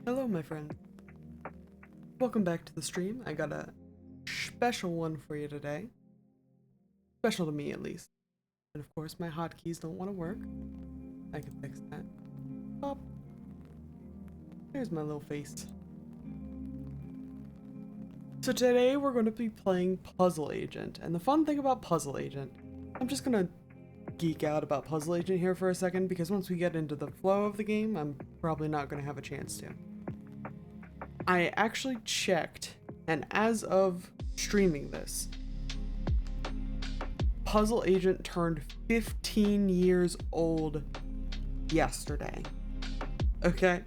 Hello, my friend. Welcome back to the stream. I got a special one for you today. Special to me, at least. And of course, my hotkeys don't want to work. I can fix that. Pop. There's my little face. So today we're going to be playing Puzzle Agent. And the fun thing about Puzzle Agent, I'm just going to geek out about Puzzle Agent here for a second, because once we get into the flow of the game, I'm probably not going to have a chance to. I actually checked, and as of streaming this, Puzzle Agent turned 15 years old yesterday. Okay?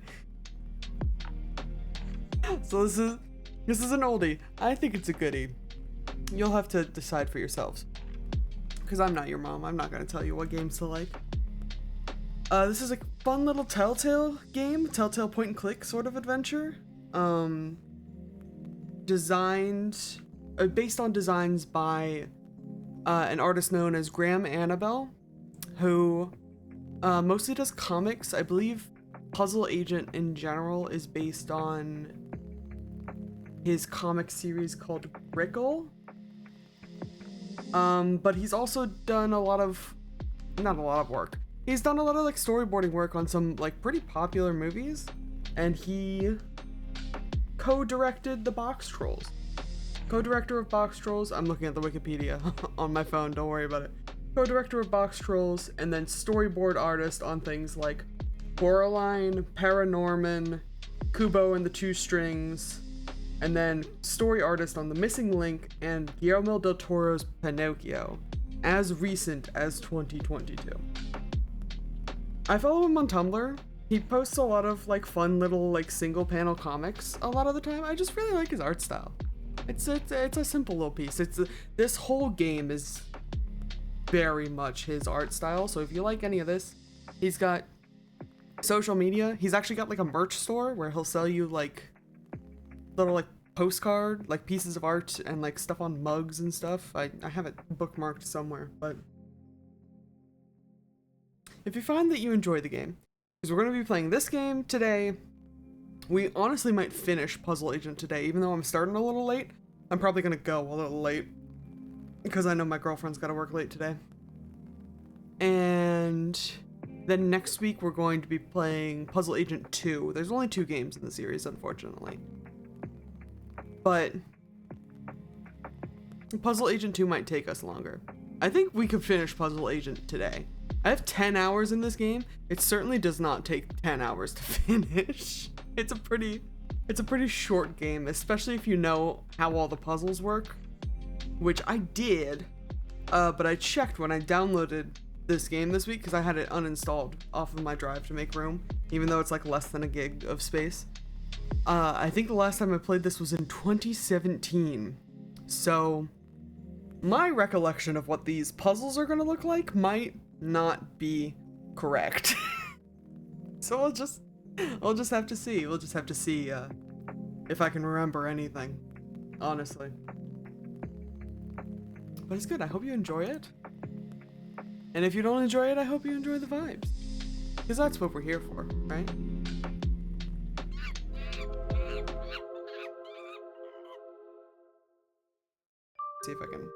So this is an oldie. I think it's a goodie. You'll have to decide for yourselves, because I'm not your mom. I'm not going to tell you what games to like. This is a fun little Telltale game, Telltale point and click sort of adventure. Designed, based on designs by an artist known as Graham Annabelle, who mostly does comics. I believe Puzzle Agent in general is based on his comic series called Rickle. But he's also done not a lot of work. He's done a lot of like storyboarding work on some like pretty popular movies, and he co-directed the Box Trolls. Co-director of Box Trolls. I'm looking at the Wikipedia on my phone, don't worry about it. Co-director of Box Trolls, and then storyboard artist on things like Coraline, Paranorman, Kubo and the Two Strings, and then story artist on The Missing Link and Guillermo del Toro's Pinocchio, as recent as 2022. I follow him on Tumblr. He posts a lot of like fun little like single panel comics a lot of the time. I just really like his art style. It's a simple little piece. This whole game is very much his art style. So if you like any of this, he's got social media. He's actually got like a merch store where he'll sell you like little like postcard like pieces of art and like stuff on mugs and stuff. I have it bookmarked somewhere, but if you find that you enjoy the game, because we're going to be playing this game today, we honestly might finish Puzzle Agent today, even though I'm starting a little late. I'm probably going to go a little late because I know my girlfriend's got to work late today. And then next week we're going to be playing Puzzle Agent 2. There's only 2 games in the series, unfortunately. But Puzzle Agent 2 might take us longer. I think we could finish Puzzle Agent today. I have 10 hours in this game. It certainly does not take 10 hours to finish. It's a pretty short game, especially if you know how all the puzzles work, which I did, but I checked when I downloaded this game this week because I had it uninstalled off of my drive to make room, even though it's like less than a gig of space. I think the last time I played this was in 2017, so my recollection of what these puzzles are going to look like might not be correct. So I'll just have to see. We'll just have to see if I can remember anything, honestly. But it's good. I hope you enjoy it. And if you don't enjoy it, I hope you enjoy the vibes. Because that's what we're here for, right? See if I can...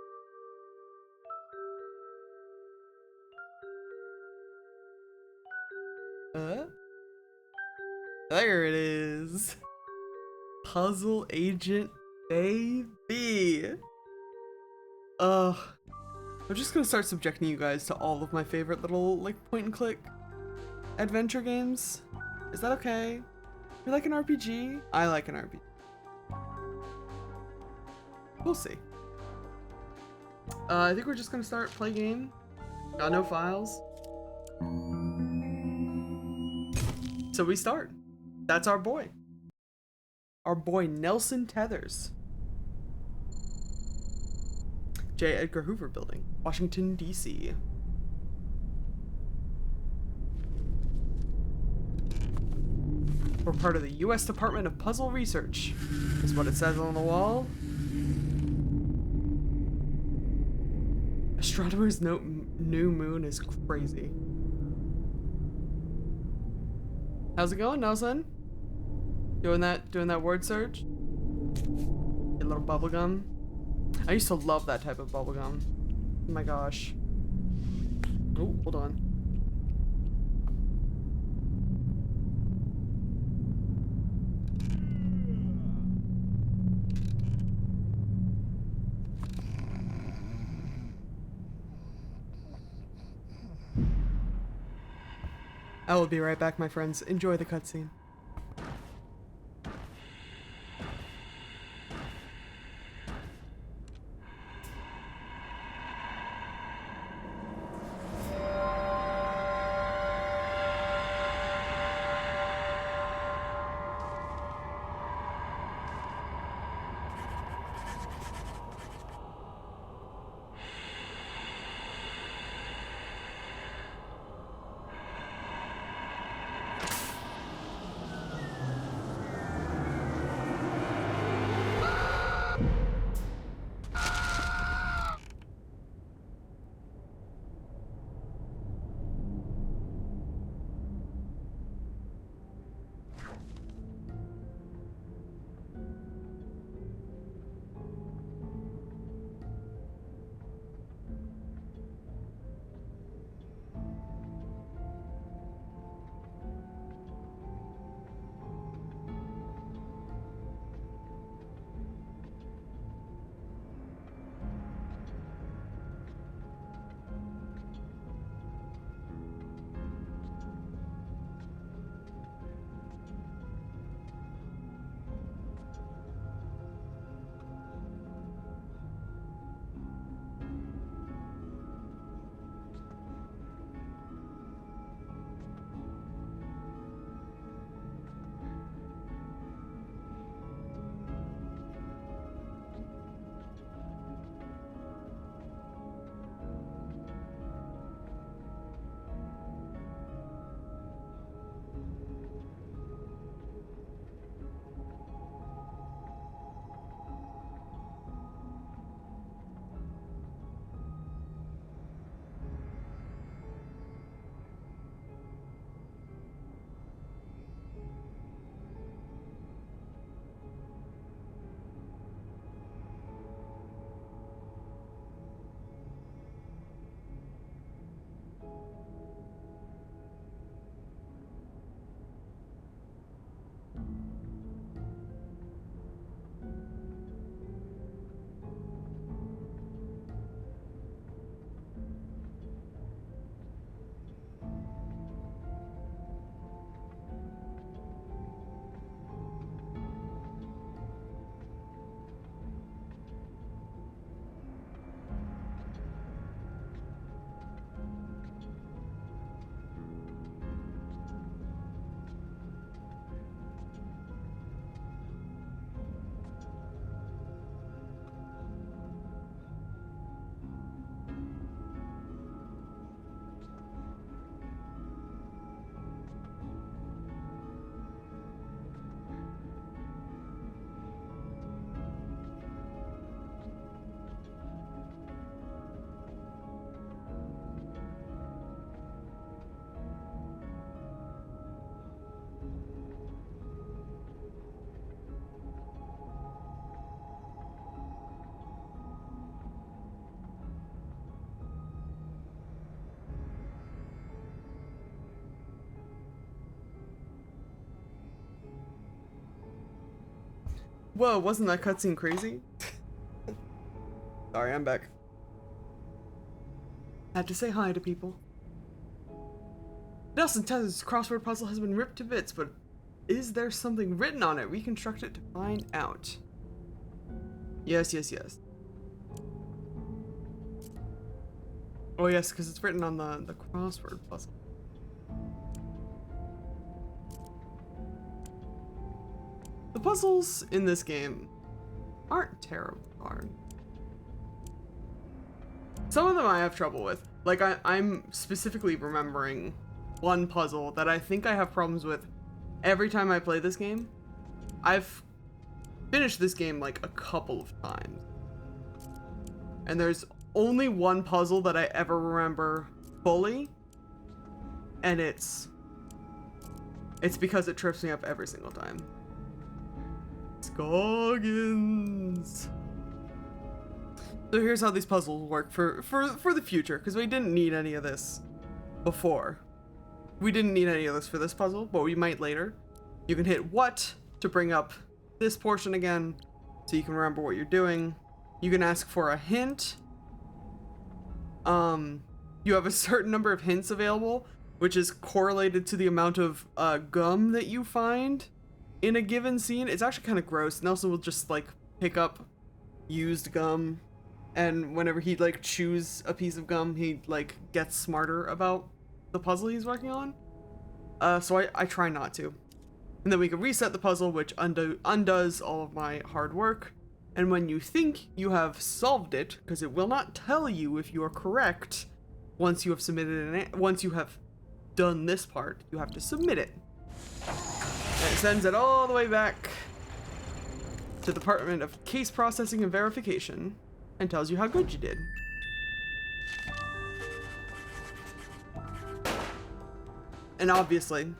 There it is. Puzzle Agent, baby. I'm just gonna start subjecting you guys to all of my favorite little like point and click adventure games. Is that okay? You like an RPG? I like an RPG. We'll see. I think we're just gonna start play game. Got no files. So we start. That's our boy. Our boy Nelson Tethers. J. Edgar Hoover Building, Washington, D.C. We're part of the U.S. Department of Puzzle Research, is what it says on the wall. Astronomer's new moon is crazy. How's it going, Nelson? Doing that word search. A little bubblegum. I used to love that type of bubblegum. Oh my gosh. Oh, hold on. I will be right back, my friends. Enjoy the cutscene. Whoa, wasn't that cutscene crazy? Sorry, I'm back. Had to say hi to people. Nelson Tez's crossword puzzle has been ripped to bits, but is there something written on it? Reconstruct it to find out. Yes, yes, yes. Oh yes, because it's written on the crossword puzzle. The puzzles in this game aren't terribly hard. Some of them I have trouble with. Like, I'm specifically remembering one puzzle that I think I have problems with every time I play this game. I've finished this game like a couple of times. And there's only one puzzle that I ever remember fully. And it's because it trips me up every single time. Scoggins. So here's how these puzzles work for the future, because we didn't need any of this before. We didn't need any of this for this puzzle, but we might later. You can hit what to bring up this portion again, so you can remember what you're doing. You can ask for a hint. You have a certain number of hints available, which is correlated to the amount of gum that you find in a given scene. It's actually kind of gross. Nelson will just like pick up used gum, and whenever he like chews a piece of gum, he like gets smarter about the puzzle he's working on. So I try not to. And then we can reset the puzzle, which undoes all of my hard work. And when you think you have solved it, because it will not tell you if you are correct once you have submitted once you have done this part, you have to submit it. And it sends it all the way back to the Department of Case Processing and Verification and tells you how good you did. And obviously,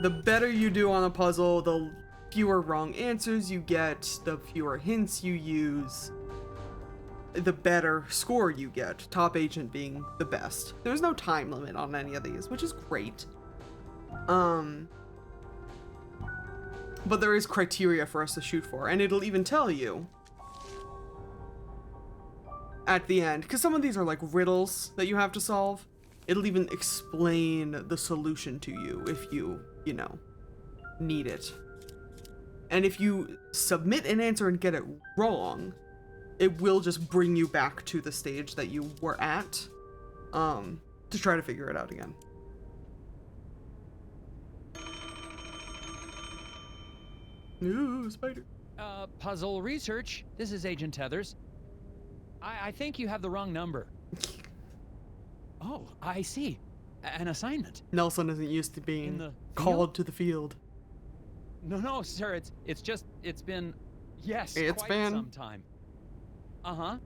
the better you do on a puzzle, the fewer wrong answers you get, the fewer hints you use, the better score you get. Top agent being the best. There's no time limit on any of these, which is great. But there is criteria for us to shoot for, and it'll even tell you at the end, because some of these are like riddles that you have to solve. It'll even explain the solution to you if you know, need it. And if you submit an answer and get it wrong, it will just bring you back to the stage that you were at, to try to figure it out again. Ooh, spider. Puzzle research. This is Agent Tethers. I think you have the wrong number. Oh, I see. An assignment. Nelson isn't used to being called to the field. No, sir. It's been, yes, it's quite been some time. Uh-huh.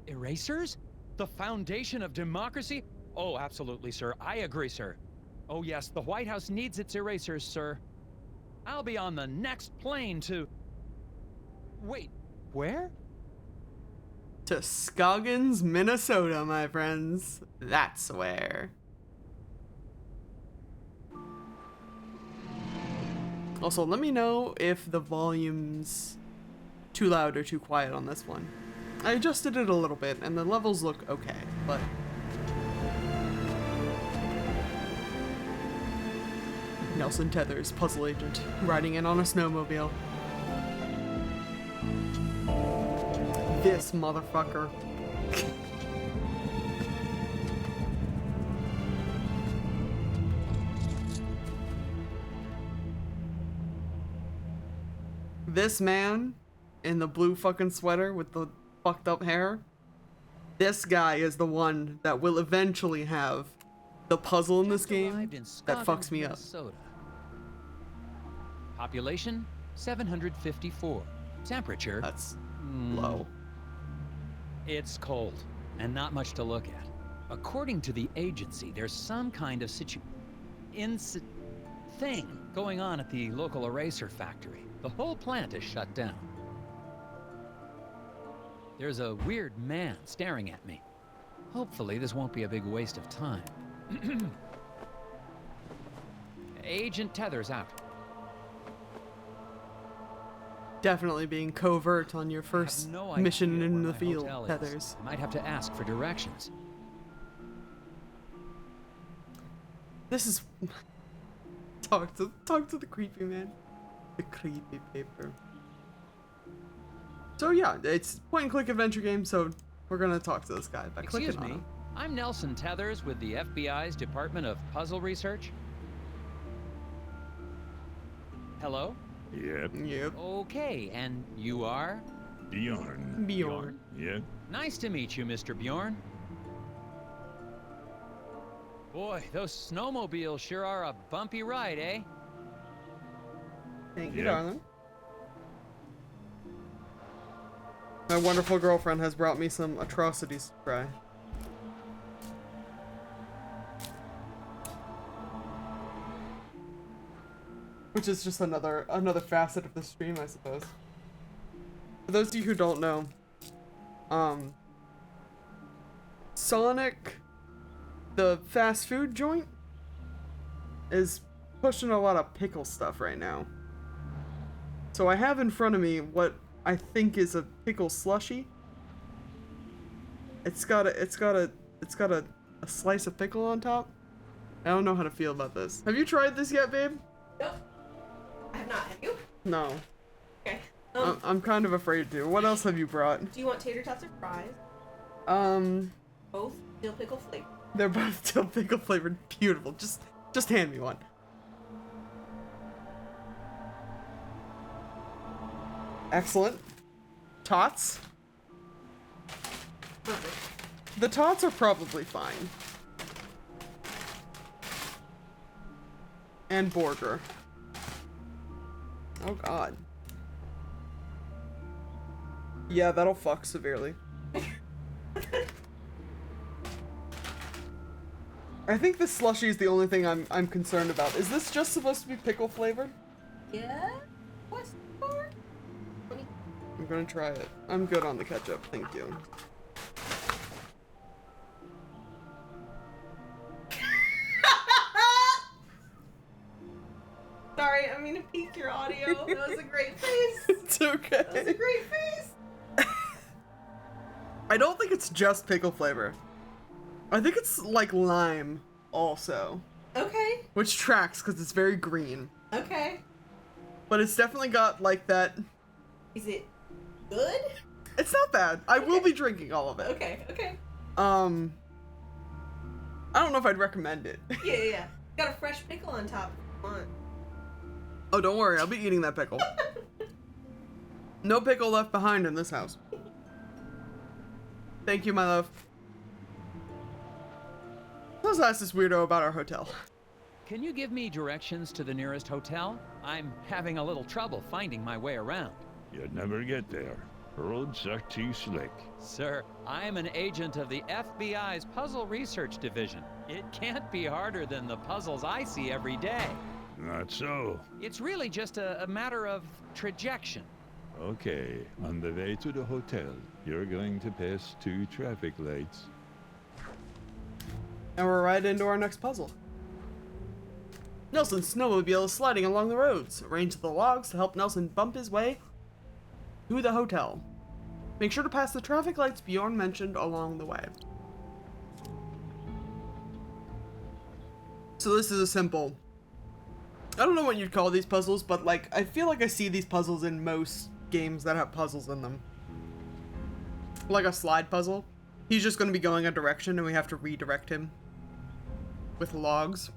Erasers? The foundation of democracy? Oh, absolutely, sir. I agree, sir. Oh, yes, the White House needs its erasers, sir. I'll be on the next plane to... Wait, where? To Scoggins, Minnesota, my friends. That's where. Also, let me know if the volume's too loud or too quiet on this one. I adjusted it a little bit, and the levels look okay, but... Nelson Tethers, puzzle agent, riding in on a snowmobile. This motherfucker. This man in the blue fucking sweater with the fucked up hair, this guy is the one that will eventually have the puzzle in this game that fucks me up. Population 754. Temperature. That's low. It's cold and not much to look at. According to the agency, there's some kind of thing going on at the local eraser factory. The whole plant is shut down. There's a weird man staring at me. Hopefully this won't be a big waste of time. Agent Tethers out. Definitely being covert on your first mission in the field, Tethers. I might have to ask for directions. This is... Talk to the creepy man. The creepy paper. So yeah, it's point and click adventure game, so we're gonna talk to this guy by clicking on him. I'm Nelson Tethers with the FBI's Department of Puzzle Research. Hello? Yep. Okay, and you are? Bjorn. Bjorn. Yep. Nice to meet you, Mr. Bjorn. Boy, those snowmobiles sure are a bumpy ride, eh? Thank you, darling. My wonderful girlfriend has brought me some atrocities to try. which is just another facet of the stream, I suppose. For those of you who don't know, Sonic, the fast food joint, is pushing a lot of pickle stuff right now. So I have in front of me what I think is a pickle slushy. It's got a slice of pickle on top. I don't know how to feel about this. Have you tried this yet, babe? Nope. I have not. Have you? No. Okay. I'm kind of afraid to. What else have you brought? Do you want tater tots or fries? Both dill pickle flavored. They're both dill pickle flavored. Beautiful. Just hand me one. Excellent. Tots? Perfect. The tots are probably fine. And burger. Oh god. Yeah, that'll fuck severely. I think the slushy is the only thing I'm concerned about. Is this just supposed to be pickle flavored? Yeah? What's for? I'm gonna try it. I'm good on the ketchup, thank you. Sorry, I mean to peek your audio. That was a great face. It's okay. That was a great face. I don't think it's just pickle flavor. I think it's like lime also. Okay. Which tracks because it's very green. Okay. But it's definitely got like that. Is it good? It's not bad. I will Okay. be drinking all of it. Okay. Okay. I don't know if I'd recommend it. Yeah. Got a fresh pickle on top. Come on. Oh, don't worry. I'll be eating that pickle. No pickle left behind in this house. Thank you, my love. Let's ask this weirdo about our hotel. Can you give me directions to the nearest hotel? I'm having a little trouble finding my way around. You'd never get there. Roads are too slick. Sir, I'm an agent of the FBI's Puzzle Research Division. It can't be harder than the puzzles I see every day. Not so. It's really just a matter of trajection. Okay, on the way to the hotel, you're going to pass 2 traffic lights. And we're right into our next puzzle. Nelson's snowmobile is sliding along the roads. Arrange the logs to help Nelson bump his way to the hotel. Make sure to pass the traffic lights Bjorn mentioned along the way. So this is a simple... I don't know what you'd call these puzzles, but like, I feel like I see these puzzles in most games that have puzzles in them. Like a slide puzzle. He's just going to be going a direction and we have to redirect him with logs.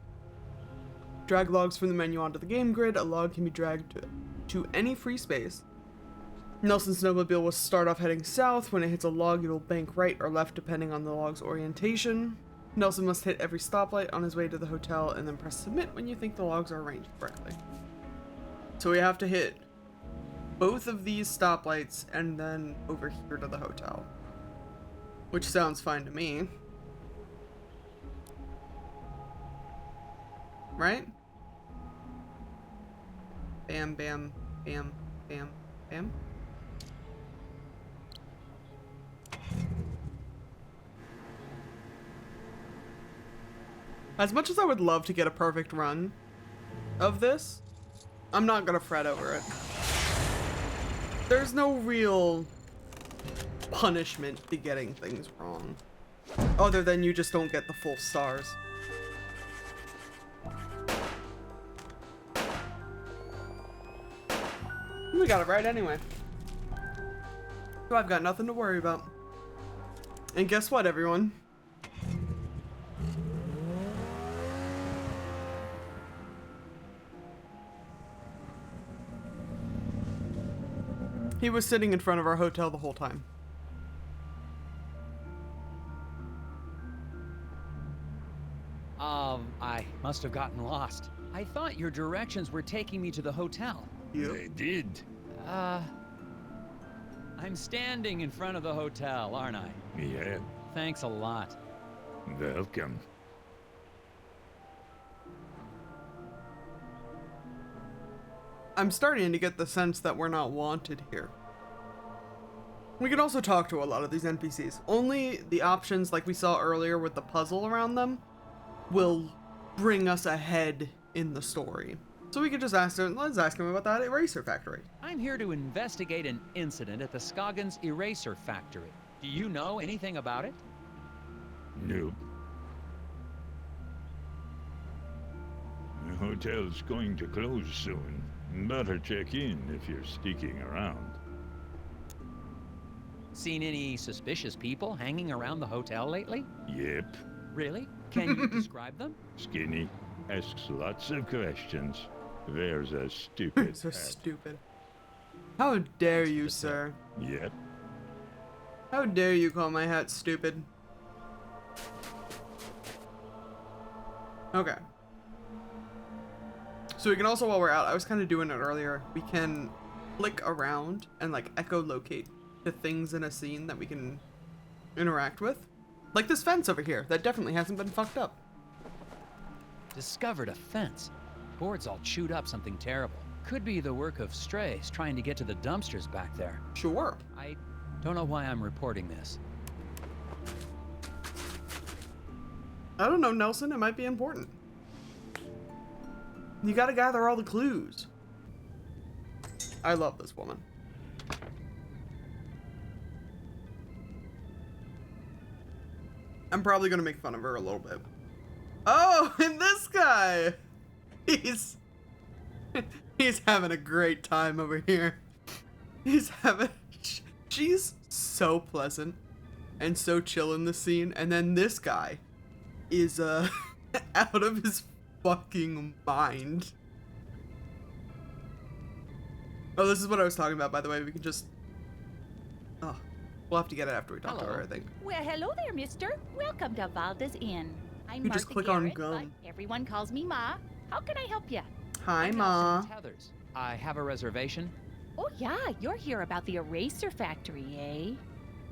Drag logs from the menu onto the game grid. A log can be dragged to any free space. Nelson's snowmobile will start off heading south. When it hits a log, it'll bank right or left depending on the log's orientation. Nelson must hit every stoplight on his way to the hotel and then press submit when you think the logs are arranged correctly. So we have to hit both of these stoplights and then over here to the hotel. Which sounds fine to me. Right? Bam, bam, bam, bam, bam. As much as I would love to get a perfect run of this, I'm not gonna fret over it. There's no real punishment to getting things wrong, other than you just don't get the full stars. We got it right anyway. So I've got nothing to worry about. And guess what, everyone? He was sitting in front of our hotel the whole time. I must have gotten lost. I thought your directions were taking me to the hotel. They did. I'm standing in front of the hotel, aren't I? Yeah, Thanks a lot. welcome. I'm starting to get the sense that we're not wanted here. We can also talk to a lot of these NPCs. Only the options like we saw earlier with the puzzle around them will bring us ahead in the story. So we could just ask him, let's ask him about that eraser factory. I'm here to investigate an incident at the Scoggins Eraser Factory. Do you know anything about it? Nope. The hotel's going to close soon. Better check in if you're sticking around. Seen any suspicious people hanging around the hotel lately? Yep. Really? Can you describe them? Skinny. Asks lots of questions. There's a stupid So hat. stupid. How dare you, sir? Yep. How dare you call my hat stupid? Okay. So we can also, while we're out, I was kind of doing it earlier, we can click around and like echolocate the things in a scene that we can interact with. Like this fence over here, that definitely hasn't been fucked up. Discovered a fence. Boards all chewed up, something terrible. Could be the work of strays trying to get to the dumpsters back there. Sure. I don't know why I'm reporting this. I don't know, Nelson, it might be important. You gotta gather all the clues. I love this woman. I'm probably gonna make fun of her a little bit. Oh, and this guy! He's having a great time over here. She's so pleasant and so chill in the scene, and then this guy is out of his fucking mind. Oh, this is what I was talking about, by the way. We can just... Oh, we'll have to get it after we talk to her, I think. Well, hello there, mister. Welcome to Valda's Inn. I'm You Martha just click on Garrett, gun. but everyone calls me Ma. How can I help you? Hi, I'm Ma. Nelson Tethers. I have a reservation. Oh, yeah, you're here about the eraser factory, eh?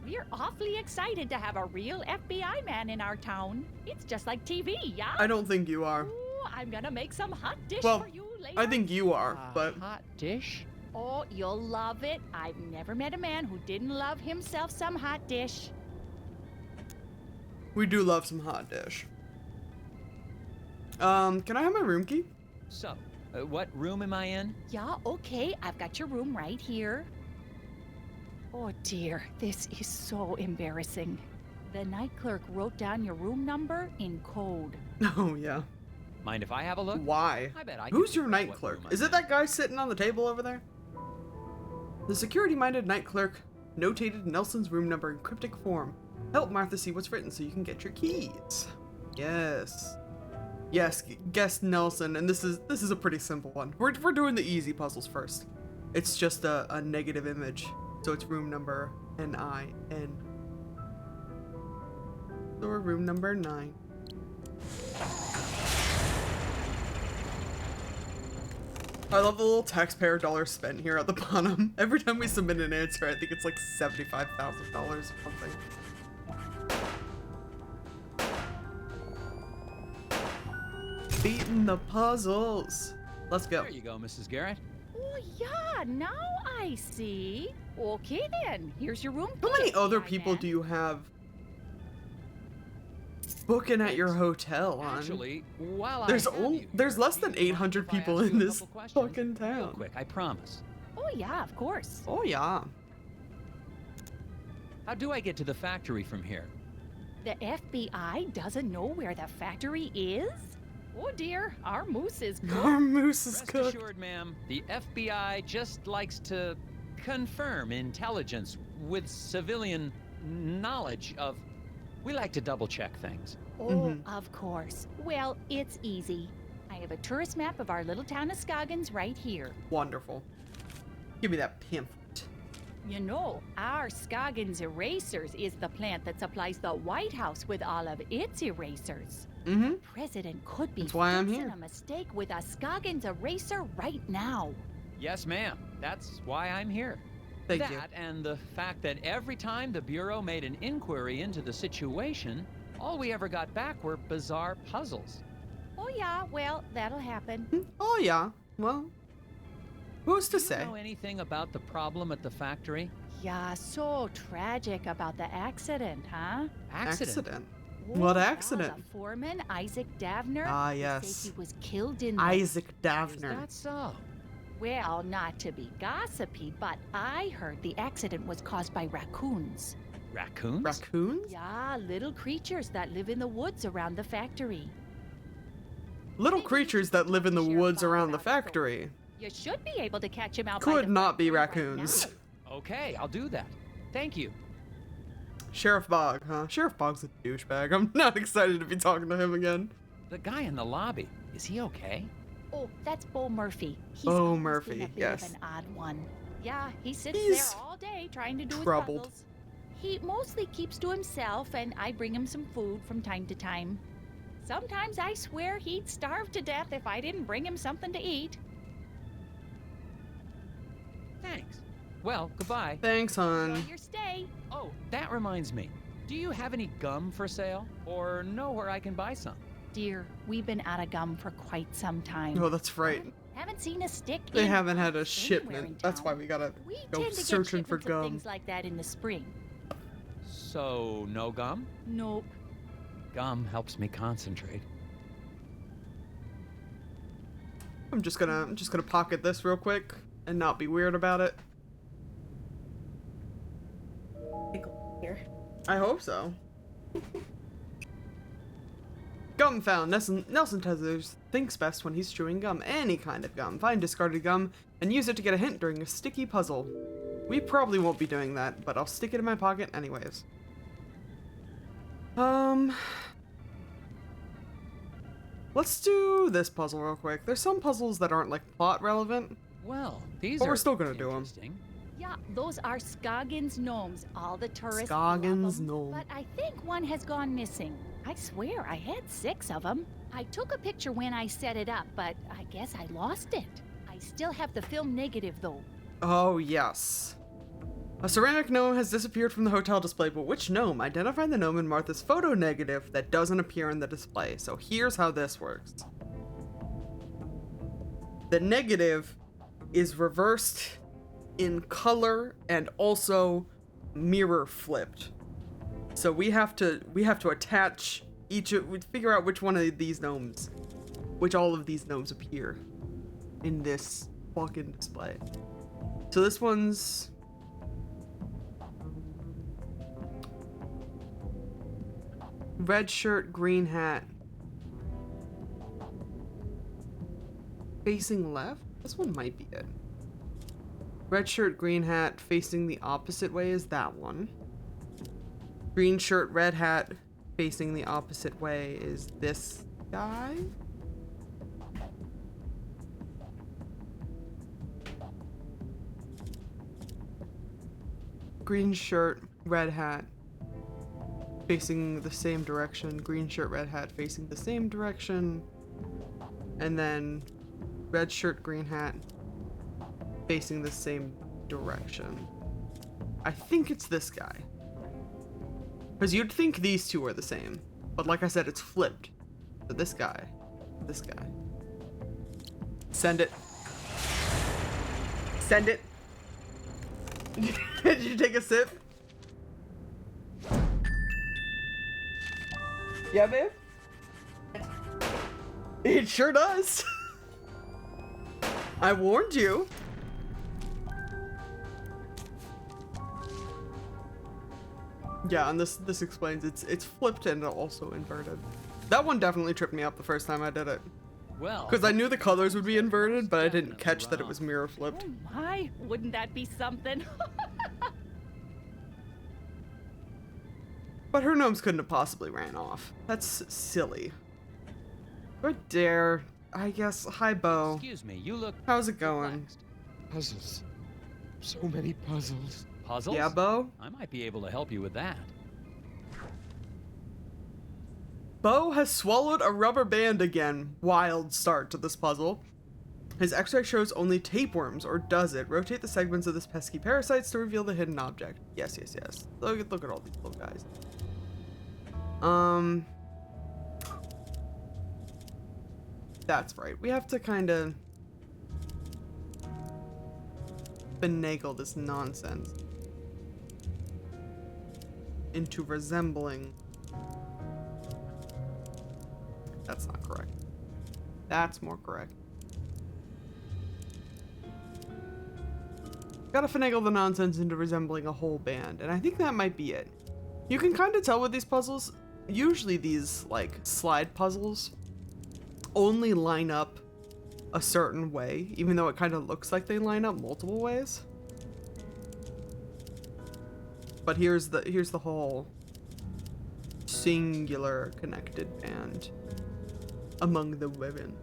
We're awfully excited to have a real FBI man in our town. It's just like TV, yeah? I don't think you are. Ooh, I'm gonna make some hot dish Well, for you later. I think you are, but... Hot dish? Oh, you'll love it. I've never met a man who didn't love himself some hot dish. We do love some hot dish. Can I have my room key? So, what room am I in? Yeah, okay, I've got your room right here. Oh dear, this is so embarrassing. The night clerk wrote down your room number in code. Oh, yeah. Mind if I have a look? Why? I bet I can Who's your figure out night what clerk? room I'm Is it in. that guy sitting on the table over there? The security-minded night clerk notated Nelson's room number in cryptic form. Help Martha see what's written so you can get your keys. Yes. Yes, guess Nelson, and this is a pretty simple one. We're doing the easy puzzles first. It's just a negative image. So it's room number N-I-N. So we're room number 9. I love the little taxpayer dollar spent here at the bottom. Every time we submit an answer, I think it's like $75,000 or something. Beating the puzzles. Let's go. There you go, Mrs. Garrett. Oh yeah, now I see. Okay then, here's your room. How many key, other FBI people man. do you have booking at your hotel on? Actually, while There's I have only you there's here, less do than you mind 800 if I people ask in you a this couple questions? fucking Real town. quick, I promise. Oh yeah, of course. Oh yeah. How do I get to the factory from here? The FBI doesn't know where the factory is? Oh dear, our moose is Our cooked. moose is Rest cooked. assured, ma'am, the FBI just likes to confirm intelligence with civilian knowledge of... We like to double-check things. Oh, Mhm. of course. Well, it's easy. I have a tourist map of our little town of Scoggins right here. Wonderful. Give me that pamphlet. You know, our Scoggins Erasers is the plant that supplies the White House with all of its erasers. Mm-hmm. President could be That's why I'm fixing here. a mistake with a Scoggins eraser right now. Yes, ma'am. That's why I'm here. Thank you. That and the fact that every time the Bureau made an inquiry into the situation, all we ever got back were bizarre puzzles. Oh yeah, well, that'll happen. Oh yeah. Well, Who's to Do you say? know anything about the problem at the factory? Yeah, so tragic about the accident, huh? Accident. Oh, What yeah, accident? the foreman, Isaac Davner. Ah, they yes. say he was killed in the... Isaac Is Davner. that so? Well, not to be gossipy, but I heard the accident was caused by raccoons. Raccoons? Raccoons? Yeah, little creatures that live in the woods around the factory. Little Maybe you creatures should that talk live in to the Sheriff woods Bob around the about it, so factory. You should be able to catch him out by Could the not be factory right raccoons. now. Okay, I'll do that. Thank you. Sheriff Bog, huh? Sheriff Bog's a douchebag. I'm not excited to be talking to him again. The guy in the lobby, is he okay? Oh, that's Bo Murphy. He's Bo always Murphy, been a bit yes. of an odd one. Yeah, he sits He's there all day trying to do troubled. his puzzles. He mostly keeps to himself, and I bring him some food from time to time. Sometimes I swear he'd starve to death if I didn't bring him something to eat. Thanks. Well, goodbye. Thanks, hon. Enjoy your stay. Oh, that reminds me. Do you have any gum for sale? Or know where I can buy some? Dear, we've been out of gum for quite some time. Oh, that's right. Haven't seen a stick They in haven't had a anywhere in shipment. That's town. why we gotta We go tend to get searching for shipments of gum. things like that in the spring. So, no gum? Nope. Gum helps me concentrate. I'm just gonna pocket this real quick and not be weird about it. Here. I hope so. Gum found. Nelson Tethers thinks best when he's chewing gum. Any kind of gum. Find discarded gum and use it to get a hint during a sticky puzzle. We probably won't be doing that, but I'll stick it in my pocket anyways. Let's do this puzzle real quick. There's some puzzles that aren't like plot relevant. Well, these But are we're still gonna do 'em. interesting. Yeah, those are Scoggins gnomes. All the tourists Scoggins love 'em, gnome. But I think one has gone missing. I swear I had 6 of them. I took a picture when I set it up, but I guess I lost it. I still have the film negative though. Oh, yes. A ceramic gnome has disappeared from the hotel display, but which gnome? Identify the gnome in Martha's photo negative that doesn't appear in the display. So here's how this works. The negative is reversed in color and also mirror flipped. So we have to attach we figure out which one of these gnomes, which all of these gnomes appear in this fucking display. So this one's red shirt, green hat, facing left. This one might be it. Red shirt, green hat, facing the opposite way is that one. Green shirt, red hat, facing the opposite way is this guy. Green shirt, red hat, facing the same direction. Green shirt, red hat, facing the same direction. And then red shirt, green hat, facing the same direction. I think it's this guy. Because you'd think these two are the same. But like I said, it's flipped. So this guy. Send it. Send it. Did you take a sip? Yeah, babe? It sure does. I warned you. Yeah, and this explains it's flipped and also inverted. That one definitely tripped me up the first time I did it. Well, Because I knew the colors would be inverted, but I didn't catch that it was mirror flipped. Oh my, wouldn't that be something? But her gnomes couldn't have possibly ran off. That's silly. Right there. I guess. Hi, Bo. excuse me, you look How's it going? perplexed. Puzzles. So many puzzles. Puzzles? Yeah, Bo? I might be able to help you with that. Bo has swallowed a rubber band again. Wild start to this puzzle. His x-ray shows only tapeworms, or does it? Rotate the segments of this pesky parasites to reveal the hidden object. Yes, yes, yes. Look at all these little guys. That's right. We have to kind of... finagle this nonsense into resembling. That's not correct. That's more correct. Gotta finagle the nonsense into resembling a whole band, and I think that might be it. You can kind of tell with these puzzles, usually these, like, slide puzzles only line up a certain way, even though it kind of looks like they line up multiple ways. But here's the whole singular connected band among the women.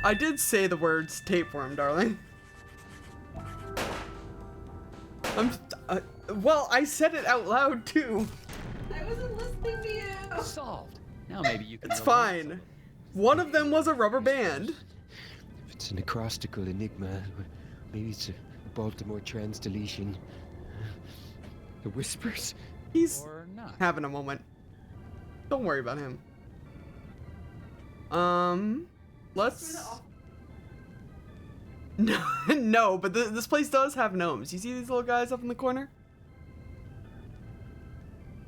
I did say the words tapeworm, darling. Well, I said it out loud too. I wasn't listening to you. Solved. Now maybe you can. It's fine. One of them was a rubber band. If it's an acrostical enigma, maybe it's a Baltimore trans deletion. The whispers? He's Or not. having a moment. Don't worry about him. Let's. No, but this place does have gnomes. You see these little guys up in the corner?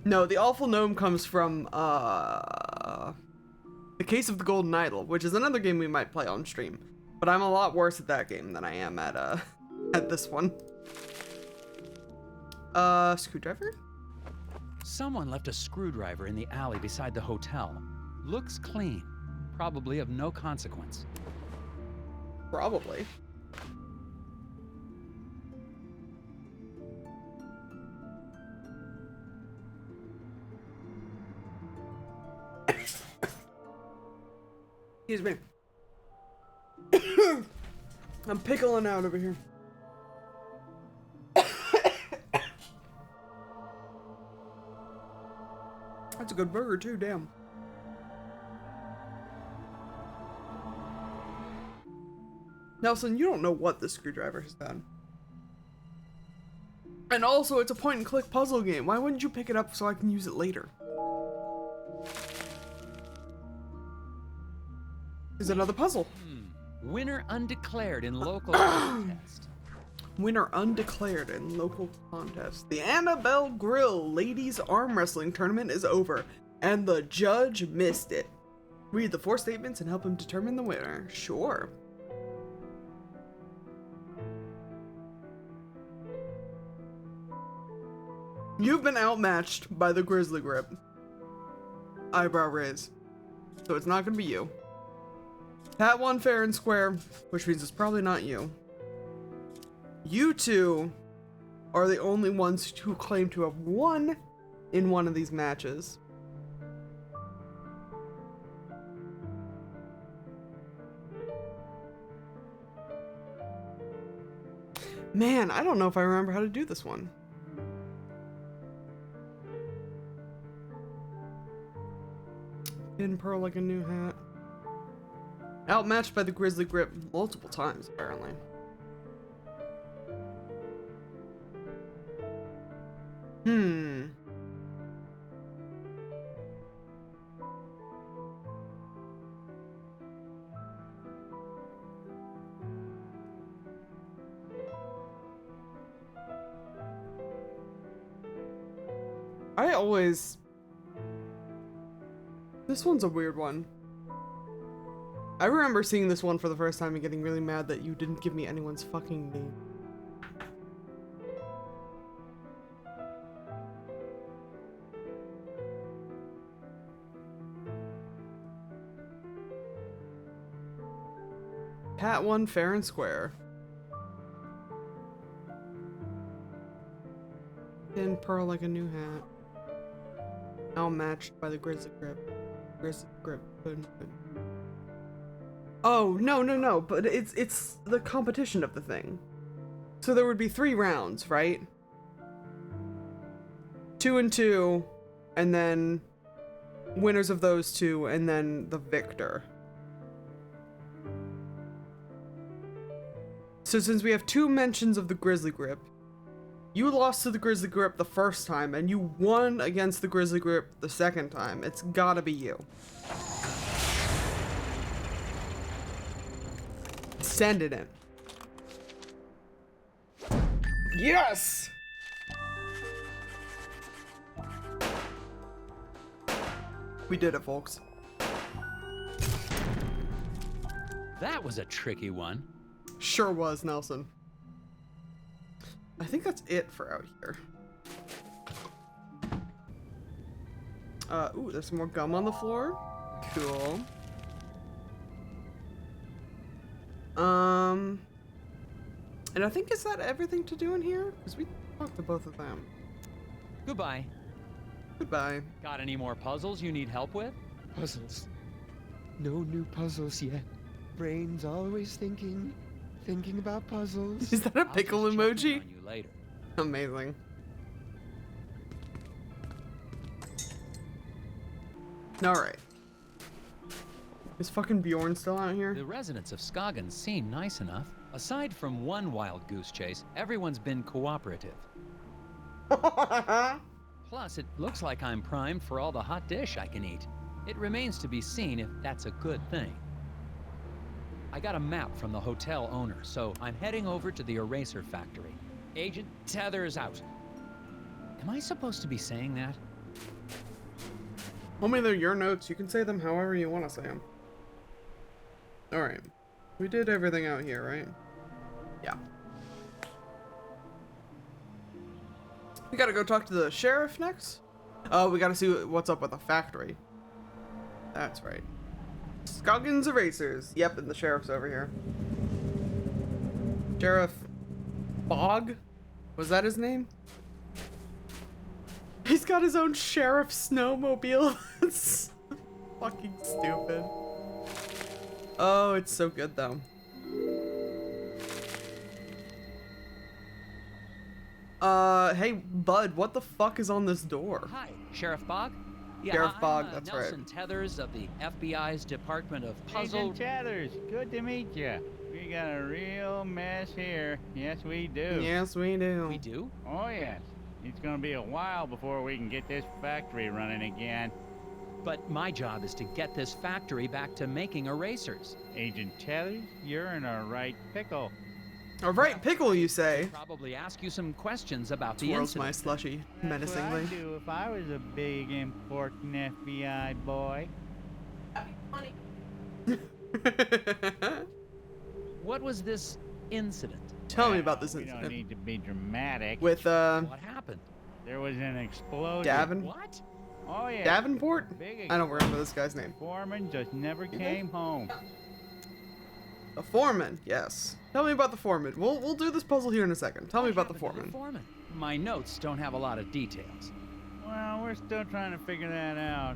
No, the awful gnome comes from The Case of the Golden Idol, which is another game we might play on stream. But I'm a lot worse at that game than I am at at this one. Screwdriver? Someone left a screwdriver in the alley beside the hotel. Looks clean. Probably of no consequence. Probably. Excuse me. I'm pickling out over here. That's a good burger too, damn. Nelson, you don't know what this screwdriver has done. And also, it's a point-and-click puzzle game. Why wouldn't you pick it up so I can use it later? Is another puzzle. Winner undeclared in local contest. Winner undeclared in local contest. The Annabelle Grill Ladies Arm Wrestling Tournament is over, and the judge missed it. Read the 4 statements and help him determine the winner. Sure. You've been outmatched by the Grizzly Grip. Eyebrow raise. So it's not gonna be you. Pat won fair and square, which means it's probably not you. You two are the only ones who claim to have won in one of these matches. Man, I don't know if I remember how to do this one. Pin pearl like a new hat. Outmatched by the Grizzly Grip multiple times, apparently. This one's a weird one. I remember seeing this one for the first time and getting really mad that you didn't give me anyone's fucking name. Pat won fair and square. Pin pearl like a new hat. Outmatched by the Grizzly Grip. Grizzly Grip. Oh, no, but it's the competition of the thing. So there would be 3 rounds, right? 2 and 2, and then winners of those 2, and then the victor. So since we have 2 mentions of the Grizzly Grip, You lost to the Grizzly Grip the first time, and you won against the Grizzly Grip the second time. It's gotta be you. Send it in. Yes! We did it, folks. That was a tricky one. Sure was, Nelson. I think that's it for out here. Ooh, there's some more gum on the floor. Cool. And I think, is that everything to do in here? Because we talked to both of them. Goodbye. Goodbye. Got any more puzzles you need help with? Puzzles. No new puzzles yet. Brain's always thinking about puzzles. Is that a I'll pickle just check in emoji? on you later. Amazing. Alright. Is fucking Bjorn still out here? The residents of Skagen seem nice enough. Aside from one wild goose chase, everyone's been cooperative. Plus, it looks like I'm primed for all the hot dish I can eat. It remains to be seen if that's a good thing. I got a map from the hotel owner, so I'm heading over to the eraser factory. Agent Tethers out. Am I supposed to be saying that? Homie, they're your notes. You can say them however you want to say them. Alright. We did everything out here, right? Yeah. We gotta go talk to the sheriff next? Oh, we gotta see what's up with the factory. That's right. Scoggins Erasers. Yep, and the sheriff's over here. Sheriff Bog? Was that his name? He's got his own sheriff snowmobile. It's fucking stupid. Oh, it's so good though. Hey, bud, what the fuck is on this door? Hi, Sheriff Bog? Yeah, Sheriff Bog, I'm, that's Nelson right. Tethers of the FBI's Department of Puzzle... Agent Tethers, good to meet you. We got a real mess here. Yes, we do. Yes, we do. We do? Oh, yes. It's gonna be a while before we can get this factory running again. But my job is to get this factory back to making erasers. Agent Tethers, you're in a right pickle. Alright, pickle, you say? Probably ask you some questions about the Twirls my incident. slushy That's menacingly. what I'd do if I was a big, important FBI boy. That'd be funny. What was this incident? Tell me about this We don't incident. need to be dramatic. With, What happened? There was an explosion. What? Oh, yeah. Davenport? Big I don't remember this guy's name. Foreman just never came home. The foreman, yes. Tell me about the foreman. We'll do this puzzle here in a second. Tell me about the happened to foreman. My notes don't have a lot of details. Well, we're still trying to figure that out.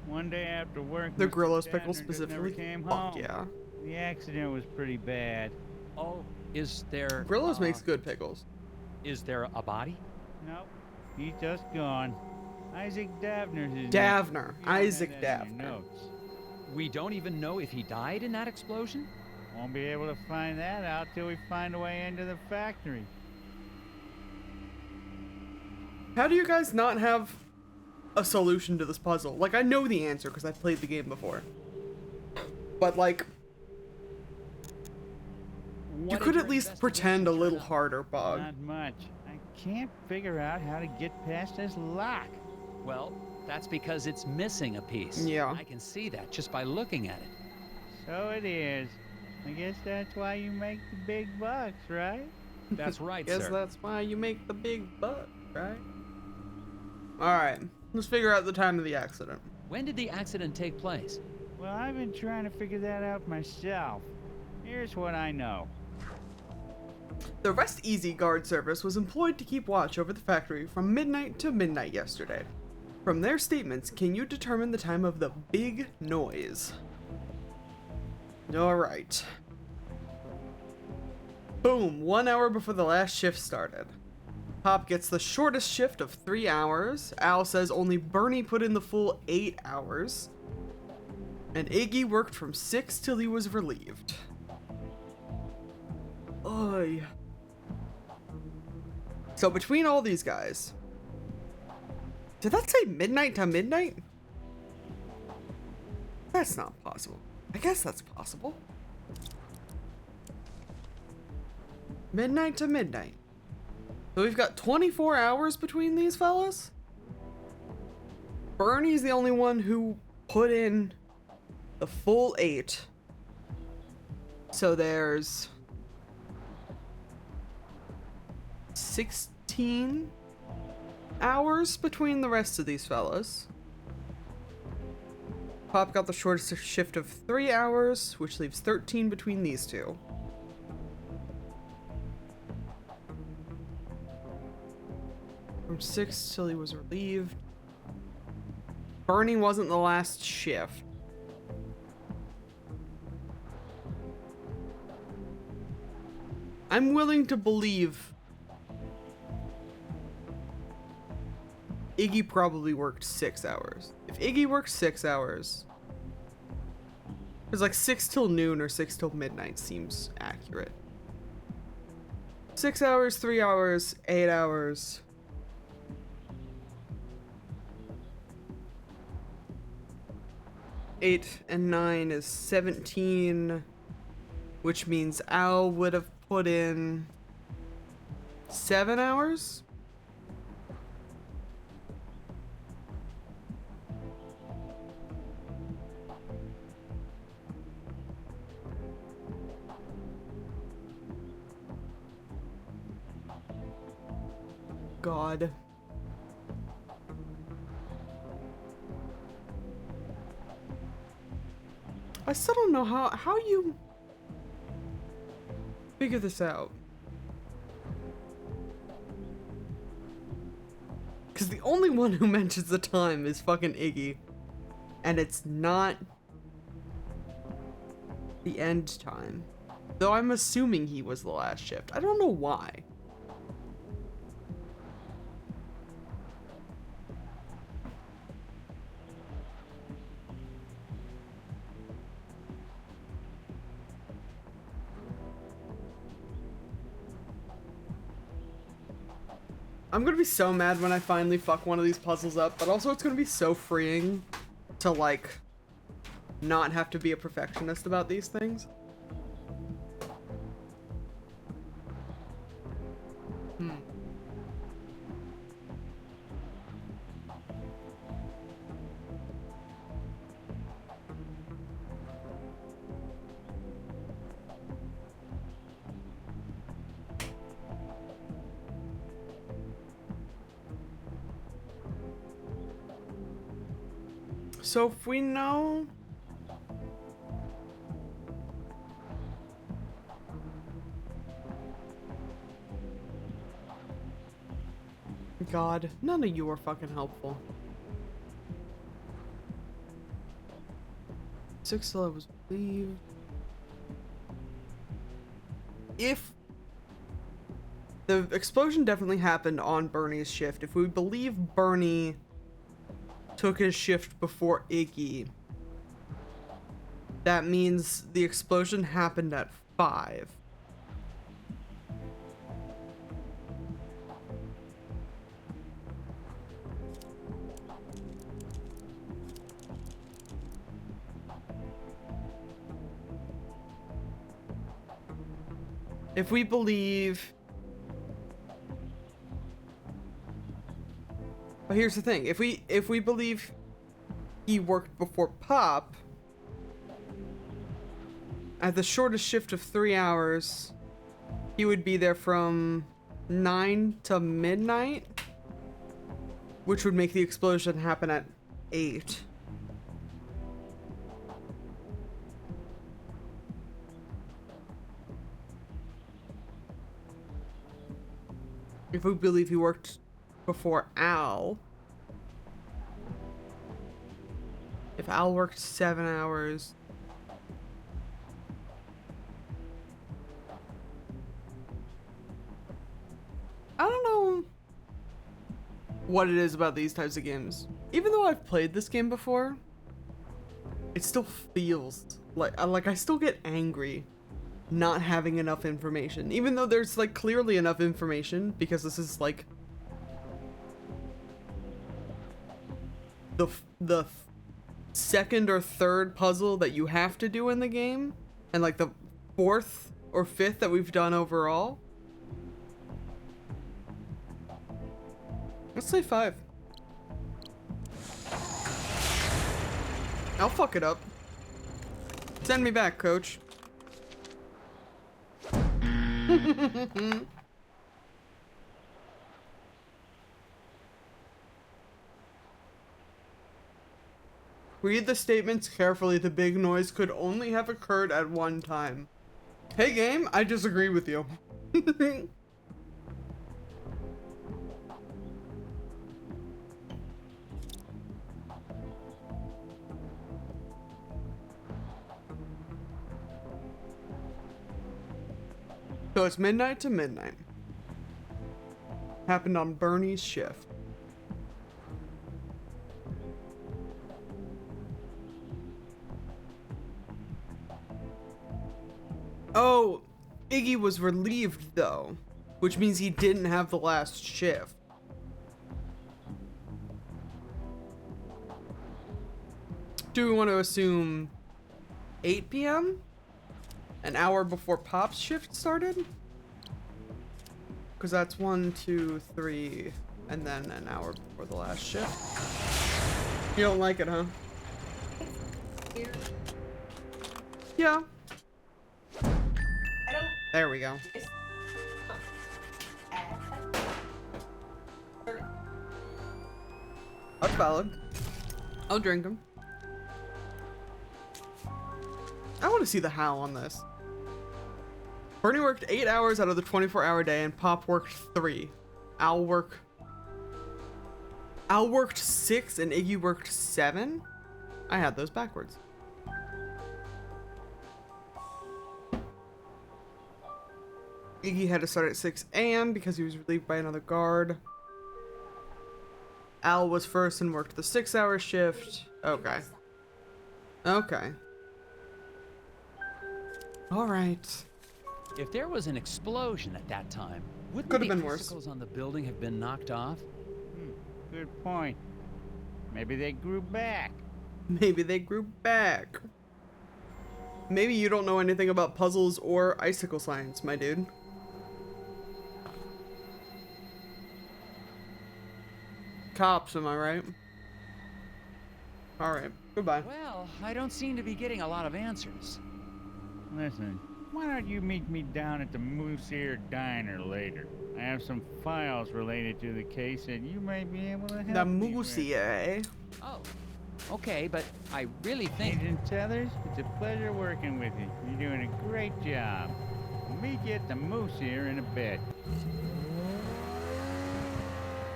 One day after work, The Mr. Grillo's Dadner pickle just never specifically? came Fuck home. yeah. The accident was pretty bad. Oh, is there... Grillo's makes good pickles. Is there a body? Nope, he's just gone. Isaac Davner's his name. Davner. You have Isaac that in your Davner. notes. We don't even know if he died in that explosion? Won't be able to find that out till we find a way into the factory. How do you guys not have a solution to this puzzle? Like, I know the answer because I've played the game before. But, like, you What could did at your least pretend a investigation little turn up? harder, Bog. Not much. I can't figure out how to get past this lock. Well, that's because it's missing a piece. Yeah. I can see that just by looking at it. So it is. I guess that's why you make the big bucks, right? That's right, Guess sir. that's why you make the big buck, right? Alright, let's figure out the time of the accident. When did the accident take place? Well, I've been trying to figure that out myself. Here's what I know. The Rest Easy guard service was employed to keep watch over the factory from midnight to midnight yesterday. From their statements, can you determine the time of the big noise? Alright. Boom, 1 hour before the last shift started. Pop gets the shortest shift of 3 hours. Al says only Bernie put in the full 8 hours. And Iggy worked from 6 till he was relieved. Oy. So between all these guys, did that say midnight to midnight? That's not possible. I guess that's possible. Midnight to midnight. So we've got 24 hours between these fellas? Bernie's the only one who put in the full 8. So there's 16 hours between the rest of these fellas. Pop got the shortest shift of 3 hours, which leaves 13 between these two. From 6 till he was relieved. Bernie wasn't the last shift. I'm willing to believe Iggy probably worked 6 hours. If Iggy worked 6 hours, it's like 6 till noon or 6 till midnight seems accurate. 6 hours, 3 hours, 8 hours. Eight and 9 is 17, which means Al would have put in 7 hours. God. I still don't know how you figure this out. Because the only one who mentions the time is fucking Iggy. And it's not the end time. Though I'm assuming he was the last shift. I don't know why. I'm gonna be so mad when I finally fuck one of these puzzles up, but also it's gonna be so freeing to, like, not have to be a perfectionist about these things. So if we know... God, none of you are fucking helpful. 6 till I was relieved. If the explosion definitely happened on Bernie's shift, if we believe Bernie took his shift before Iggy, that means the explosion happened at 5. If we believe... But here's the thing, if we believe he worked before Pop, at the shortest shift of 3 hours, he would be there from 9 to midnight, which would make the explosion happen at 8. If we believe he worked before Al, if Al worked 7 hours, I don't know what it is about these types of games. Even though I've played this game before, it still feels like I still get angry not having enough information, even though there's like clearly enough information, because this is like the second or third puzzle that you have to do in the game, and like the fourth or fifth that we've done overall. Let's say 5. I'll fuck it up. Send me back, coach. Read the statements carefully. The big noise could only have occurred at one time. Hey game, I disagree with you. So it's midnight to midnight. Happened on Bernie's shift. Oh, Iggy was relieved though, which means he didn't have the last shift. Do we want to assume 8 p.m.? An hour before Pop's shift started? Because that's 1, 2, 3, and then an hour before the last shift. You don't like it, huh? Here. Yeah. I don't. There we go. That's valid. I'll drink them. I want to see the how on this. Bernie worked 8 hours out of the 24-hour day, and Pop worked 3. Al worked 6, and Iggy worked 7? I had those backwards. Iggy had to start at 6 a.m. because he was relieved by another guard. Al was first and worked the 6-hour shift. Okay. Okay. All right. If there was an explosion at that time, wouldn't Could have the been worse. icicles on the building have been knocked off? Good point. Maybe they grew back. Maybe they grew back. Maybe you don't know anything about puzzles or icicle science, my dude. Cops, am I right? All right. Goodbye. Well, I don't seem to be getting a lot of answers. Listen, why don't you meet me down at the Moose Ear Diner later? I have some files related to the case that you may be able to help The me with. moosey, eh? Oh, okay, but I really think... Agent Tethers, it's a pleasure working with you. You're doing a great job. We'll meet you at the Moose Ear in a bit.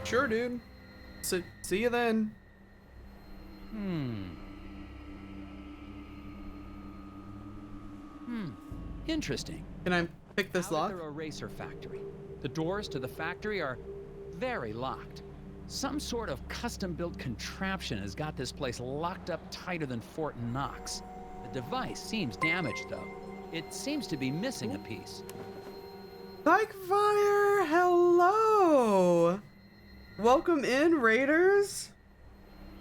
Sure, dude. So, see you then. Interesting. Can I pick this Out lock? at their eraser factory. The doors to the factory are very locked. Some sort of custom-built contraption has got this place locked up tighter than Fort Knox. The device seems damaged, though. It seems to be missing a piece. Fire, hello! Welcome in, Raiders!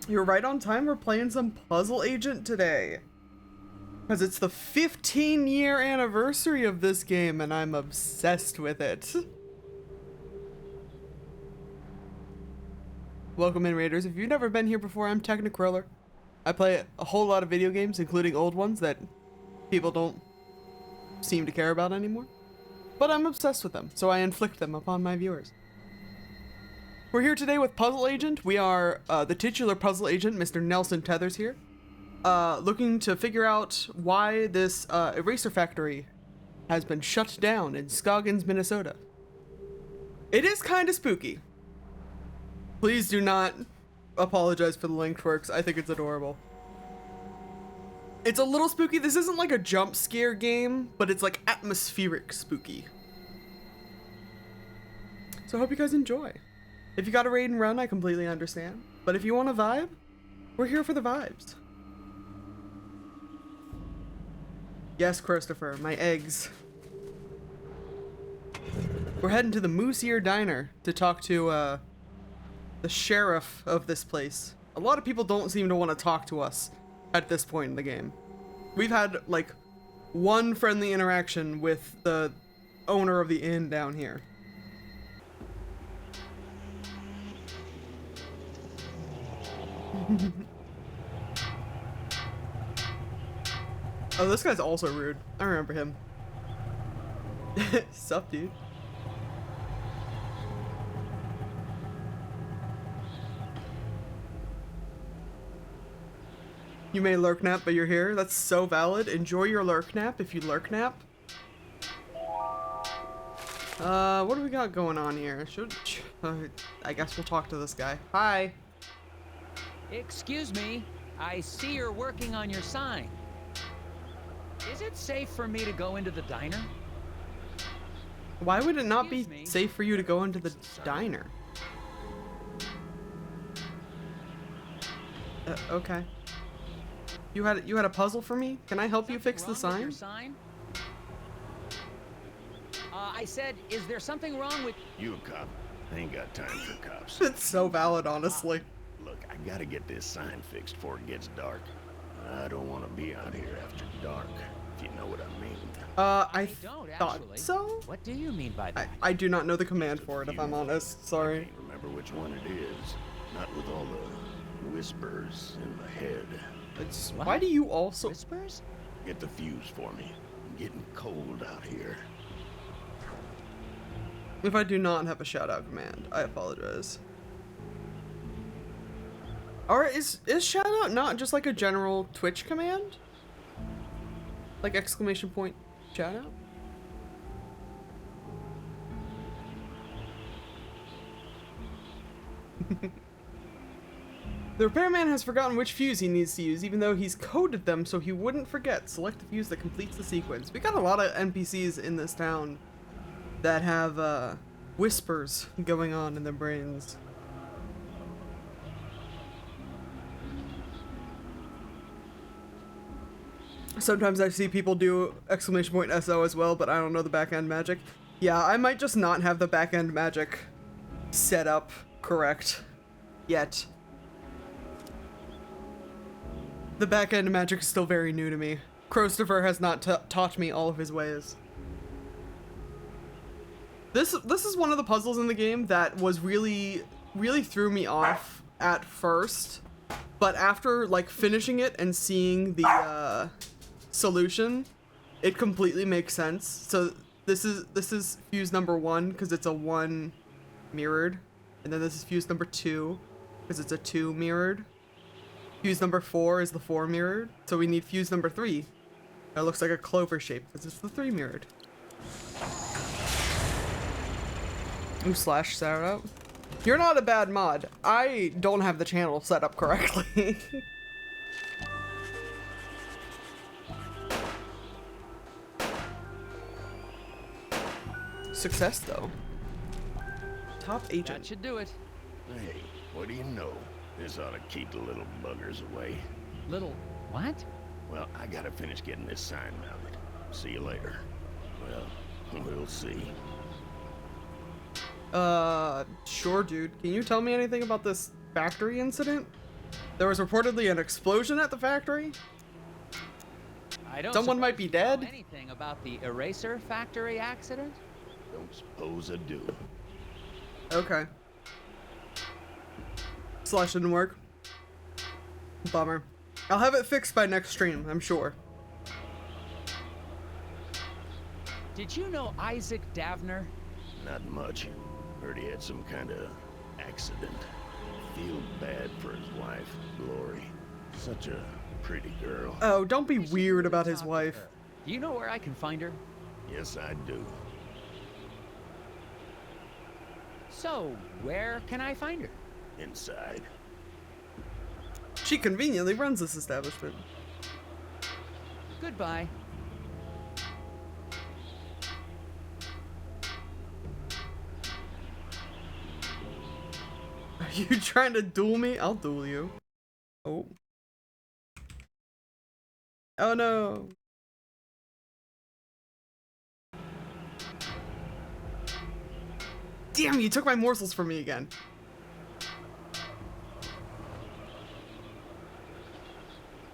You're right on time, we're playing some Puzzle Agent today. Because it's the 15-year anniversary of this game, and I'm obsessed with it. Welcome in, Raiders. If you've never been here before, I'm Technicroller. I play a whole lot of video games, including old ones that people don't seem to care about anymore. But I'm obsessed with them, so I inflict them upon my viewers. We're here today with Puzzle Agent. We are the titular Puzzle Agent, Mr. Nelson Tethers here. Looking to figure out why this eraser factory has been shut down in Scoggins, Minnesota. It is kind of spooky. Please do not apologize for the linked works. I think it's adorable. It's a little spooky. This isn't like a jump scare game, but it's like atmospheric spooky. So I hope you guys enjoy. If you got a raid and run, I completely understand. But if you want a vibe, we're here for the vibes. Yes, Christopher, my eggs. We're heading to the Moose Ear Diner to talk to, the sheriff of this place. A lot of people don't seem to want to talk to us at this point in the game. We've had, like, one friendly interaction with the owner of the inn down here. Oh, this guy's also rude. I remember him. Sup, dude? You may lurk nap, but you're here. That's so valid. Enjoy your lurk nap if you lurk nap. What do we got going on here? I guess we'll talk to this guy. Hi. Excuse me, I see you're working on your sign. Is it safe for me to go into the diner? Why would it not be Excuse me. safe for you to go into the diner? Okay. You had a puzzle for me? Can I help you fix the Something wrong with sign? your sign? I said, is there something wrong with... You a cop? I ain't got time for cops. It's so valid, honestly. Look, I gotta get this sign fixed before it gets dark. I don't want to be out here after dark, if you know what I mean. I don't, thought actually. so? What do you mean by that? I do not know the command for it, if I'm honest. I Sorry. can't remember which one it is. Not with all the whispers in my head. Why do you also... Whispers? Get the fuse for me. I'm getting cold out here. If I do not have a shout-out command, I apologize. Or is shout-out not just like a general Twitch command? Like exclamation point shout-out? The repairman has forgotten which fuse he needs to use, even though he's coded them so he wouldn't forget. Select the fuse that completes the sequence. We got a lot of NPCs in this town that have whispers going on in their brains. Sometimes I see people do exclamation point SO as well, but I don't know the back-end magic. Yeah, I might just not have the back-end magic set up correct yet. The back-end magic is still very new to me. Christopher has not taught me all of his ways. This is one of the puzzles in the game that was really threw me off at first, but after like finishing it and seeing the solution, it completely makes sense. So this is fuse number 1 because it's a 1 mirrored, and then this is fuse number 2 because it's a 2 mirrored. Fuse number 4 is the 4 mirrored, so we need fuse number 3. It looks like a clover shape because it's the 3 mirrored. Ooh, slash shout out. You're not a bad mod. I don't have the channel set up correctly. Success though. Top agent. That should do it. Hey, what do you know? This ought to keep the little buggers away. Little... what? Well, I gotta finish getting this sign mounted. See you later. Well, we'll see. Sure, dude. Can you tell me anything about this factory incident? There was reportedly an explosion at the factory? I don't Someone might suppose be you know dead? anything about the eraser factory accident? Don't suppose I do. Okay. Slash didn't work. Bummer. I'll have it fixed by next stream, I'm sure. Did you know Isaac Davner? Not much. Heard he had some kind of accident. Feel bad for his wife, Glory. Such a pretty girl. Oh, don't be You should weird really about his talk to wife. her. Do you know where I can find her? Yes, I do. So, where can I find her? Inside. She conveniently runs this establishment. Goodbye. Are you trying to duel me? I'll duel you. Oh. Oh no. Damn, you took my morsels from me again.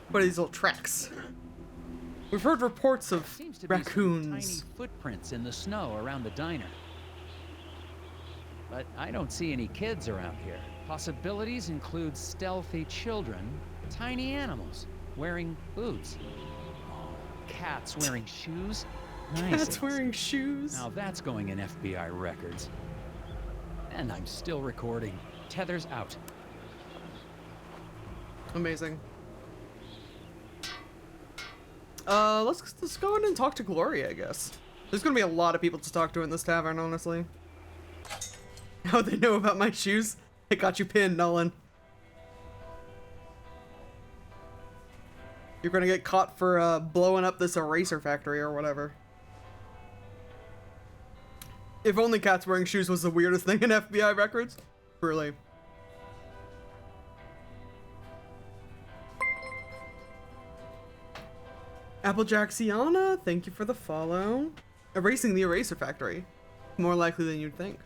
What are these little tracks? We've heard reports of Seems to be some raccoons. tiny footprints in the snow around the diner. But I don't see any kids around here. Possibilities include stealthy children, tiny animals wearing boots, cats wearing shoes. Nice. Cats wearing shoes. Now that's going in FBI records. And I'm still recording. Tether's out. Amazing. Let's go in and talk to Gloria, I guess. There's gonna be a lot of people to talk to in this tavern, honestly. How they know about my shoes? I got you pinned, Nolan. You're gonna get caught for blowing up this eraser factory or whatever. If only cats wearing shoes was the weirdest thing in FBI records. Really. Applejack-Siana, thank you for the follow. Erasing the eraser factory. More likely than you'd think.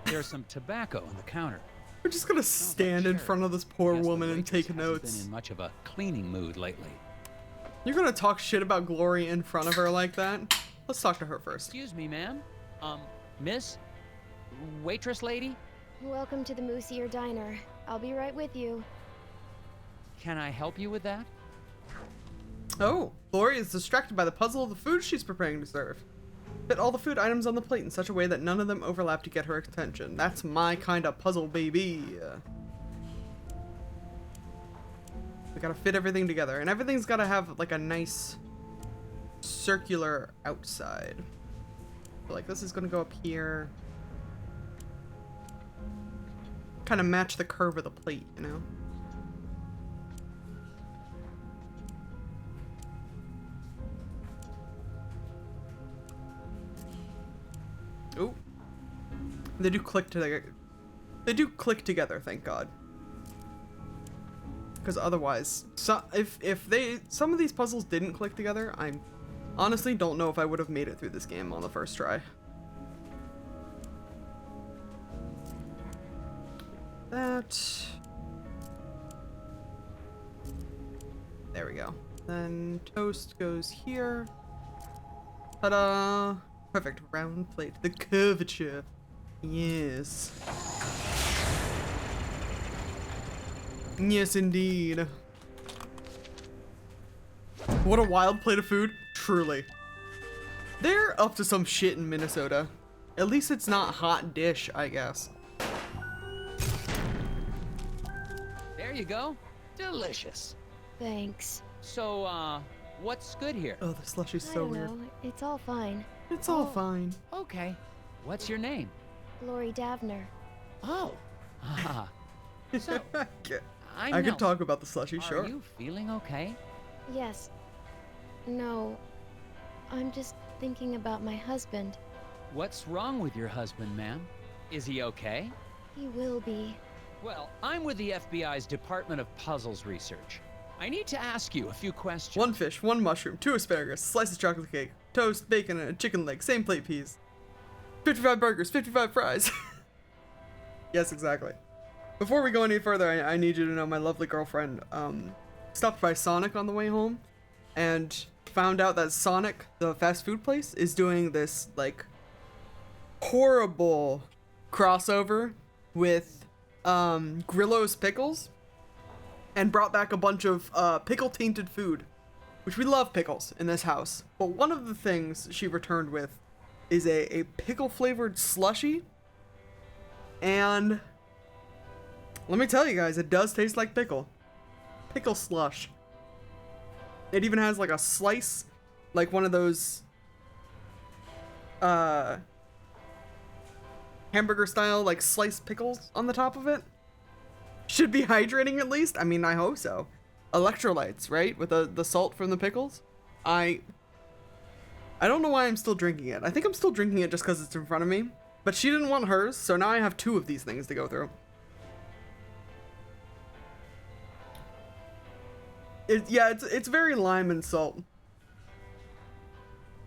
There's some tobacco on the counter. We're just gonna stand in front of this poor Guess the woman and waitress take hasn't notes. Been in much of a cleaning mood lately. You're gonna talk shit about Glory in front of her like that? Let's talk to her first. Excuse me, ma'am. Miss? Waitress lady? Welcome to the Moosier Diner. I'll be right with you. Can I help you with that? Oh, Glory is distracted by the puzzle of the food she's preparing to serve. Fit all the food items on the plate in such a way that none of them overlap to get her attention. That's my kind of puzzle, baby. We gotta fit everything together, and everything's gotta have like a nice circular outside. So, like, this is gonna go up here. Kind of match the curve of the plate, you know? Oh, they do click together. They do click together, thank God. Because otherwise, if some of these puzzles didn't click together, I honestly don't know if I would have made it through this game on the first try. That. There we go. Then toast goes here. Ta-da! Perfect round plate. The curvature. Yes. Yes, indeed. What a wild plate of food. Truly. They're up to some shit in Minnesota. At least it's not hot dish, I guess. There you go. Delicious. Thanks. So, what's good here? Oh, the slushy's I so don't weird. know. It's all fine. It's all fine. Okay. What's your name? Glory Davner. Oh. Ah. So, I'm I could Nelson. talk about the slushy, sure. Are you feeling okay? Yes. No. I'm just thinking about my husband. What's wrong with your husband, ma'am? Is he okay? He will be. Well, I'm with the FBI's Department of Puzzles Research. I need to ask you a few questions. 1 fish, 1 mushroom, 2 asparagus, slice of chocolate cake, toast, bacon, and a chicken leg, same plate piece. 55 burgers, 55 fries. Yes, exactly. Before we go any further, I need you to know my lovely girlfriend stopped by Sonic on the way home and found out that Sonic, the fast food place, is doing this, like, horrible crossover with Grillo's Pickles and brought back a bunch of pickle-tainted food, which we love pickles in this house. But one of the things she returned with is a pickle-flavored slushie, and let me tell you guys, it does taste like pickle. Pickle slush. It even has like a slice, like one of those hamburger style like sliced pickles on the top of it. Should be hydrating at least. I mean, I hope so. Electrolytes, right? With the salt from the pickles. I don't know why I'm still drinking it. I think I'm still drinking it just because it's in front of me. But she didn't want hers, so now I have 2 of these things to go through. Yeah, it's very lime and salt.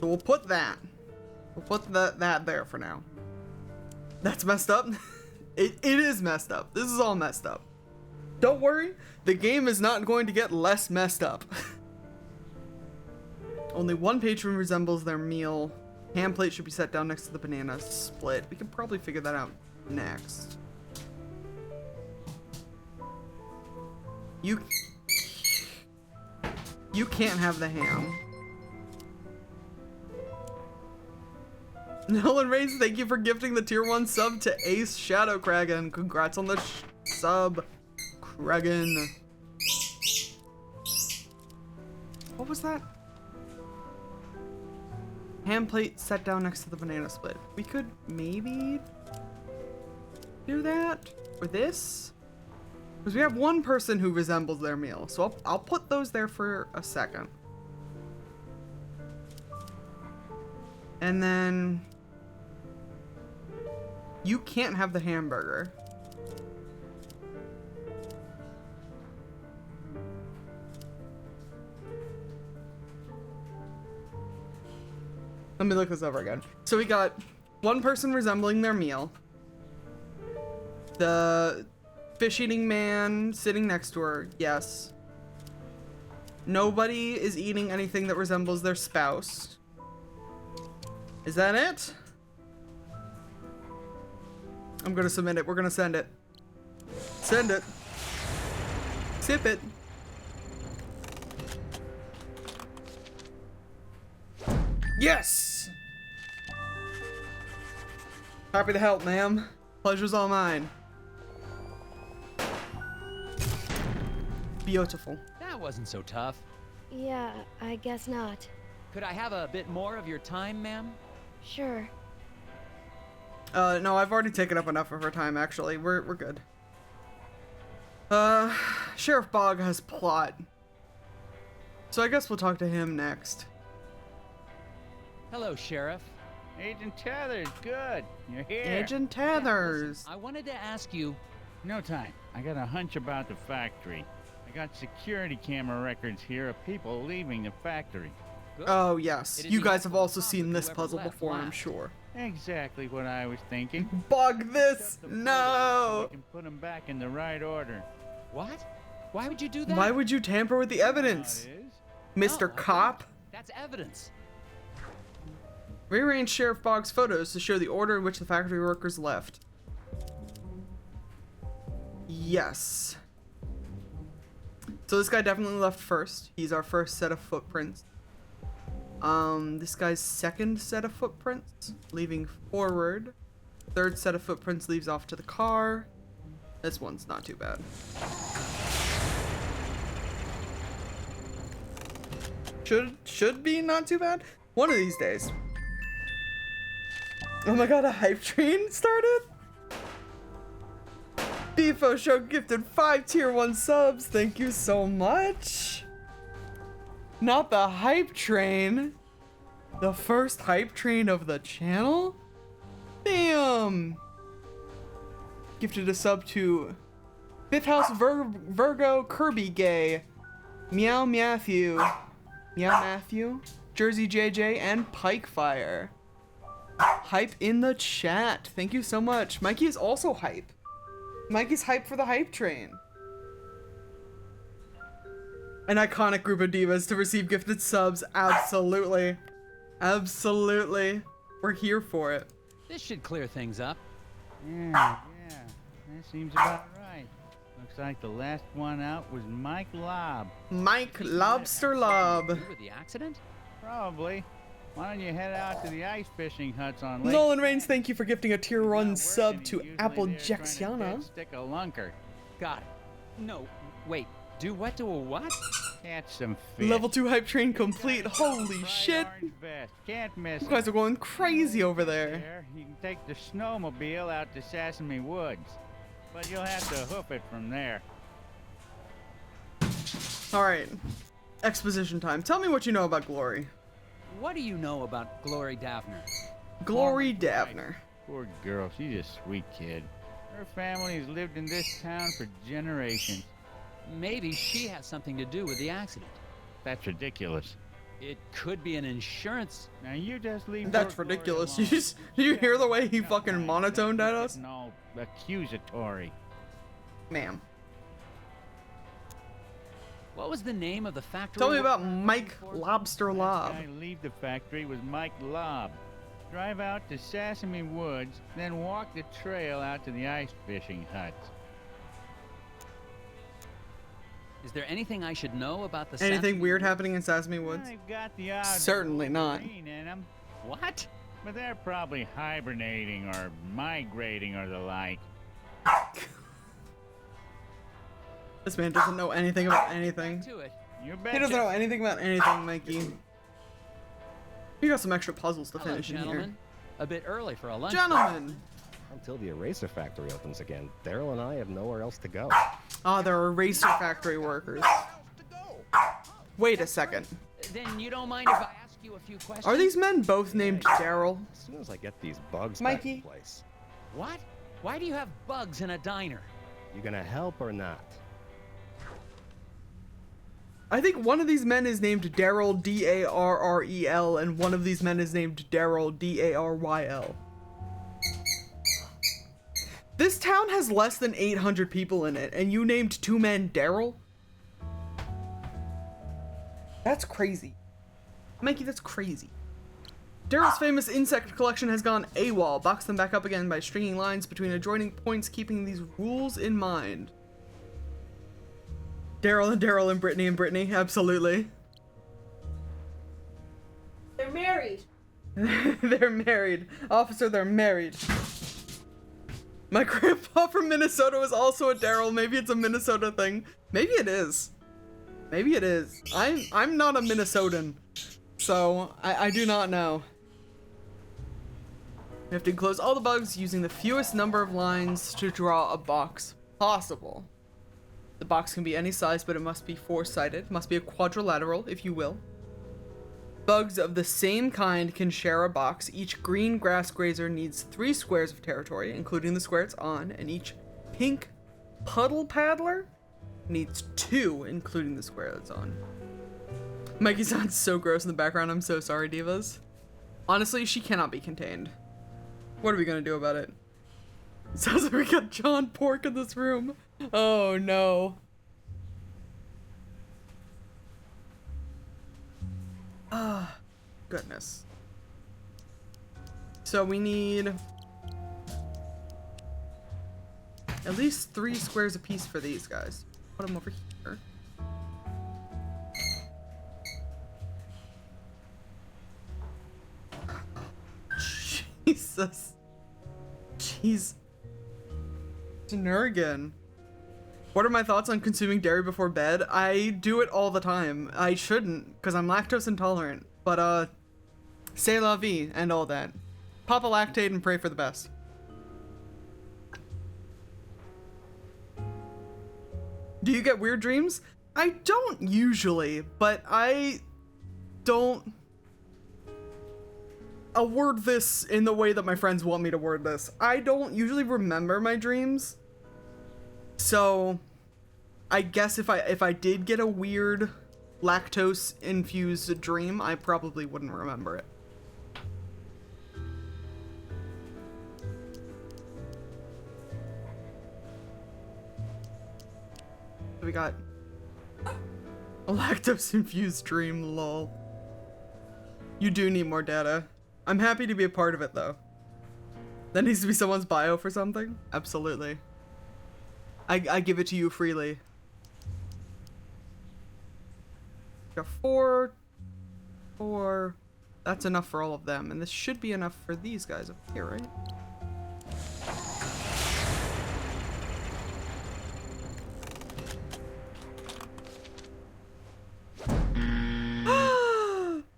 So we'll put that. We'll put that there for now. That's messed up. It is messed up. This is all messed up. Don't worry, the game is not going to get less messed up. Only one patron resembles their meal. Ham plate should be set down next to the banana split. We can probably figure that out next. You can't have the ham. Nolan Reigns, thank you for gifting the tier 1 sub to Ace Shadow Kragan. Congrats on the sub, Kragan. What was that? Ham plate set down next to the banana split. We could maybe do that for this, because we have one person who resembles their meal. So I'll put those there for a second. And then you can't have the hamburger. Let me look this over again. So we got one person resembling their meal. The fish-eating man sitting next to her, yes. Nobody is eating anything that resembles their spouse. Is that it? I'm gonna submit it. We're gonna send it. Send it. Sip it. Yes! Happy to help, ma'am. Pleasure's all mine. Beautiful. That wasn't so tough. Yeah, I guess not. Could I have a bit more of your time, ma'am? Sure. No, I've already taken up enough of her time, actually. We're good. Sheriff Bog has plot. So I guess we'll talk to him next. Hello, Sheriff. Agent Tethers, good. You're here. Agent Yeah, Tethers. listen, I wanted to ask you. No time. I got a hunch about the factory. I got security camera records here of people leaving the factory. Good. Oh, yes. It is You the guys have actual also seen conflict this whoever puzzle left before, I'm last. sure. Exactly what I was thinking. Bug this! Up the footage so No! we can put them back in the right order. What? Why would you do that? Why would you tamper with the evidence? How it is. Mr. No, I Cop? wouldn't. That's evidence. Rearrange Sheriff Bog's photos to show the order in which the factory workers left. Yes. So this guy definitely left first. He's our first set of footprints. This guy's second set of footprints, leaving forward. Third set of footprints leaves off to the car. This one's not too bad. Should be not too bad. One of these days. Oh my god, a hype train started? Beefo Show gifted 5 tier 1 subs. Thank you so much. Not the hype train. The first hype train of the channel? Damn. Gifted a sub to Fifth House Virgo Kirby Gay, Meow Matthew, Jersey JJ, and Pike Fire. Hype in the chat. Thank you so much. Mikey is also hype. Mikey's hype for the hype train. An iconic group of divas to receive gifted subs. Absolutely. Absolutely. We're here for it. This should clear things up. Yeah, that seems about right. Looks like the last one out was Mike Lobb. Mike Lobster Lob. You with the accident? Probably. Why don't you head out to the ice fishing huts on Lake? Nolan Reigns, thank you for gifting a tier 1 Not sub working, to usually Apple they're trying to Jexiana. Stick a lunker. Got it. No, wait. Do what to a what? Catch some fish. Level 2 hype train complete. Holy Bright shit. orange vest. Can't miss You it. guys are going crazy over there. You can take the snowmobile out to Sesame Woods, but you'll have to hoof it from there. Alright. Exposition time. Tell me what you know about Glory. What do you know about Glory Davner? Glory Former wife. Davner. Poor girl, she's a sweet kid. Her family has lived in this town for generations. Maybe she has something to do with the accident. That's ridiculous. It could be an insurance. Now you just leave. That's Lord ridiculous. Glory alone. Do you hear the way he No, fucking no, monotoned at that's us? No, accusatory. Ma'am. What was the name of the factory? Tell me worker about I'm looking Mike for? Lobster Lob. Last guy to leave the factory was Mike Lobb. Drive out to Sesame Woods, then walk the trail out to the ice fishing huts. Is there anything I should know about the Anything Sesame weird Woods? happening in Sesame Woods? They've got the odd Certainly not. green in 'em, What? but they're probably hibernating or migrating or the like. This man doesn't know anything about anything. To it. You He betcha. doesn't know anything about anything, Mikey. You got some extra puzzles to Hello, finish in here. gentlemen. A bit early for a lunch. Gentlemen! Until the eraser factory opens again, Daryl and I have nowhere else to go. Ah, they're eraser factory workers. Wait a second. Then you don't mind if I ask you a few questions? Are these men both named Daryl? As soon as I get these bugs Mikey? back in place, What? Why do you have bugs in a diner? you gonna help or not? I think one of these men is named Daryl, D-A-R-R-E-L, and one of these men is named Daryl, D-A-R-Y-L. This town has less than 800 people in it, and you named two men Daryl? That's crazy. Mikey, that's crazy. Daryl's famous insect collection has gone AWOL. Box them back up again by stringing lines between adjoining points, keeping these rules in mind. Daryl and Brittany, absolutely. They're married. They're married. Officer, they're married. My grandpa from Minnesota was also a Daryl. Maybe it's a Minnesota thing. Maybe it is. Maybe it is. I'm not a Minnesotan, so I do not know. You have to enclose all the bugs using the fewest number of lines to draw a box possible. The box can be any size, but it must be four-sided. Must be a quadrilateral, if you will. Bugs of the same kind can share a box. Each green grass grazer needs 3 squares of territory, including the square it's on, and each pink puddle paddler needs 2, including the square that's on. Mikey sounds so gross in the background. I'm so sorry, divas. Honestly, she cannot be contained. What are we gonna do about it? It sounds like we got John Pork in this room. Oh no. Ah, goodness. So we need at least 3 squares apiece for these guys. Put them over here. Jesus. Jeez. Snurgan. What are my thoughts on consuming dairy before bed? I do it all the time. I shouldn't, because I'm lactose intolerant. But, c'est la vie and all that. Pop a lactate and pray for the best. Do you get weird dreams? I don't usually, but I don't word this in the way that my friends want me to word this. I don't usually remember my dreams. So I guess if I did get a weird lactose infused dream, I probably wouldn't remember it. We got a lactose infused dream, lol. You do need more data. I'm happy to be a part of it though. That needs to be someone's bio for something? Absolutely. I give it to you freely. Got 4. That's enough for all of them, and this should be enough for these guys up here, right?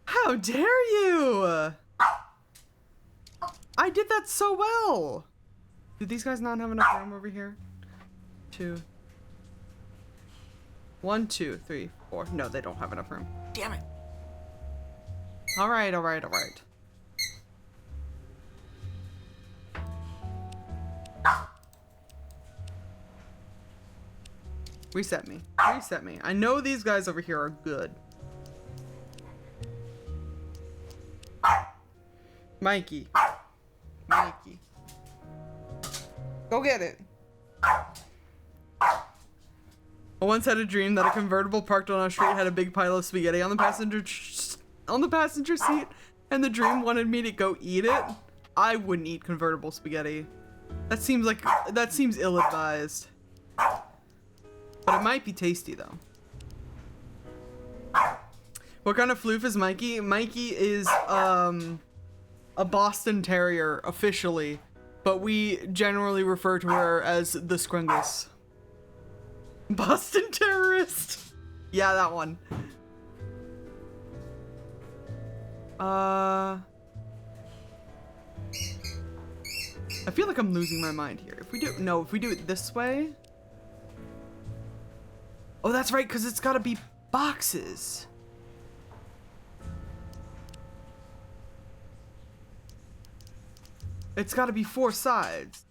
How dare you! I did that so well! Do these guys not have enough room over here? 2. 1, 2, 3, 4. No, they don't have enough room. Damn it. Alright. Reset me. I know these guys over here are good. Mikey. Mikey. Go get it. I once had a dream that a convertible parked on our street had a big pile of spaghetti on the passenger seat, and the dream wanted me to go eat it. I wouldn't eat convertible spaghetti. That seems ill-advised. But it might be tasty though. What kind of floof is Mikey? Mikey is a Boston Terrier officially, but we generally refer to her as the Scrungus. Boston Terrorist. Yeah, that one. I feel like I'm losing my mind here. If we do it this way. Oh, that's right, because it's gotta be boxes. It's gotta be 4 sides.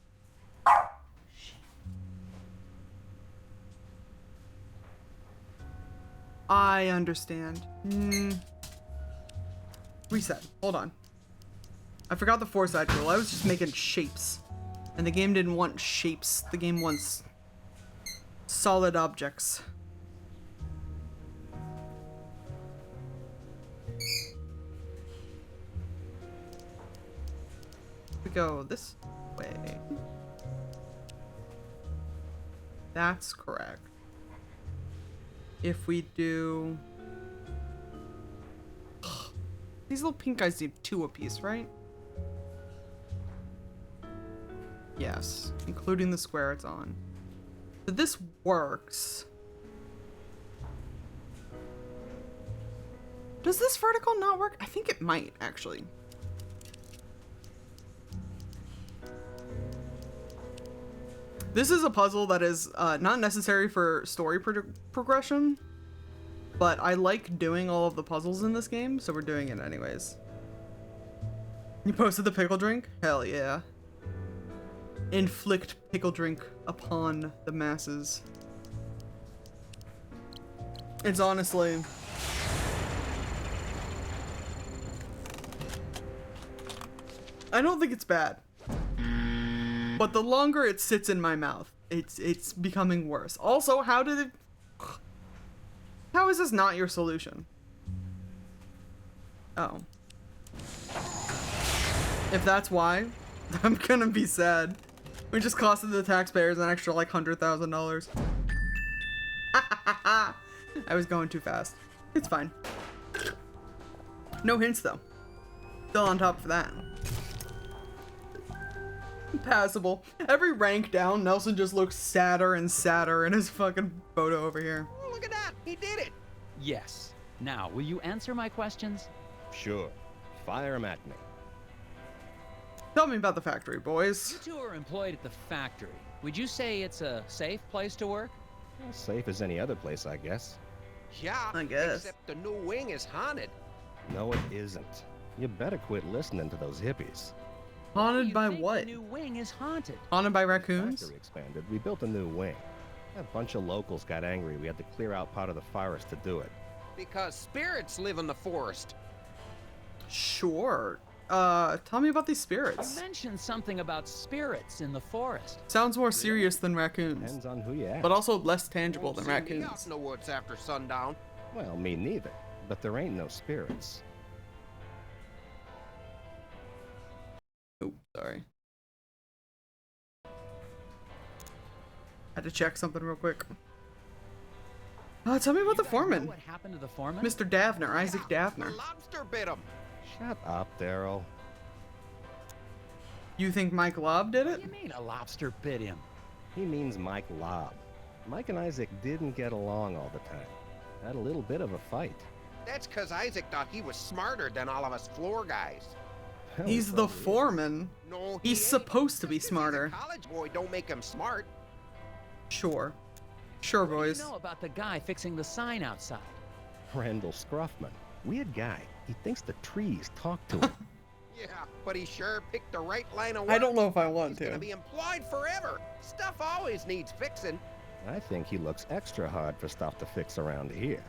I understand. Reset. Hold on. I forgot the 4-side rule. I was just making shapes. And the game didn't want shapes. The game wants solid objects. We go this way. That's correct. If we do... These little pink guys need 2 apiece, right? Yes, including the square it's on. So this works. Does this vertical not work? I think it might, actually. This is a puzzle that is not necessary for story progression, but I like doing all of the puzzles in this game, so we're doing it anyways. You posted the pickle drink? Hell yeah. Inflict pickle drink upon the masses. It's honestly... I don't think it's bad. But the longer it sits in my mouth, it's becoming worse. Also, how is this not your solution? Oh. If that's why, I'm gonna be sad. We just costed the taxpayers an extra like $100,000. I was going too fast. It's fine. No hints though. Still on top of that. Passable. Every rank down, Nelson just looks sadder and sadder in his fucking photo over here. Oh, look at that. He did it. Yes. Now, will you answer my questions? Sure. Fire 'em at me. Tell me about the factory, boys. You two are employed at the factory. Would you say it's a safe place to work? As safe as any other place, I guess. Yeah, I guess. except the new wing is haunted. No, it isn't. You better quit listening to those hippies. Haunted by what? The new wing is haunted. Haunted by The raccoons? factory expanded. We built a new wing. A bunch of locals got angry. We had to clear out part of the forest to do it. Because spirits live in the forest. Sure. Tell me about these You spirits. mentioned something about spirits in the forest. Sounds more serious than raccoons, Depends on who you ask. but also less tangible Won't than see me raccoons. out in the woods after sundown. Well, me neither. But there ain't no spirits. Oh, sorry. Had to check something real quick. Tell me about the You guys know foreman. what happened to the foreman? Mr. Davner, Isaac The Davner. lobster bit him. Shut up, Daryl. You think Mike Lobb did What it? do you mean a lobster bit him? He means Mike Lobb. Mike and Isaac didn't get along all the time. Had a little bit of a fight. That's because Isaac thought he was smarter than all of us floor guys. Hell, He's he the probably is. foreman. No, he He's ain't. supposed to be Just 'cause he's a smarter. college boy don't make him smart. Sure. Sure, What do boys. you know about the guy fixing the sign outside? Randall Scruffman. Weird guy. He thinks the trees talk to him. Yeah, but he sure picked the right line of work. I don't know if I want He's gonna to. be employed forever. Stuff always needs fixing. I think he looks extra hard for stuff to fix around here.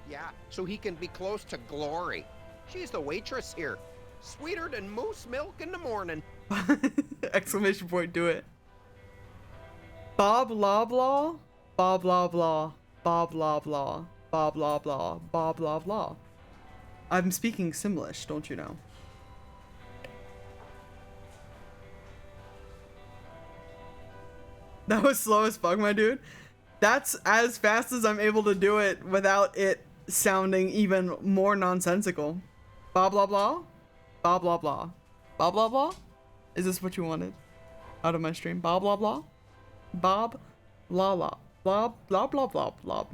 Yeah, so he can be close to Glory. She's the waitress here. Sweeter than moose milk in the morning. Exclamation point, do it. Bob blah blah. Bob blah blah. Bob blah blah. Bob blah blah. Bob blah blah. I'm speaking Simlish, don't you know? That was slow as fuck, my dude. That's as fast as I'm able to do it without it sounding even more nonsensical. Blah blah blah. Blah blah blah. Blah blah blah. Is this what you wanted out of my stream? Blah blah blah. Bob blah blah blah blah blah blah blah.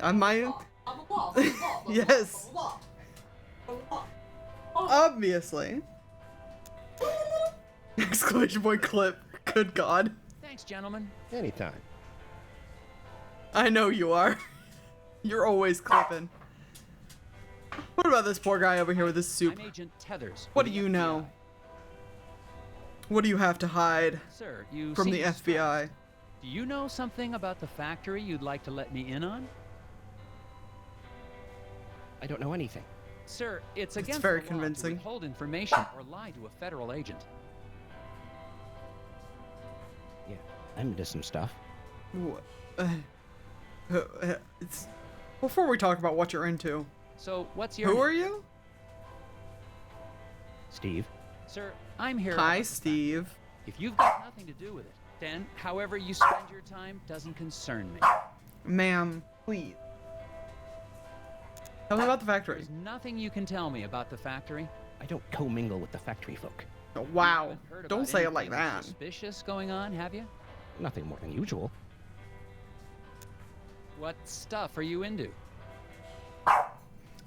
I might. Yes. Obviously. Exclamation point clip. Good God. Thanks, gentlemen. Anytime. I know you are. You're always clipping. What about this poor guy over here with his soup? I'm Agent Tethers. What do you know? What do you have to hide Sir, you from seem the distressed. FBI? Do you know something about the factory you'd like to let me in on? I don't know anything. Sir, it's against very the law convincing. to withhold information or lie to a federal agent. Yeah, I'm into some stuff. What? It's, before we talk about what you're into, So, what's your who are you? Steve. Sir, I'm here. Hi, about the Steve. factory. If you've got nothing to do with it, then however you spend your time doesn't concern me. Ma'am, please. Tell me about the factory. There's nothing you can tell me about the factory. I don't commingle with the factory folk. Oh, You wow. haven't heard Don't about say it like anything that. Suspicious going on, have you? Nothing more than usual. What stuff are you into?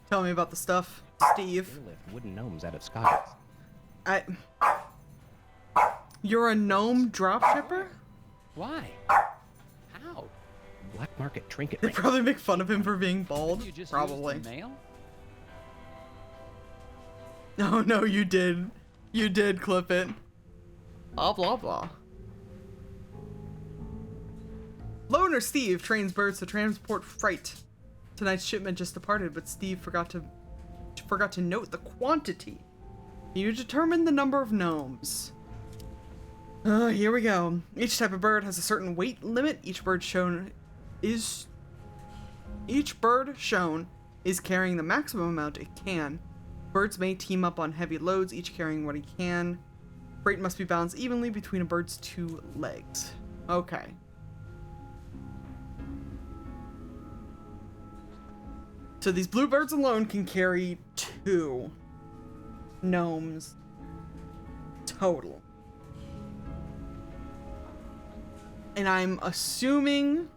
Tell me about the stuff, Steve. They lift wooden gnomes out of scoggins. You're a gnome dropshipper? Why? How? Black market trinket They ring. probably make fun of him for being bald. You just Probably. used the mail? Oh no, you did. You did clip it. Blah blah blah. Loner Steve trains birds to transport freight. Tonight's shipment just departed, but Steve forgot to note the quantity. You determine the number of gnomes. Here we go. Each type of bird has a certain weight limit. Each bird shown is carrying the maximum amount it can. Birds may team up on heavy loads, each carrying what he can. Freight must be balanced evenly between a bird's two legs. Okay. So these bluebirds alone can carry 2 gnomes total. And I'm assuming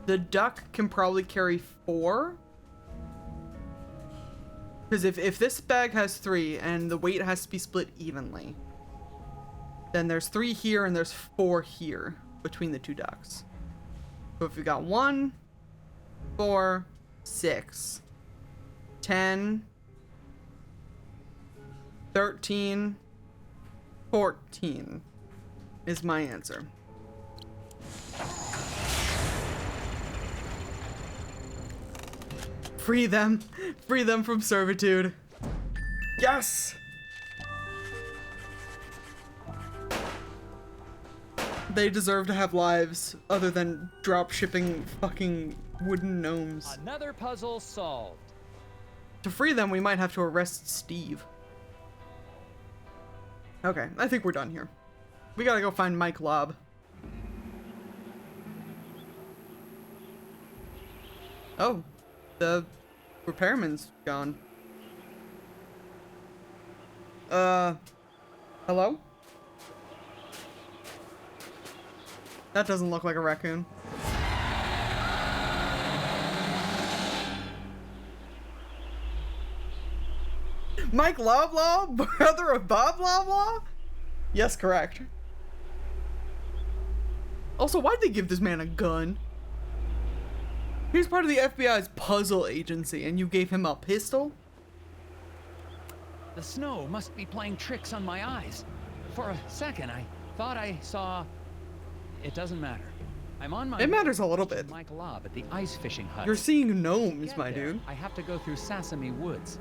the duck can probably carry 4. Because if this bag has 3 and the weight has to be split evenly, then there's 3 here and there's 4 here between the 2 ducks. So if we got 1, 4, 6, 10, 13, 14 is my answer. Free them from servitude. Yes! They deserve to have lives other than drop shipping fucking wooden gnomes. Another puzzle solved. To free them, we might have to arrest Steve. Okay, I think we're done here. We gotta go find Mike Lobb. Oh, the repairman's gone. Hello? That doesn't look like a raccoon. Mike Loblaw, brother of Bob Loblaw? Yes, correct. Also, why'd they give this man a gun? He's part of the FBI's puzzle agency, and you gave him a pistol? The snow must be playing tricks on my eyes. For a second, I thought I saw... It doesn't matter. I'm on my... It matters a little bit. Mike Lobb at the ice fishing hut. You're seeing gnomes, Get my there, dude. I have to go through Sesame Woods.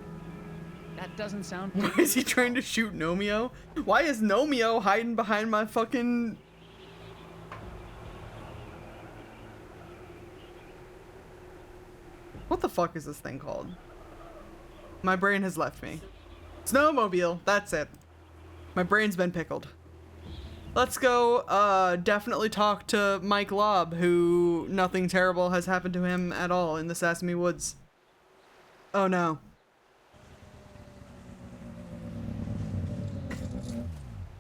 That doesn't sound. Why is he trying to shoot Nomeo? Why is Nomeo hiding behind my fucking... What the fuck is this thing called? My brain has left me. Snowmobile, that's it. My brain's been pickled. Let's go, definitely talk to Mike Lobb, who nothing terrible has happened to him at all in the Sesame Woods. Oh no.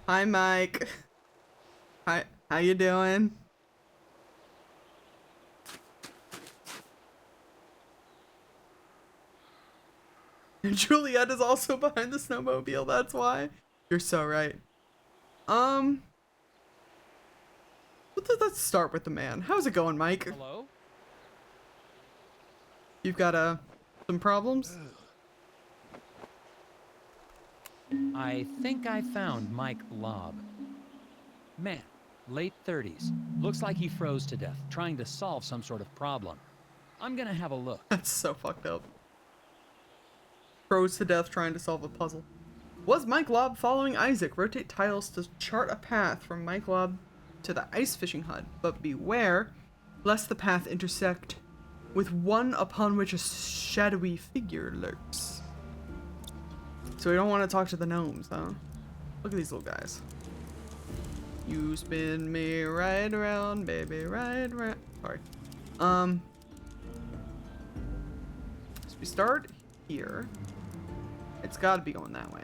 Hi, Mike. Hi, how you doing? And Juliet is also behind the snowmobile, that's why. You're so right. Let's start with the man. How's it going, Mike? Hello? You've got, some problems? I think I found Mike Lobb. Man, late 30s. Looks like he froze to death, trying to solve some sort of problem. I'm gonna have a look. That's so fucked up. Froze to death trying to solve a puzzle. Was Mike Lobb following Isaac? Rotate tiles to chart a path from Mike Lobb to the ice fishing hut, but beware lest the path intersect with one upon which a shadowy figure lurks. So we don't want to talk to the gnomes, huh? Look at these little guys. You spin me right around, baby, right around. Sorry. So we start here. It's got to be going that way.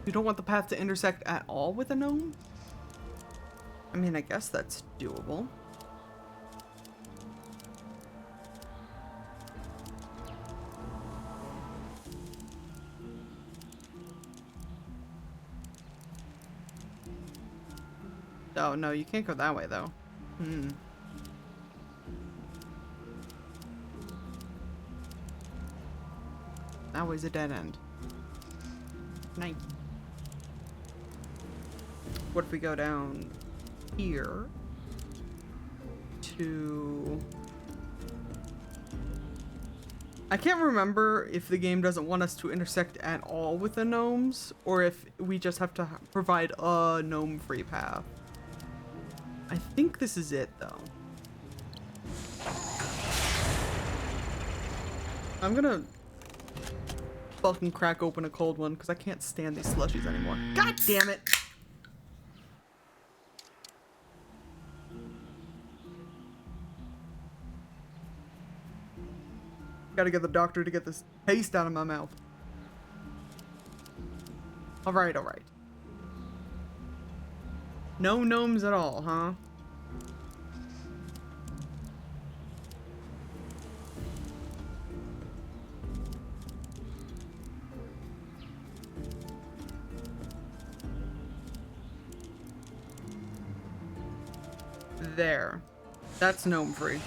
You don't want the path to intersect at all with a gnome? I mean, I guess that's doable. Oh, no, you can't go that way, though. That way's a dead end. Nice. What if we go down here to... I can't remember if the game doesn't want us to intersect at all with the gnomes, or if we just have to provide a gnome-free path. I think this is it, though. I'm gonna fucking crack open a cold one, because I can't stand these slushies anymore. God damn it! Gotta get the doctor to get this taste out of my mouth. Alright, alright. No gnomes at all, huh? There. That's gnome free.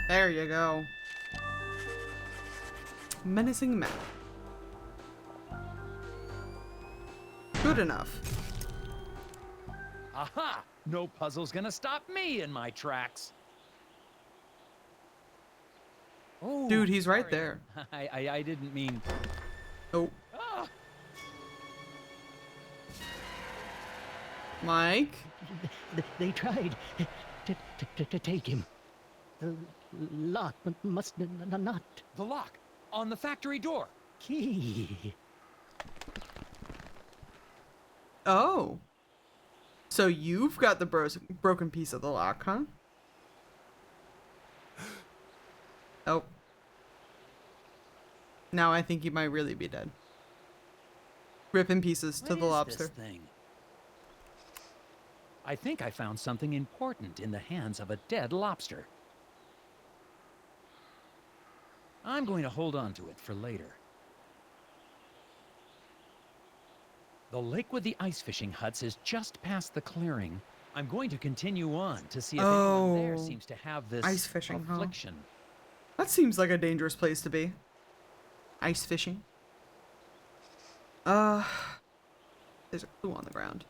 There you go. Menacing map. Good enough. Aha! No puzzle's gonna stop me in my tracks. Oh, Dude, he's right sorry. there. I didn't mean. Oh. Ah! Mike? They tried to take him. The lock must not. The lock on the factory door. Key. Oh. So you've got the broken piece of the lock, huh? Oh. Now I think he might really be dead. Rip in pieces to What the is lobster. this thing? I think I found something important in the hands of a dead lobster. I'm going to hold on to it for later. The lake with the ice fishing huts is just past the clearing. I'm going to continue on to see if anyone there seems to have this ice fishing, affliction. huh? That seems like a dangerous place to be. Ice fishing. There's a clue on the ground.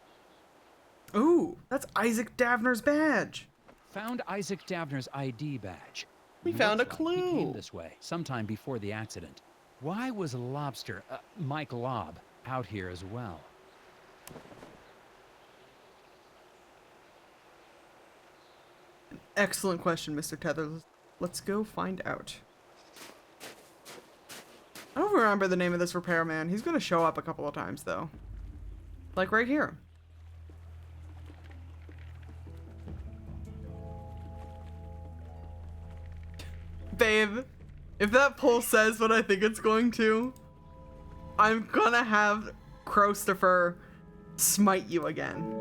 Ooh, that's Isaac Davner's badge. Found Isaac Davner's ID badge. We found a Looks like he clue. came this way sometime before the accident. Why was Lobster, Mike Lobb, out here as well? Excellent question, Mr. Tether. Let's go find out. I don't remember the name of this repairman. He's gonna show up a couple of times, though. Like right here. Babe, if that poll says what I think it's going to, I'm gonna have Christopher smite you again.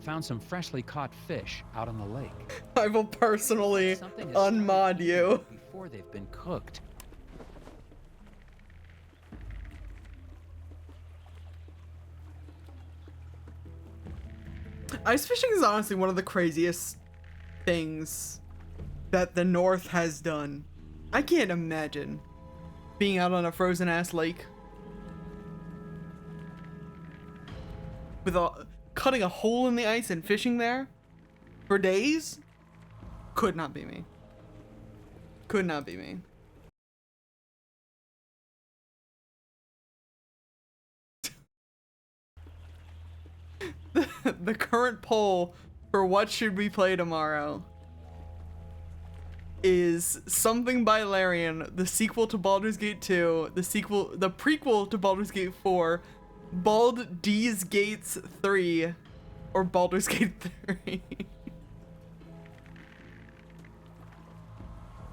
Found some freshly caught fish out on the lake. I will personally Something is unmod you. before they've been cooked. Ice fishing is honestly one of the craziest things that the North has done. I can't imagine being out on a frozen ass lake with cutting a hole in the ice and fishing there for days. Could not be me. Could not be me. The current poll for what should we play tomorrow is Something by Larian, the sequel to Baldur's Gate 2, the prequel to Baldur's Gate 4, Bald D's Gates 3, or Baldur's Gate 3.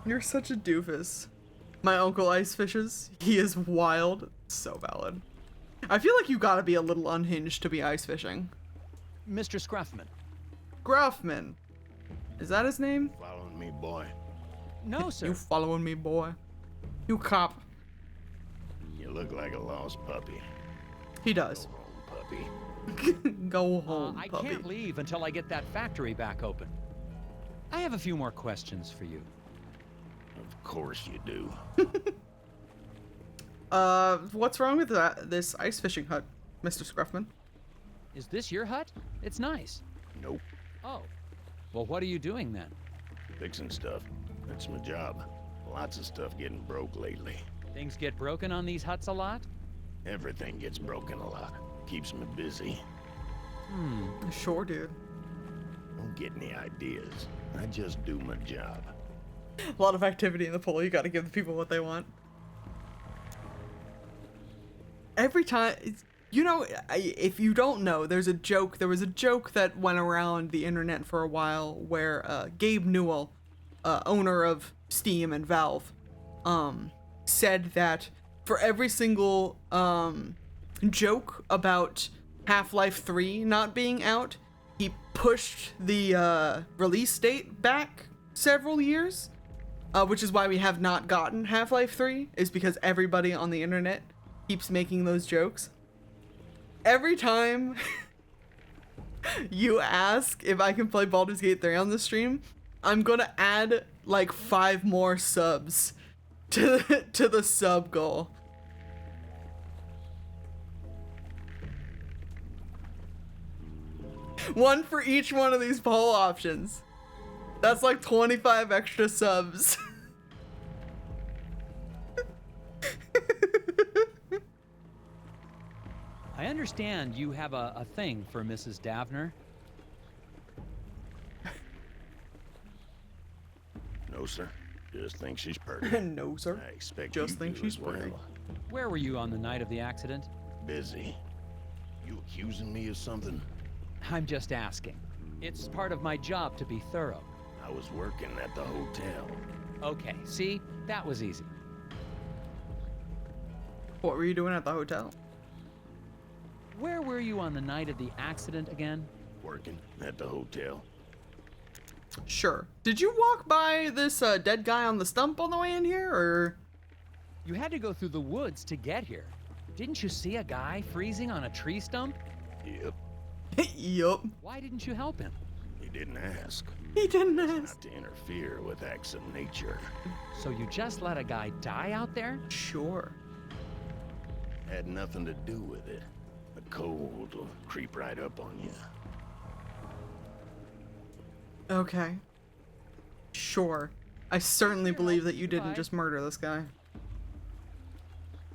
You're such a doofus. My uncle ice fishes. He is wild. So valid. I feel like you gotta be a little unhinged to be ice fishing. Mr. Scruffman. Gruffman. Is that his name? Following me, boy. No, sir. You following me, boy. You cop. You look like a lost puppy. He does. Go home, puppy. Go home, I puppy. can't leave until I get that factory back open. I have a few more questions for you. Of course you do. What's wrong with this ice fishing hut, Mr. Scruffman? Is this your hut? It's nice. Nope. Oh. Well, what are you doing then? Fixing stuff. That's my job. Lots of stuff getting broke lately. Things get broken on these huts a lot? Everything gets broken a lot. Keeps me busy. Sure, dude. Don't get any ideas. I just do my job. A lot of activity in the poll. You gotta give the people what they want. Every time, you know, if you don't know, there was a joke that went around the internet for a while where Gabe Newell, owner of Steam and Valve, said that for every single joke about Half-Life 3 not being out, he pushed the release date back several years, which is why we have not gotten Half-Life 3, is because everybody on the internet keeps making those jokes. Every time you ask if I can play Baldur's Gate 3 on the stream, I'm gonna add like 5 more subs to the sub goal. One for each one of these poll options. That's like 25 extra subs. I understand you have a thing for Mrs. Davner. No, sir. Just think she's pretty. No, sir. I expect Just you think do she's as well. pretty. Where were you on the night of the accident? Busy. You accusing me of something? I'm just asking. It's part of my job to be thorough. I was working at the hotel. Okay, see? That was easy. What were you doing at the hotel? Where were you on the night of the accident again? Working at the hotel. Sure. Did you walk by this dead guy on the stump on the way in here, or? You had to go through the woods to get here. Didn't you see a guy freezing on a tree stump? Yep. Yup. Why didn't you help him? He didn't ask. He didn't It's ask. not to interfere with acts of nature. So you just let a guy die out there? Sure. had nothing to do with it. The cold will creep right up on you. Okay. Sure. I certainly believe that you didn't just murder this guy.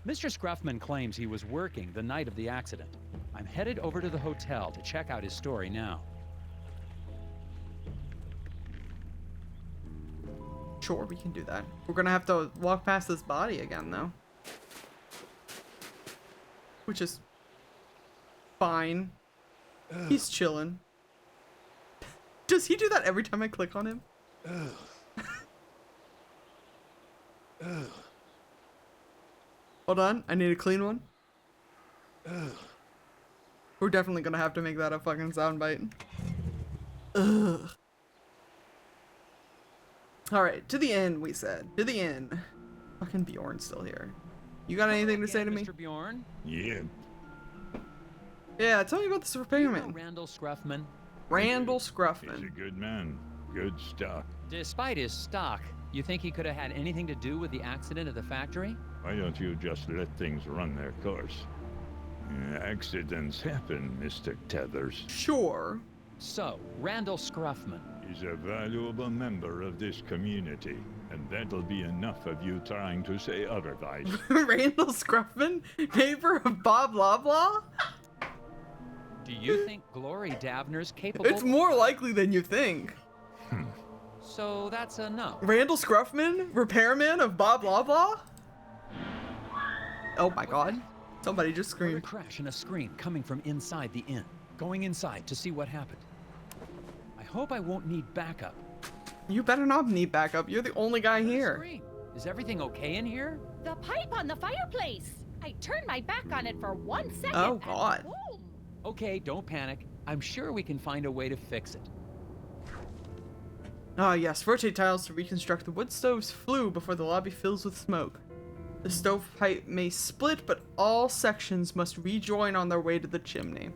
Mr. Scruffman claims he was working the night of the accident. I'm headed over to the hotel to check out his story now. Sure, we can do that. We're gonna have to walk past this body again, though. Which is fine. He's chilling. Does he do that every time I click on him? Hold on, I need a clean one. We're definitely gonna have to make that a fucking soundbite. Ugh. Alright, to the end, we said. To the end. Fucking Bjorn's still here. You got anything to say to me? Mr. Bjorn? Yeah. Yeah, tell me about this repairman. Randall Scruffman. Randall He's Scruffman. a good man. Good stuff. Despite his stock, you think he could have had anything to do with the accident at the factory? Why don't you just let things run their course? Accidents happen, Mr. Tethers. Sure. So, Randall Scruffman. He's a valuable member of this community, and that'll be enough of you trying to say otherwise. Randall Scruffman? Neighbor of Bob Blah Blah? Do you think Glory Davner's capable? It's more likely than you think. So that's a no. Randall Scruffman? Repairman of Bob Blah Blah? Oh my god. Somebody just Heard a screamed. crash and a scream coming from inside the inn. Going inside to see what happened. I hope I won't need backup. You better not need backup. You're the only guy here. Scream. Is everything okay in here? The pipe on the fireplace. I turned my back on it for 1 second. Oh, and God. boom. Okay, don't panic. I'm sure we can find a way to fix it. Ah, yes. Rotate tiles to reconstruct the wood stove's flue before the lobby fills with smoke. The stovepipe may split, but all sections must rejoin on their way to the chimney.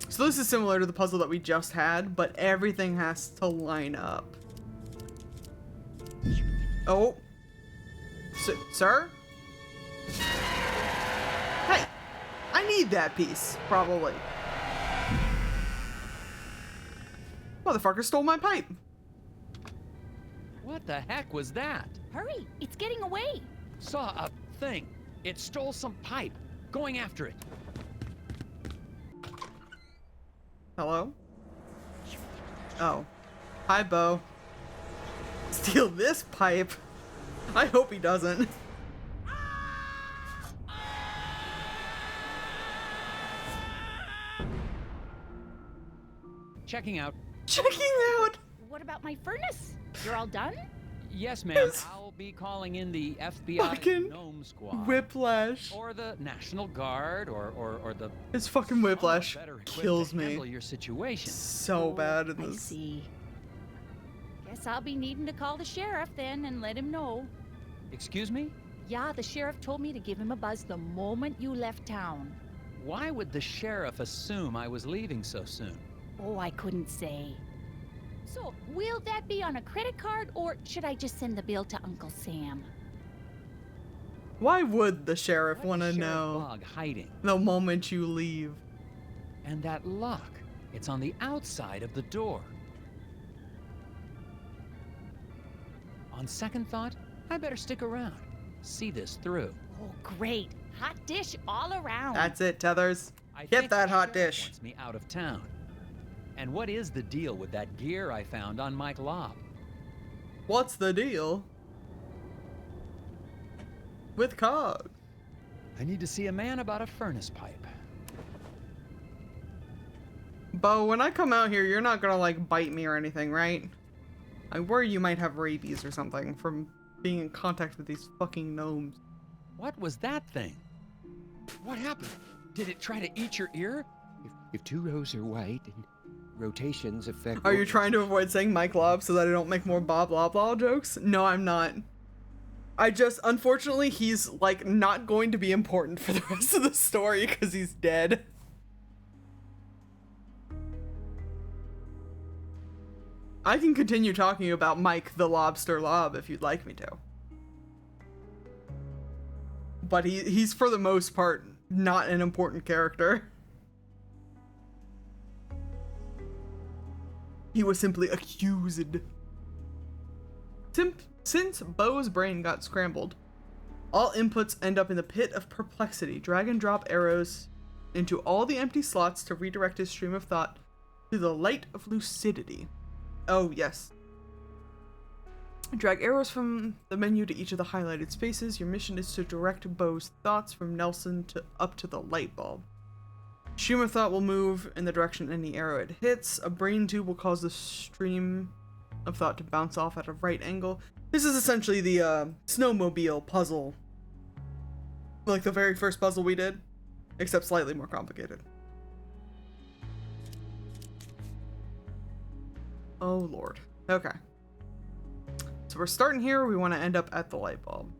So this is similar to the puzzle that we just had, but everything has to line up. Oh. Sir? Hey! I need that piece, probably. Motherfucker stole my pipe. What the heck was that? Hurry, it's getting away. Saw a thing. It stole some pipe. Going after it. Hello? Oh. Hi, Bo. Steal this pipe? I hope he doesn't. Checking out. Checking out! What about my furnace? You're all done? Yes, ma'am. Yes. I'll be calling in the FBI Fucking Gnome Squad. Whiplash. Or the National Guard, or the... His fucking whiplash better equipped kills to handle me your situation. so bad in I this. see. Guess I'll be needing to call the sheriff then and let him know. Excuse me? Yeah, the sheriff told me to give him a buzz the moment you left town. Why would the sheriff assume I was leaving so soon? Oh, I couldn't say. So, will that be on a credit card, or should I just send the bill to Uncle Sam? Why would the sheriff What's want to Sheriff know Bog hiding? the moment you leave? And that lock. It's on the outside of the door. On second thought, I better stick around. See this through. Oh, great. Hot dish all around. That's it, Tethers. I Get think that the hot sheriff dish. wants me out of town. And what is the deal with that gear I found on Mike Lobb? What's the deal with Cog? I need to see a man about a furnace pipe. Bo, when I come out here, you're not gonna, like, bite me or anything, right? I worry you might have rabies or something from being in contact with these fucking gnomes. What was that thing? What happened? Did it try to eat your ear? If two rows are white and rotations affect... Are you trying to avoid saying Mike Lobb so that I don't make more Bob Blah Blah jokes? No, I'm not. I just, unfortunately, he's, like, not going to be important for the rest of the story because he's dead. I can continue talking about Mike the Lobster Lob if you'd like me to. but he's for the most part not an important character. He was simply accused. Since Bo's brain got scrambled, all inputs end up in the pit of perplexity. Drag and drop arrows into all the empty slots to redirect his stream of thought to the light of lucidity. Oh, yes. Drag arrows from the menu to each of the highlighted spaces. Your mission is to direct Bo's thoughts from Nelson up to the light bulb. Stream of thought will move in the direction any arrow it hits. A brain tube will cause the stream of thought to bounce off at a right angle. This is essentially the snowmobile puzzle. Like the very first puzzle we did, except slightly more complicated. Oh lord. Okay. So we're starting here, we want to end up at the light bulb.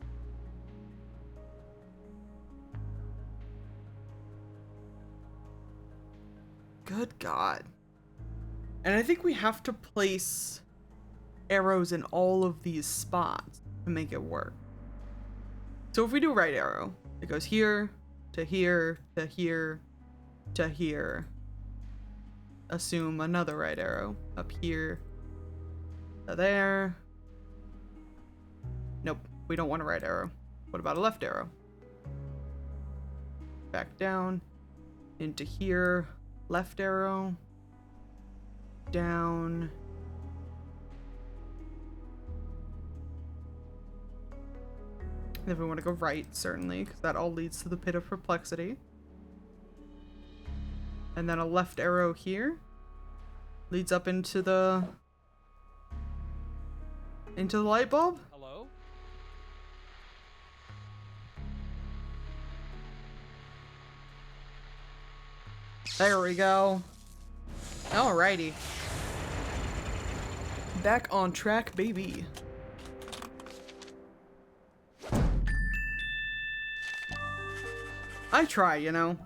Good God. And I think we have to place arrows in all of these spots to make it work. So if we do right arrow, it goes here, to here, to here, to here. Assume another right arrow up here, to there. Nope, we don't want a right arrow. What about a left arrow? Back down, into here, left arrow, down. And if we want to go right, certainly, because that all leads to the pit of perplexity. And then a left arrow here leads up into the light bulb. Hello? There we go. Alrighty. Back on track, baby. I try, you know.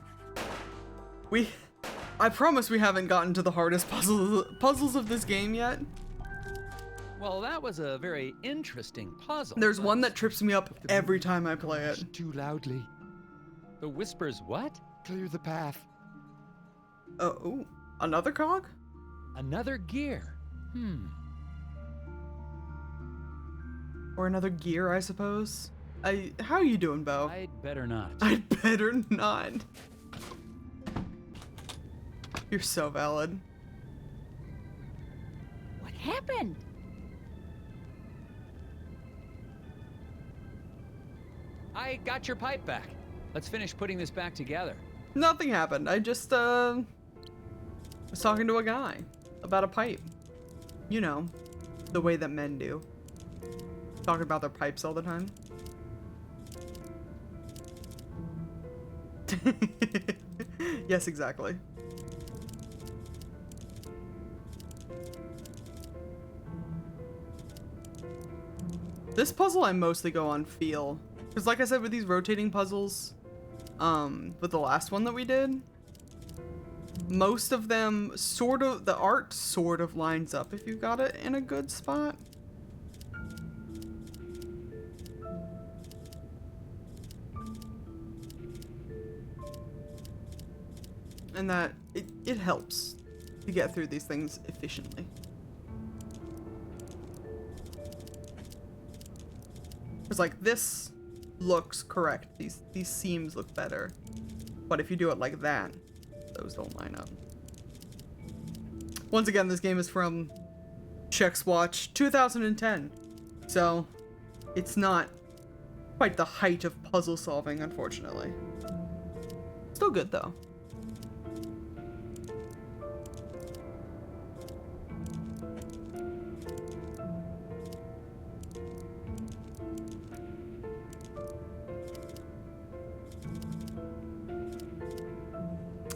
I promise we haven't gotten to the hardest puzzles of this game yet. Well, that was a very interesting puzzle. There's one that trips me up every time I play it. Too loudly. The whispers what? Clear the path. Oh, another cog? Another gear. Or another gear, I suppose. How you doing, Bo? I'd better not. I'd better not. You're so valid. What happened? I got your pipe back. Let's finish putting this back together. Nothing happened. I just, was talking to a guy about a pipe. You know, the way that men do. Talking about their pipes all the time. Yes, exactly. This puzzle I mostly go on feel. Because like I said with these rotating puzzles, with the last one that we did, most of them the art sort of lines up if you got it in a good spot. And that it helps to get through these things efficiently. It's like this looks correct. These seams look better. But if you do it like that, those don't line up. Once again, this game is from Chex Watch 2010. So it's not quite the height of puzzle solving, unfortunately. Still good though.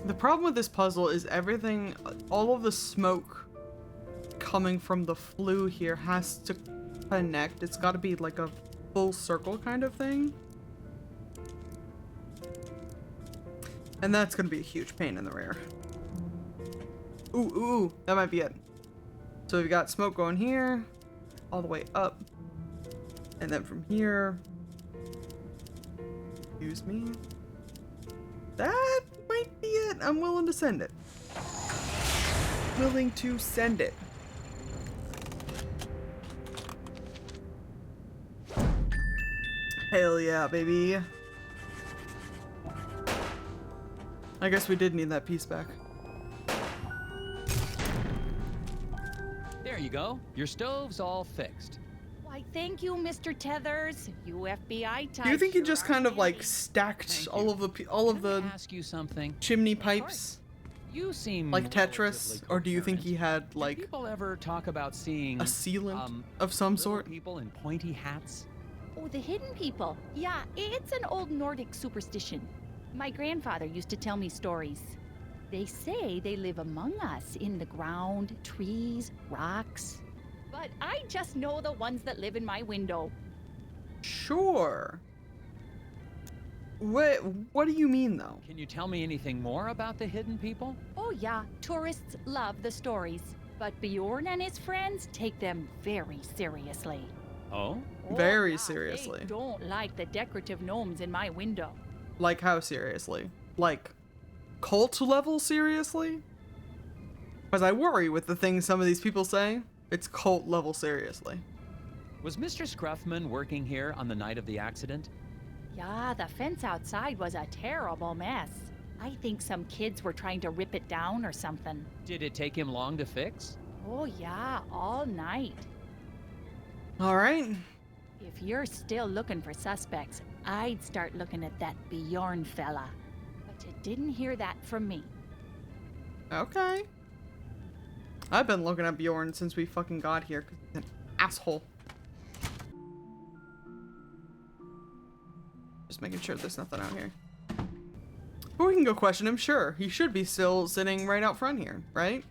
The problem with this puzzle is everything, all of the smoke coming from the flue here has to connect. It's got to be like a full circle kind of thing. And that's going to be a huge pain in the rear. Ooh, that might be it. So we've got smoke going here, all the way up. And then from here, Excuse me. That might be it. I'm willing to send it. Willing to send it. Hell yeah, baby. I guess we did need that piece back. There you go. Your stove's all fixed. Why, thank you, Mr. Tethers. You FBI type. Do you think he sure just are kind of like handy. stacked Thank all you. of the Let me ask you something. chimney pipes You seem like Tetris, relatively or do you think coherent. he had Do like people ever talk about seeing a sealant um, of some little sort? people in pointy hats? Oh, the hidden people. Yeah, it's an old Nordic superstition. My grandfather used to tell me stories. They say they live among us in the ground, trees, rocks. But I just know the ones that live in my window. Sure. What do you mean though? Can you tell me anything more about the hidden people? Oh yeah, tourists love the stories. But Bjorn and his friends take them very seriously. Oh? Very yeah, seriously. They don't like the decorative gnomes in my window. Like how seriously? Like cult level seriously? Because I worry with the things some of these people say. It's cult level seriously. Was Mr. Scruffman working here on the night of the accident? Yeah, the fence outside was a terrible mess. I think some kids were trying to rip it down or something. Did it take him long to fix? Oh yeah, all night. All right. If you're still looking for suspects, I'd start looking at that Bjorn fella. But you didn't hear that from me. Okay. I've been looking at Bjorn since we fucking got here because he's an asshole. Just making sure there's nothing out here. But we can go question him, sure. He should be still sitting right out front here, right?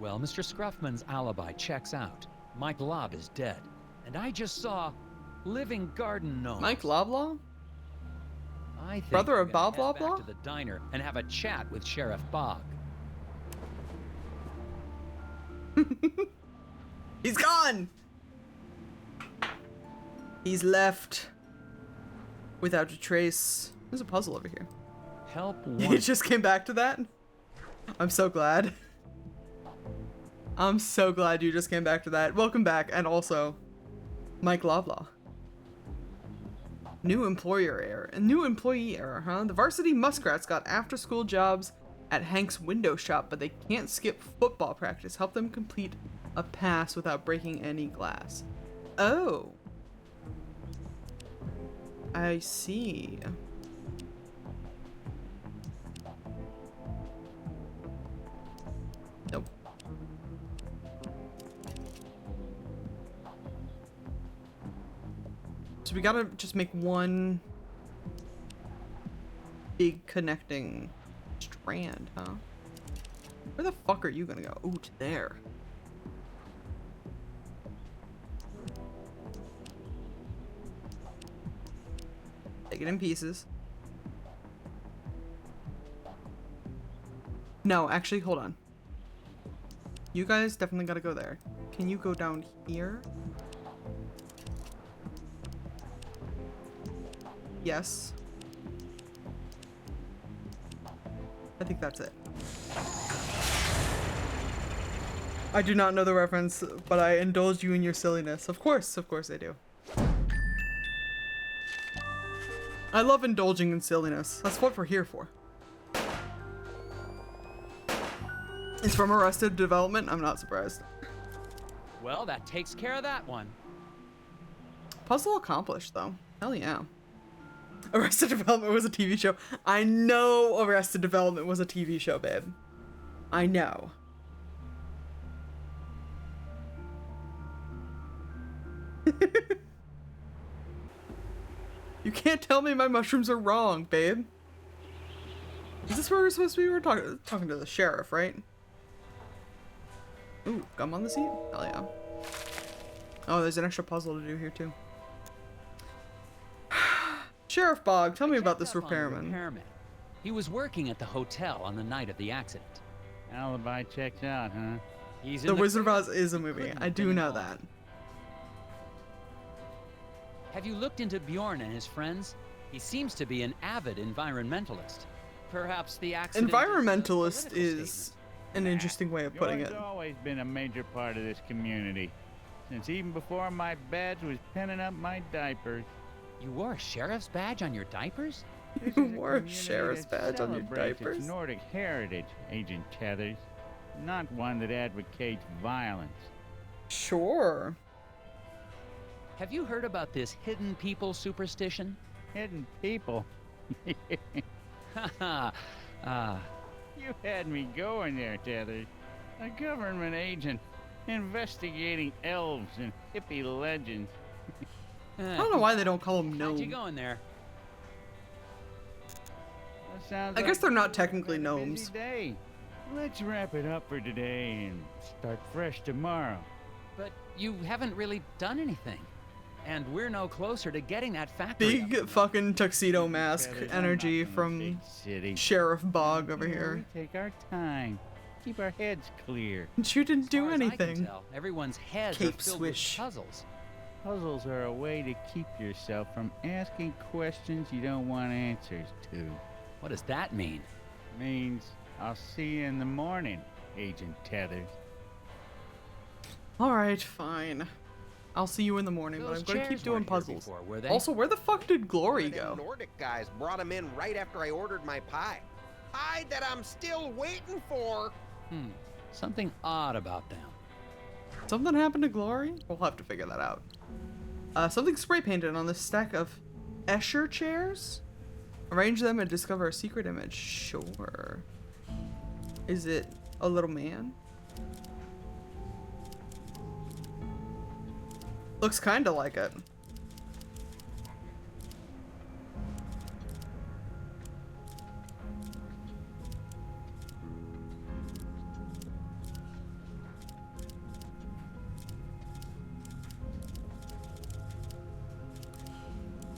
Well, Mr. Scruffman's alibi checks out. Mike Lobb is dead. And I just saw living garden gnomes. Mike Loblaw? I think Brother we're of gonna Bob head back Loblaw? to the diner and have a chat with Sheriff Bog. He's gone! He's left without a trace. There's a puzzle over here. Help You one. just came back to that? I'm so glad. I'm so glad you just came back to that. Welcome back, and also, Mike Loblaw. New employee error, huh? The varsity Muskrats got after-school jobs at Hank's window shop, but they can't skip football practice. Help them complete a pass without breaking any glass. Oh. I see. Nope. So we gotta just make one big connecting strand, huh? Where the fuck are you gonna go? Ooh, to there. Take it in pieces. No, actually, hold on. You guys definitely gotta go there. Can you go down here? Yes. I think that's it. I do not know the reference, but I indulge you in your silliness. Of course I do. I love indulging in silliness. That's what we're here for. It's from Arrested Development. I'm not surprised. Well, that takes care of that one. Puzzle accomplished, though. Hell yeah. Arrested Development was a TV show. I know Arrested Development was a TV show, babe. I know. You can't tell me my mushrooms are wrong, babe. Is this where we're supposed to be? We're talking to the sheriff, right? Ooh, gum on the seat? Hell yeah. Oh, there's an extra puzzle to do here, too. Sheriff Bog, tell me about this repairman. He was working at the hotel on the night of the accident. Alibi checks out, huh? He's in The Wizard of Oz is a movie. Couldn't I have do been know involved. that. Have you looked into Bjorn and his friends? He seems to be an avid environmentalist. Perhaps the accident Environmentalist is an interesting way of putting it. Bjorn's always been a major part of this community. Since even before my badge was pinning up my diapers. You wore a sheriff's badge on your diapers? You wore a sheriff's badge on your diapers? Its Nordic heritage, Agent Tethers. Not one that advocates violence. Sure. Have you heard about this hidden people superstition? Hidden people? Haha. You had me going there, Tethers. A government agent investigating elves and hippie legends. I don't know why they don't call them How'd you gnomes. go in there? I guess they're not technically gnomes. Day. Let's wrap it up for today and start fresh tomorrow. But you haven't really done anything. And we're no closer to getting that factory. Big fucking tuxedo mask energy from Sheriff Bog over here. We take our time. Keep our heads clear. You didn't do As far as I can anything. tell, everyone's heads Cape are filled swish. with puzzles. Puzzles are a way to keep yourself from asking questions you don't want answers to. What does that mean? Means I'll see you in the morning, Agent Tethers. Alright, fine. I'll see you in the morning, but I'm gonna keep doing puzzles. Before, were they? Also, where the fuck did Glory One of them go? Nordic guys brought him in right after I ordered my pie. Pie that I'm still waiting for. Something odd about them. Something happened to Glory? We'll have to figure that out. Something spray painted on this stack of Escher chairs? Arrange them and discover a secret image. Sure. Is it a little man? Looks kinda like it.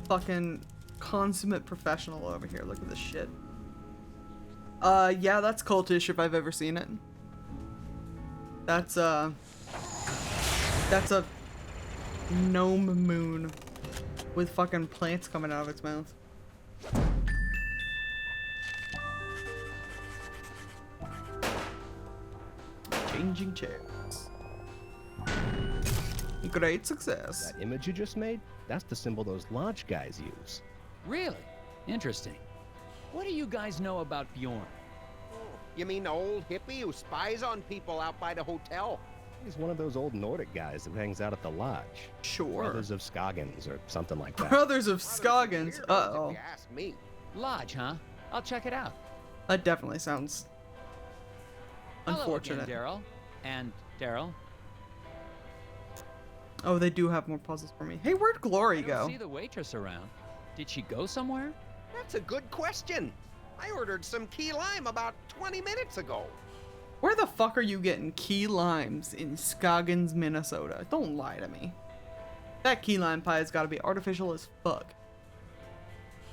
Fucking consummate professional over here. Look at this shit. Yeah, that's cultish if I've ever seen it. That's a gnome moon with fucking plants coming out of its mouth. Changing chairs. Great success. That image you just made? That's the symbol those lodge guys use. Really? Interesting. What do you guys know about Bjorn? You mean the old hippie who spies on people out by the hotel? He's one of those old Nordic guys who hangs out at the lodge. Sure. Brothers of Scoggins or something like that. Brothers of Scoggins. Uh-oh. If you ask me. Lodge, huh? I'll check it out. That definitely sounds unfortunate. Hello again, Daryl. And Daryl. Oh, they do have more puzzles for me. Hey, where'd Glory I don't go? see the waitress around. Did she go somewhere? That's a good question. I ordered some key lime about 20 minutes ago. Where the fuck are you getting key limes in Scoggins, Minnesota? Don't lie to me. That key lime pie has got to be artificial as fuck.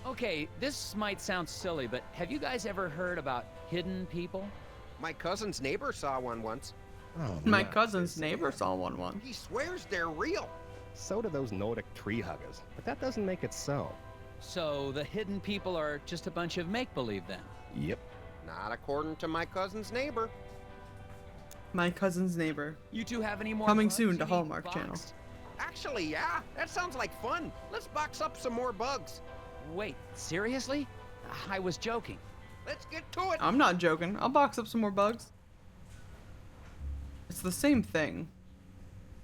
Okay, this might sound silly, but have you guys ever heard about hidden people? My cousin's neighbor saw one once. Oh, My no. cousin's neighbor saw one once. He swears they're real. So do those Nordic tree huggers, but that doesn't make it so. So the hidden people are just a bunch of make-believe then? Yep. Not according to my cousin's neighbor. My cousin's neighbor. You two have any more Coming bugs soon you to need Hallmark boxed? Channel. Actually, yeah, that sounds like fun. Let's box up some more bugs. Wait, seriously? I was joking. Let's get to it. I'm not joking. I'll box up some more bugs. It's the same thing,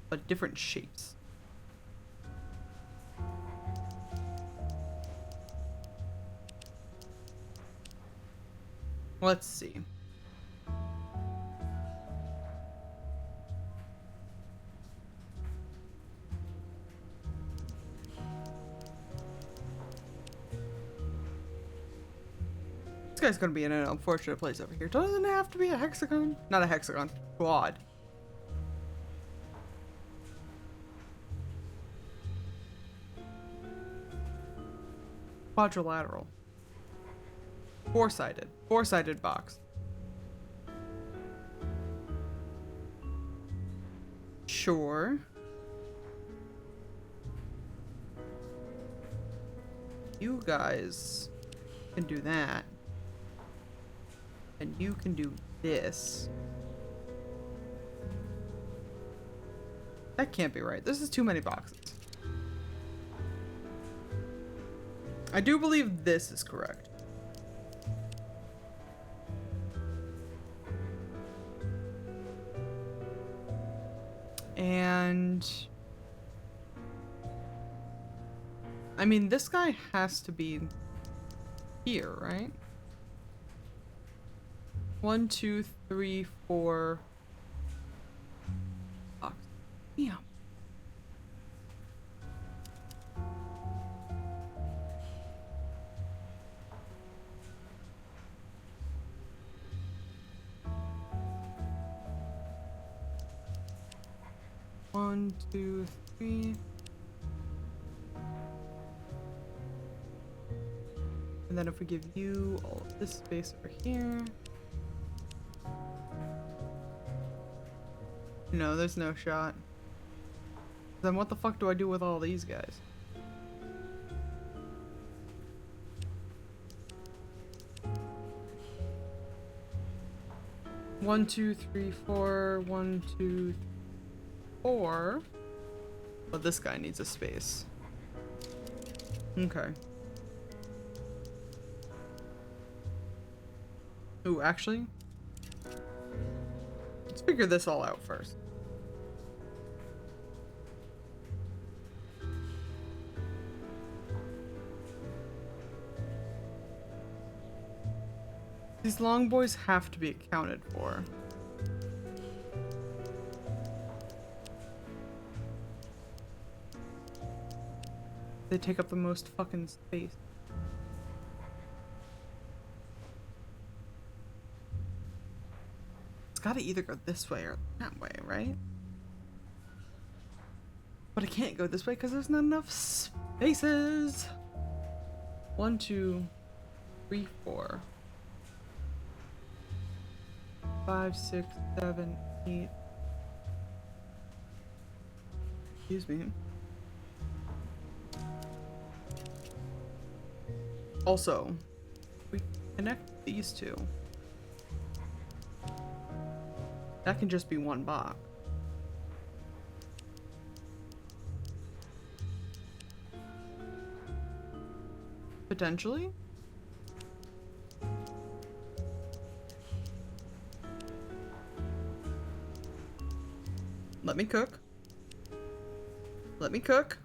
but different shapes. Let's see. This guy's gonna be in an unfortunate place over here. Doesn't it have to be a hexagon? Not a hexagon. Quad. Quadrilateral. Four-sided. Four-sided box. Sure. you guys can do that. And you can do this. That can't be right. This is too many boxes. I do believe this is correct. And I mean, this guy has to be here, right? 1, 2, 3, 4. Box. Yeah. One, two, three. And then if we give you all of this space over here. No, there's no shot. Then what the fuck do I do with all these guys? One, two, three, four. 1, 2, 4. But this guy needs a space. Okay. Ooh, actually, let's figure this all out first. These long boys have to be accounted for. They take up the most fucking space. It's gotta either go this way or that way, right? But it can't go this way because there's not enough spaces. 1, 2, 3, 4. 5, 6, 7, 8. Excuse me. Also, we connect these two. That can just be one box. Potentially? Let me cook. Let me cook.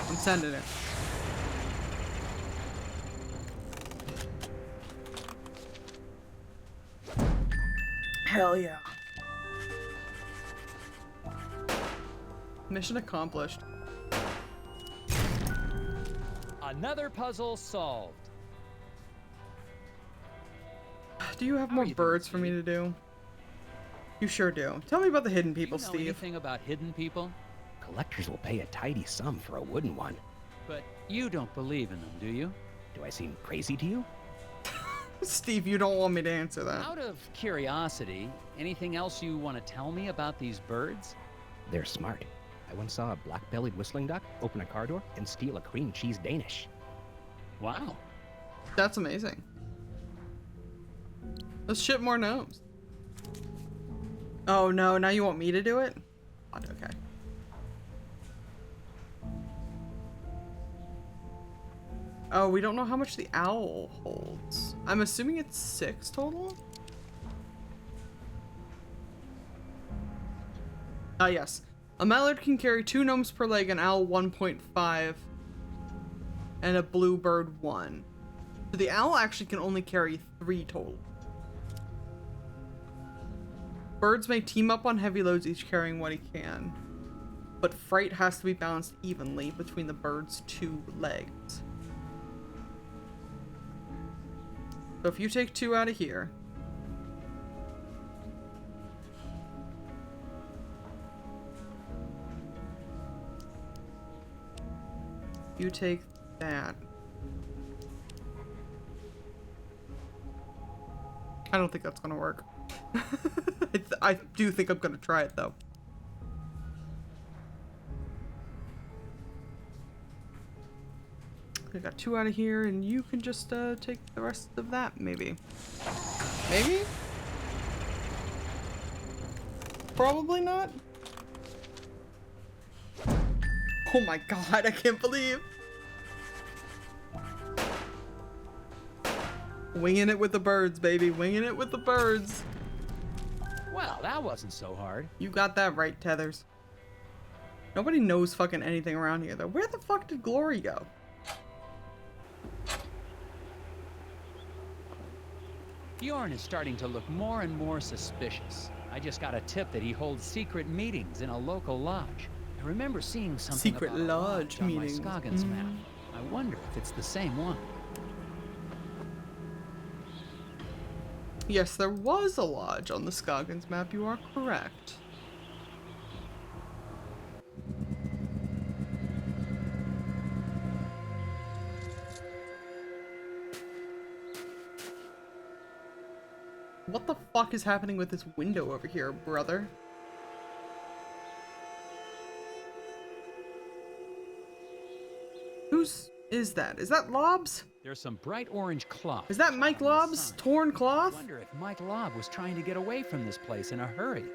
I'm sending it. Hell yeah. Mission accomplished. Another puzzle solved. Do you have more birds for me to do? You sure do. Tell me about the hidden people, Do you know Steve. anything about hidden people? Collectors will pay a tidy sum for a wooden one. But you don't believe in them, do you? Do I seem crazy to you? Steve, you don't want me to answer that. Out of curiosity, anything else you want to tell me about these birds? They're smart. I once saw a black-bellied whistling duck open a car door and steal a cream cheese Danish. Wow. That's amazing. Let's ship more gnomes. Oh no, now you want me to do it? Okay. Oh, we don't know how much the owl holds. I'm assuming it's 6 total? Ah, yes. A mallard can carry 2 gnomes per leg, an owl 1.5, and a bluebird 1. So the owl actually can only carry 3 total. Birds may team up on heavy loads, each carrying what he can. But freight has to be balanced evenly between the bird's 2 legs. So if you take 2 out of here. You take that. I don't think that's gonna work. I do think I'm gonna try it though. I got 2 out of here, and you can just take the rest of that, maybe. Maybe? Probably not. Oh my god, I can't believe. Winging it with the birds, baby. Winging it with the birds. Well, that wasn't so hard. You got that right, Tethers. Nobody knows fucking anything around here, though. Where the fuck did Glory go? Bjorn is starting to look more and more suspicious. I just got a tip that he holds secret meetings in a local lodge. I remember seeing something Secret about a lodge on meetings. my Scoggins map. I wonder if it's the same one. Yes, there was a lodge on the Scoggins map. You are correct. What the fuck is happening with this window over here, brother? Whose is that? Is that Lobs? There's some bright orange cloth. Is that Mike Lob's torn I cloth? wonder if Mike Lob was trying to get away from this place in a hurry.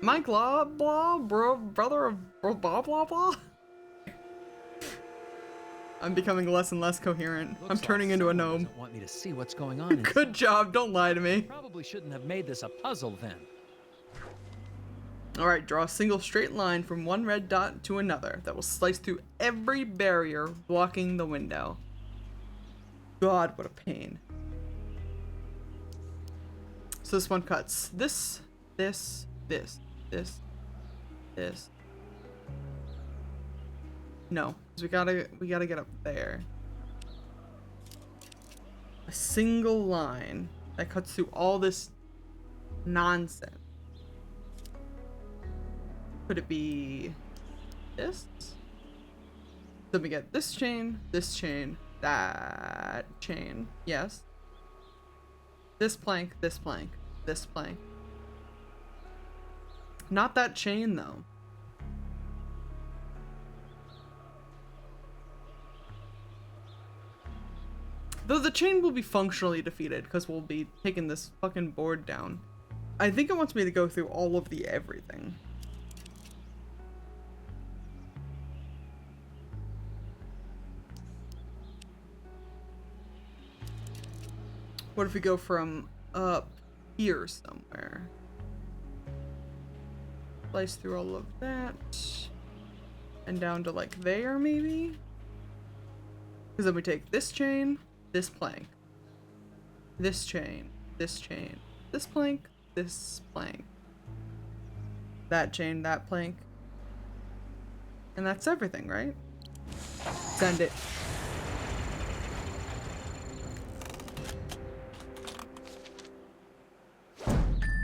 Mike Lob, blah, bro, brother of blah, blah, blah. I'm becoming less and less coherent. I'm turning into a gnome. Doesn't want me to see what's going on. Good job, don't lie to me. Probably shouldn't have made this a puzzle then. Alright, draw a single straight line from one red dot to another that will slice through every barrier blocking the window. God, what a pain. So this one cuts this, this, this, this, this. No, because we gotta get up there. A single line that cuts through all this nonsense. Could it be this? Then we get this chain, that chain, yes. This plank, this plank, this plank. Not that chain though. Though the chain will be functionally defeated because we'll be taking this fucking board down. I think it wants me to go through all of the everything. What if we go from up here somewhere? Slice through all of that. And down to like there maybe? Because then we take this chain, this plank, this chain, this chain, this plank, this plank, that chain, that plank. And that's everything, right? Send it.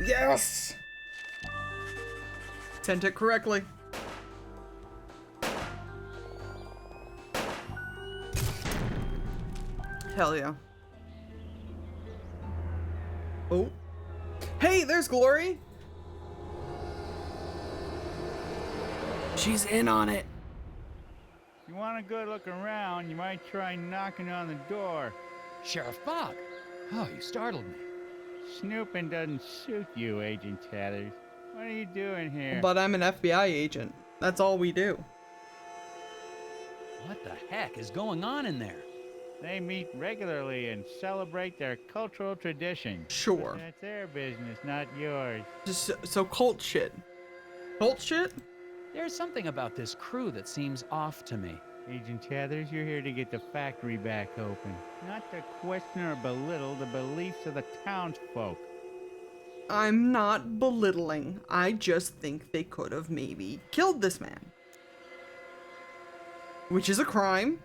Yes! Sent it correctly. Hell yeah. Oh. Hey, there's Glory! She's in on it. If you want a good look around, you might try knocking on the door. Sheriff Bob! Oh, you startled me. Snooping doesn't suit you, Agent Tatters. What are you doing here? But I'm an FBI agent. That's all we do. What the heck is going on in there? They meet regularly and celebrate their cultural traditions. Sure. But that's their business, not yours. Just so cult shit. Cult shit? There's something about this crew that seems off to me. Agent Tathers, you're here to get the factory back open, not to question or belittle the beliefs of the townsfolk. I'm not belittling. I just think they could have maybe killed this man. Which is a crime.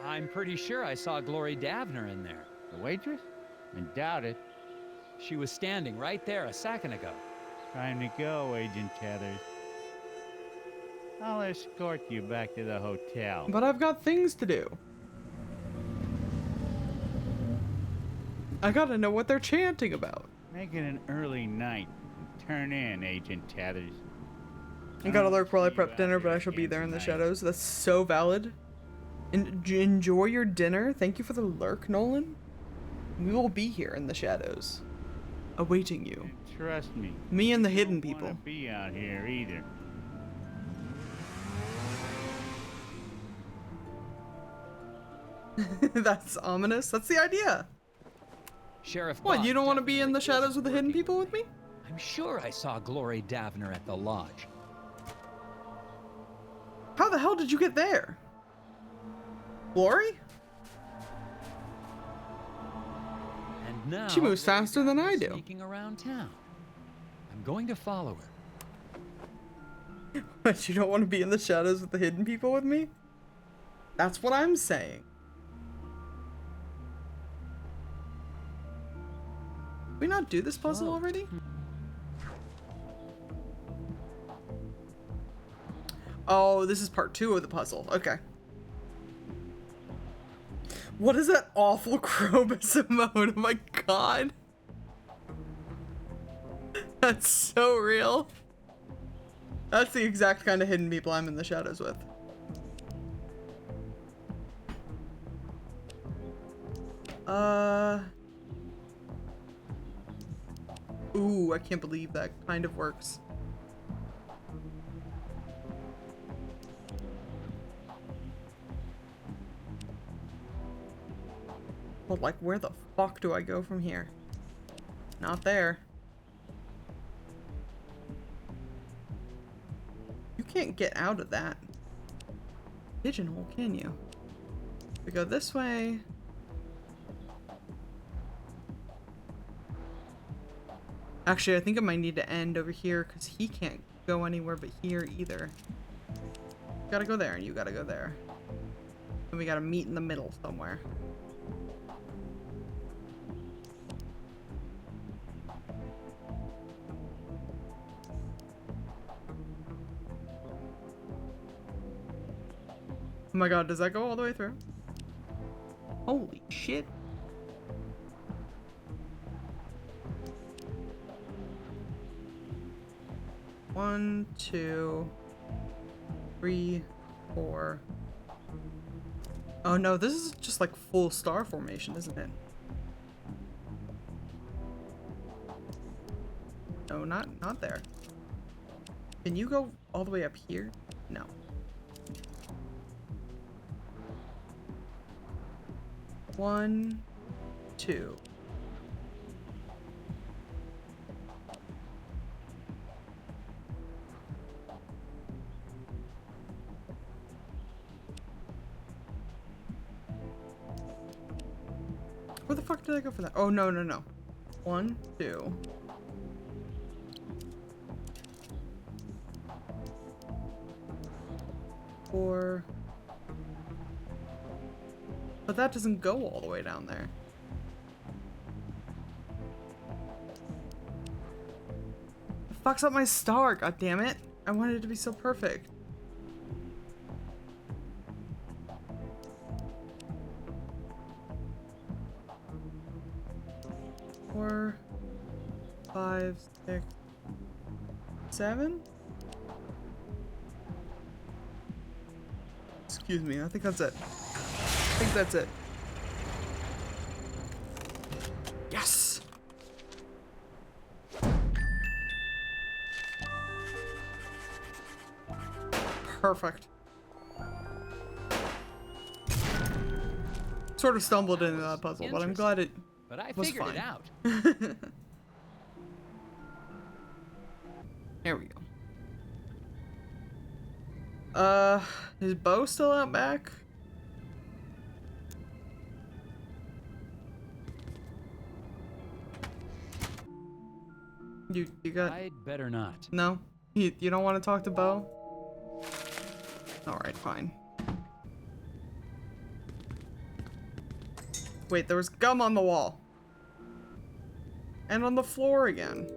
I'm pretty sure I saw Glory Davner in there. The waitress? I doubt it. She was standing right there a second ago. Time to go, Agent Tathers. I'll escort you back to the hotel. But I've got things to do. I gotta know what they're chanting about. Make it an early night and turn in, Agent Tathers. I gotta lurk while I prep dinner, but I shall be there in the shadows. That's so valid. Enjoy your dinner. Thank you for the lurk, Nolan. We will be here in the shadows, awaiting you. Trust me. Me and the hidden Don't wanna people. be out here either. That's ominous. That's the idea. Sheriff What, Bond you don't want to be in the definitely shadows with the hidden working people with me? I'm sure I saw Glory Davner at the lodge. How the hell did you get there? Glory? And now She moves Glory faster than I Davner's do. Sneaking around town. I'm going to follow her. But you don't want to be in the shadows with the hidden people with me? That's what I'm saying. Did we not do this puzzle already? Oh, this is part 2 of the puzzle. Okay. What is that awful Krobus emote? Oh my god. That's so real. That's the exact kind of hidden people I'm in the shadows with. Ooh, I can't believe that kind of works. But like, where the fuck do I go from here? Not there. You can't get out of that pigeonhole, can you? We go this way. Actually, I think I might need to end over here because he can't go anywhere but here either. Gotta go there and you gotta go there. And we gotta meet in the middle somewhere. Oh my god, does that go all the way through? Holy shit. One, 2, 3, 4. Oh no, this is just like full star formation, isn't it? No, not there. Can you go all the way up here? No. One, 2. Where the fuck did I go for that? Oh, no, no, no. 1, 2. Four. But that doesn't go all the way down there. It fucks up my star, god damn it. I wanted it to be so perfect. Four, 5, 6, 7. Excuse me, I think that's it. I think that's it. Yes! Perfect. Sort of stumbled into that puzzle, but I'm glad it But I was figured fine. it out. There we go. Is Bo still out back? You got... I'd better not. No? You don't want to talk to Bo? Alright, fine. Wait, there was gum on the wall. And on the floor again.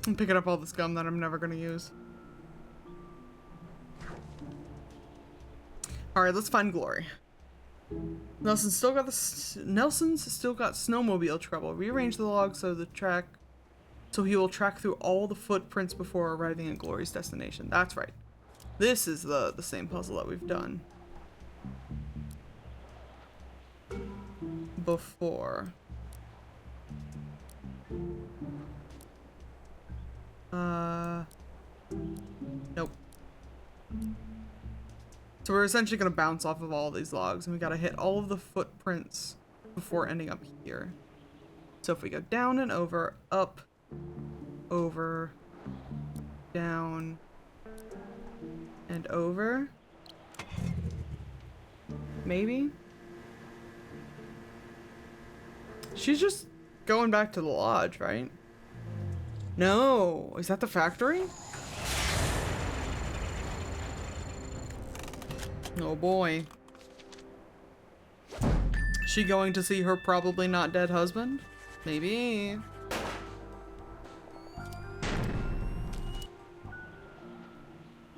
I'm picking up all this gum that I'm never gonna use. Alright, let's find Glory. Nelson's still got snowmobile trouble. Rearrange the log so he will track through all the footprints before arriving at Glory's destination. That's right. This is the same puzzle that we've done before. Nope. So we're essentially gonna bounce off of all these logs, and we gotta hit all of the footprints before ending up here. So if we go down and over, up, over, down, and over, maybe? She's just going back to the lodge, right? No, is that the factory? Oh boy. She going to see her probably not dead husband? Maybe.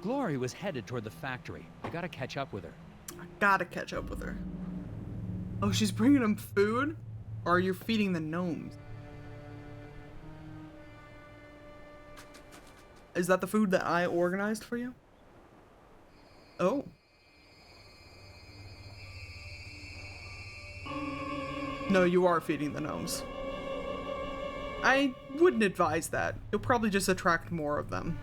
Glory was headed toward the factory. I gotta catch up with her. I gotta catch up with her. Oh, she's bringing him food? Or are you feeding the gnomes? Is that the food that I organized for you? Oh. No, you are feeding the gnomes. I wouldn't advise that. You'll probably just attract more of them.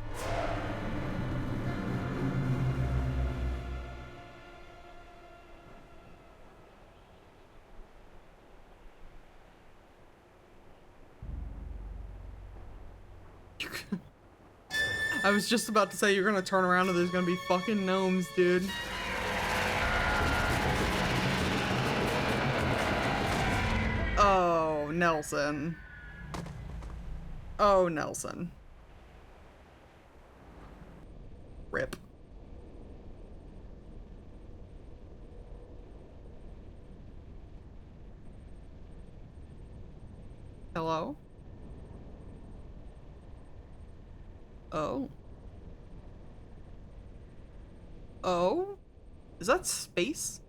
I was just about to say you're gonna turn around and there's gonna be fucking gnomes, dude. Oh, Nelson. Oh, Nelson. Rip. Hello? Oh. Oh? Is that space?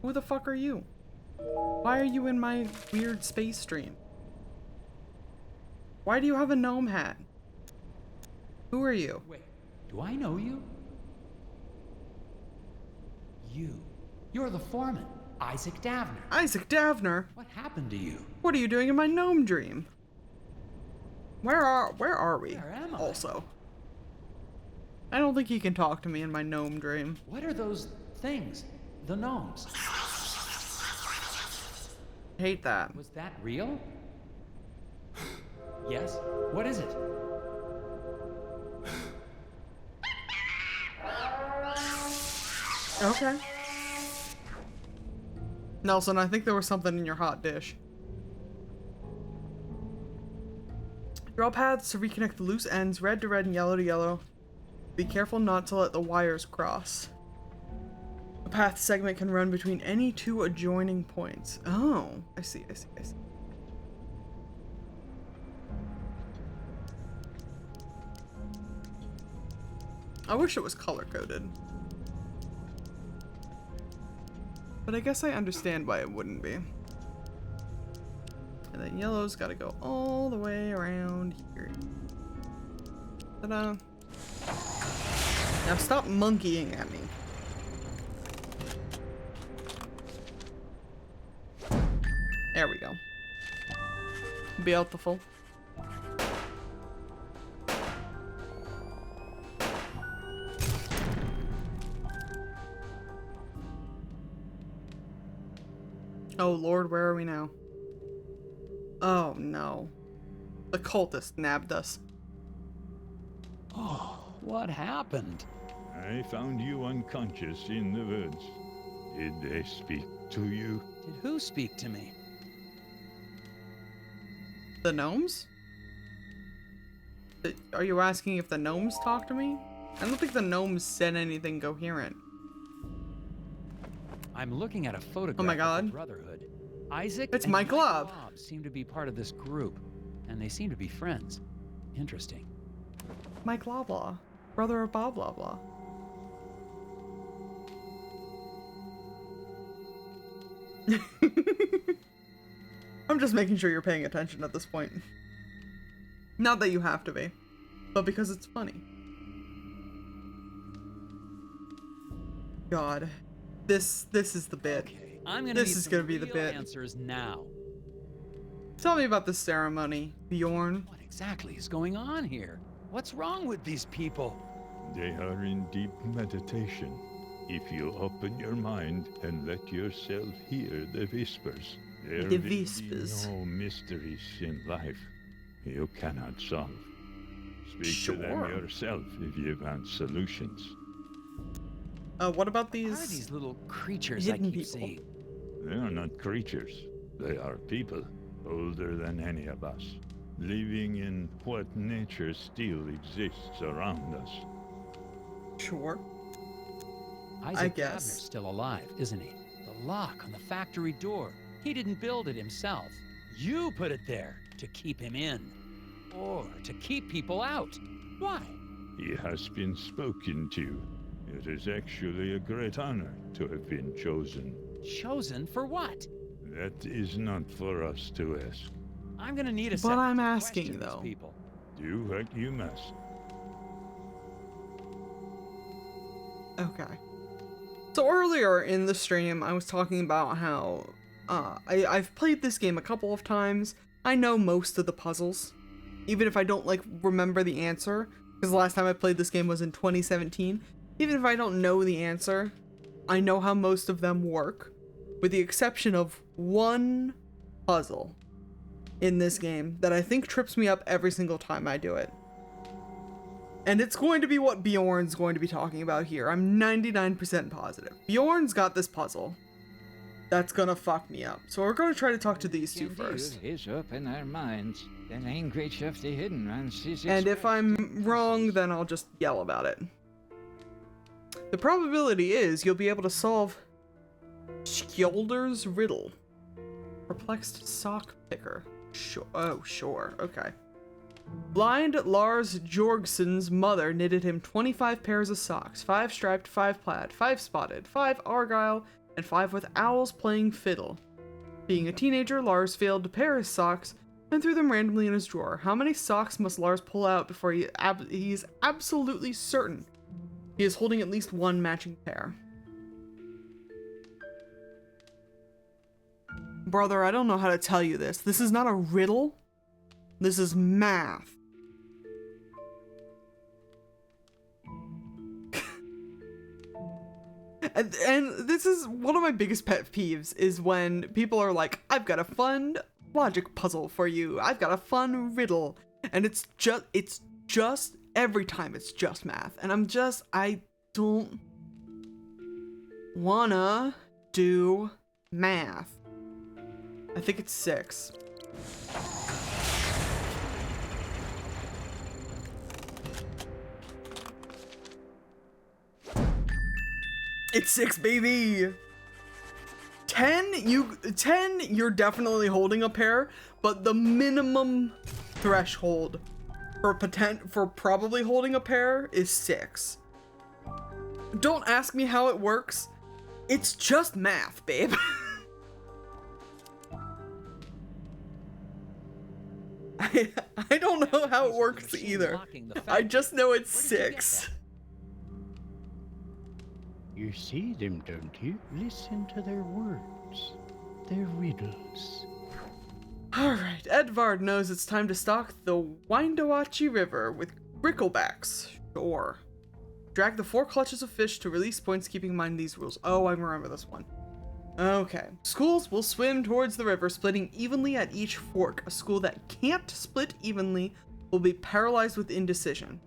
Who the fuck are you? Why are you in my weird space stream? Why do you have a gnome hat? Who are you? Wait, do I know you? You're the foreman, Isaac Davner. Isaac Davner? What happened to you? What are you doing in my gnome dream? Where are we? Where am I? Also, I don't think he can talk to me in my gnome dream. What are those things? The gnomes. Hate that. Was that real? Yes? What is it? Okay. Nelson, I think there was something in your hot dish. Draw paths to reconnect the loose ends, red to red and yellow to yellow. Be careful not to let the wires cross. A path segment can run between any two adjoining points. Oh, I see. I wish it was color-coded. But I guess I understand why it wouldn't be. And then yellow's gotta go all the way around here. Ta-da. Now stop monkeying at me. There we go. Beautiful. Oh Lord, where are we now? Oh no. The cultist nabbed us. Oh, what happened? I found you unconscious in the woods. Did they speak to you? Did who speak to me? The gnomes? Are you asking if the gnomes talk to me? I don't think the gnomes said anything coherent. I'm looking at a photograph Oh my God. of the Brotherhood. Isaac It's and Mike Lobb. seem to be part of this group, and they seem to be friends. Interesting. Mike Loblaw, brother of Bob Loblaw. I'm just making sure you're paying attention at this point. Not that you have to be, but because it's funny. God, this is the bit. Okay, I'm gonna This need is some gonna be the real bit. answers now. Tell me about the ceremony, Bjorn. What exactly is going on here? What's wrong with these people? They are in deep meditation. If you open your mind and let yourself hear the whispers, there The will be whispers. no mysteries in life you cannot solve. Speak to them Sure. yourself if you want solutions. What about What are these these little creatures I hidden keep people? seeing? They are not creatures. They are people, older than any of us, living in what nature still exists around us. Sure. Isaac guess. Abner's still alive, isn't he? The lock on the factory door. He didn't build it himself. You put it there to keep him in. Or to keep people out. Why? He has been spoken to. It is actually a great honor to have been chosen. Chosen for what? That is not for us to ask. I'm gonna need a But second I'm to asking, question these though. people. Do what you must. Okay. So earlier in the stream, I was talking about how I've played this game a couple of times. I know most of the puzzles, even if I don't like remember the answer, because the last time I played this game was in 2017. Even if I don't know the answer, I know how most of them work, with the exception of one puzzle in this game that I think trips me up every single time I do it. And it's going to be what Bjorn's going to be talking about here. I'm 99% positive. Bjorn's got this puzzle that's gonna fuck me up. So we're going to try to talk to these two first. Is up in our minds. The language of the hidden ones is And if I'm wrong, then I'll just yell about it. The probability is you'll be able to solve Skjolder's riddle. Perplexed sock picker. Sure. Oh, sure. Okay. Blind Lars Jorgsson's mother knitted him 25 pairs of socks, 5 striped, 5 plaid, 5 spotted, 5 argyle, and 5 with owls playing fiddle. Being a teenager, Lars failed to pair his socks and threw them randomly in his drawer. How many socks must Lars pull out before he is absolutely certain he is holding at least one matching pair? Brother, I don't know how to tell you this. This is not a riddle. This is math. and this is one of my biggest pet peeves is when people are like, I've got a fun logic puzzle for you. I've got a fun riddle. And it's just every time it's just math. And I don't wanna do math. I think it's 6. It's 6, baby! 10, you're definitely holding a pair, but the minimum threshold for probably holding a pair is 6. Don't ask me how it works. It's just math, babe. I don't know how it works either. I just know it's 6. You see them, don't you? Listen to their words. Their riddles. Alright, Edvard knows it's time to stock the Windawachi River with gricklebacks. Sure. Drag the 4 clutches of fish to release points, keeping in mind these rules. Oh, I remember this one. Okay. Schools will swim towards the river, splitting evenly at each fork. A school that can't split evenly will be paralyzed with indecision.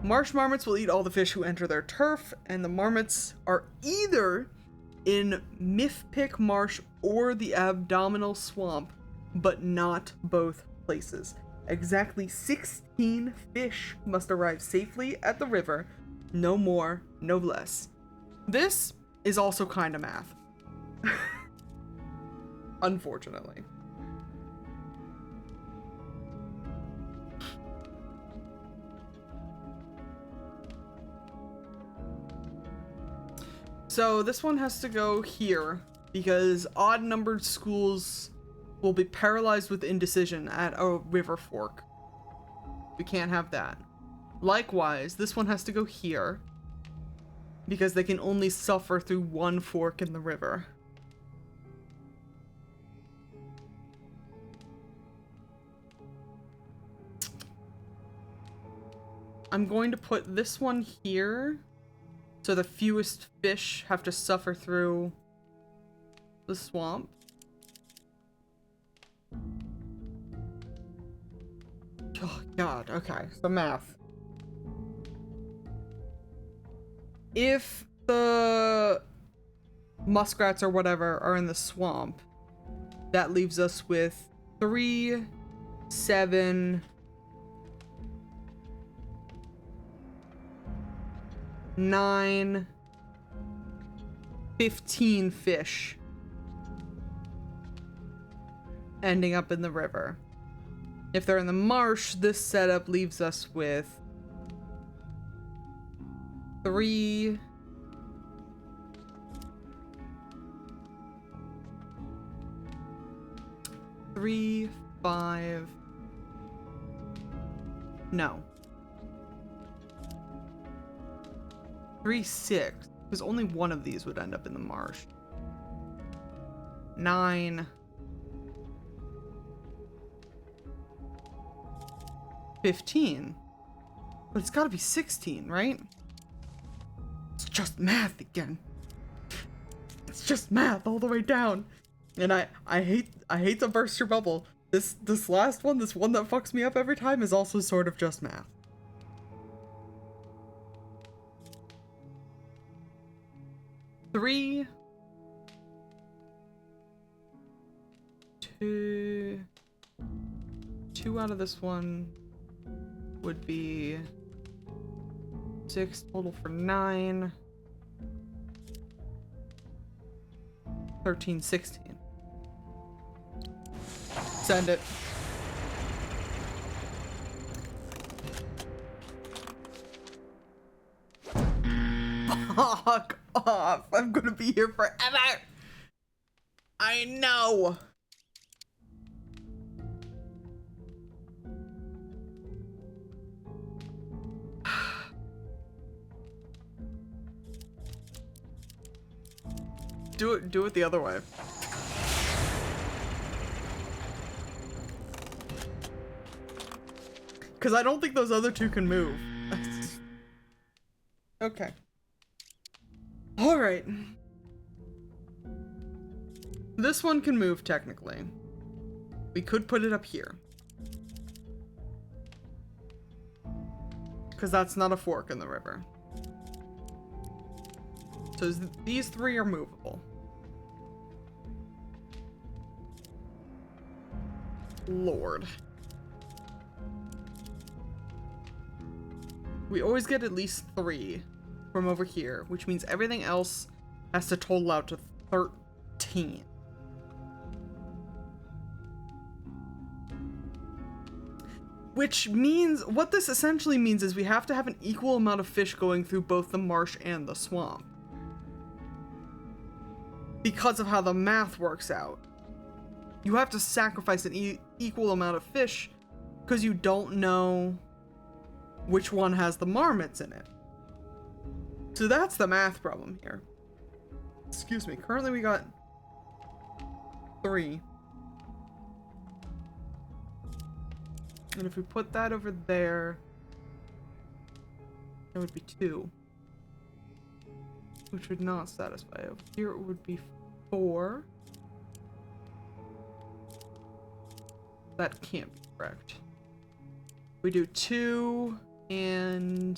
Marsh marmots will eat all the fish who enter their turf, and the marmots are either in Mifpick Marsh or the Abdominal Swamp, but not both places. Exactly 16 fish must arrive safely at the river, no more, no less. This is also kind of math. Unfortunately. So this one has to go here because odd-numbered schools will be paralyzed with indecision at a river fork. We can't have that. Likewise, this one has to go here because they can only suffer through one fork in the river. I'm going to put this one here so the fewest fish have to suffer through the swamp. Oh god, okay, so math. If the muskrats or whatever are in the swamp, that leaves us with 3, 7, 9, 15 fish ending up in the river. If they're in the marsh, this setup leaves us with 3, 5, no. 3, 6, because only one of these would end up in the marsh. 9, 15. But it's gotta be 16, right? It's just math again. It's just math all the way down. And I hate to burst your bubble. This last one, this one that fucks me up every time, is also sort of just math. Three, 2 out of this one would be 6 total for 9, 13, 16. Send it. Fuck off. I'm gonna be here forever. I know. Do it the other way. Because I don't think those other two can move. Okay. Alright. This one can move, technically. We could put it up here. Because that's not a fork in the river. So these 3 are movable. Lord. We always get at least 3 from over here, which means everything else has to total out to 13. Which means, what this essentially means is we have to have an equal amount of fish going through both the marsh and the swamp. Because of how the math works out. You have to sacrifice an equal amount of fish because you don't know which one has the marmots in it. So that's the math problem here. Excuse me. Currently we got 3. And if we put that over there, it would be 2. Which would not satisfy. Over here it would be 4. That can't be correct. We do 2 and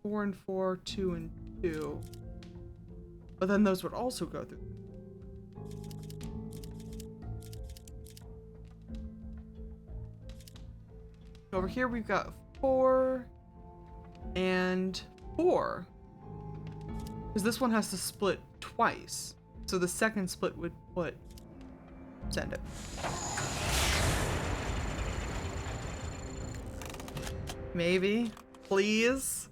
4 and 4, 2 and 2. But then those would also go through. Over here we've got 4 and 4. Because this one has to split twice. So the second split would put... Send it. Maybe? Please?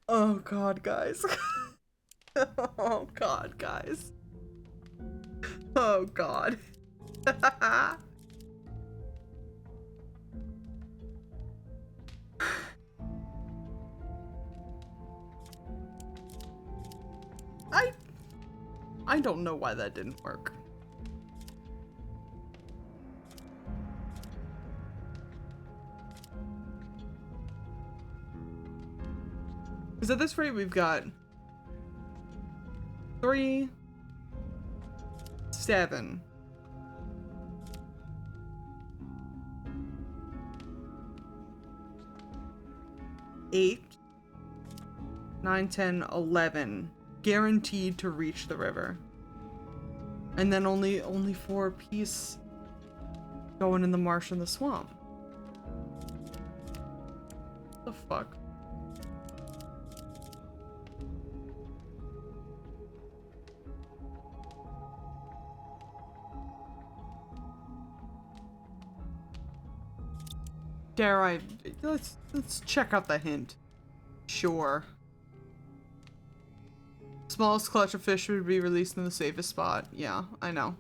Oh god, guys. Oh god, guys. Oh god. I don't know why that didn't work. Because at this rate, we've got 3, 7. 8, 9, 10, 11 guaranteed to reach the river. And then only 4 apiece going in the marsh and the swamp. What the fuck? Let's check out the hint. Sure. Smallest clutch of fish would be released in the safest spot. Yeah, I know.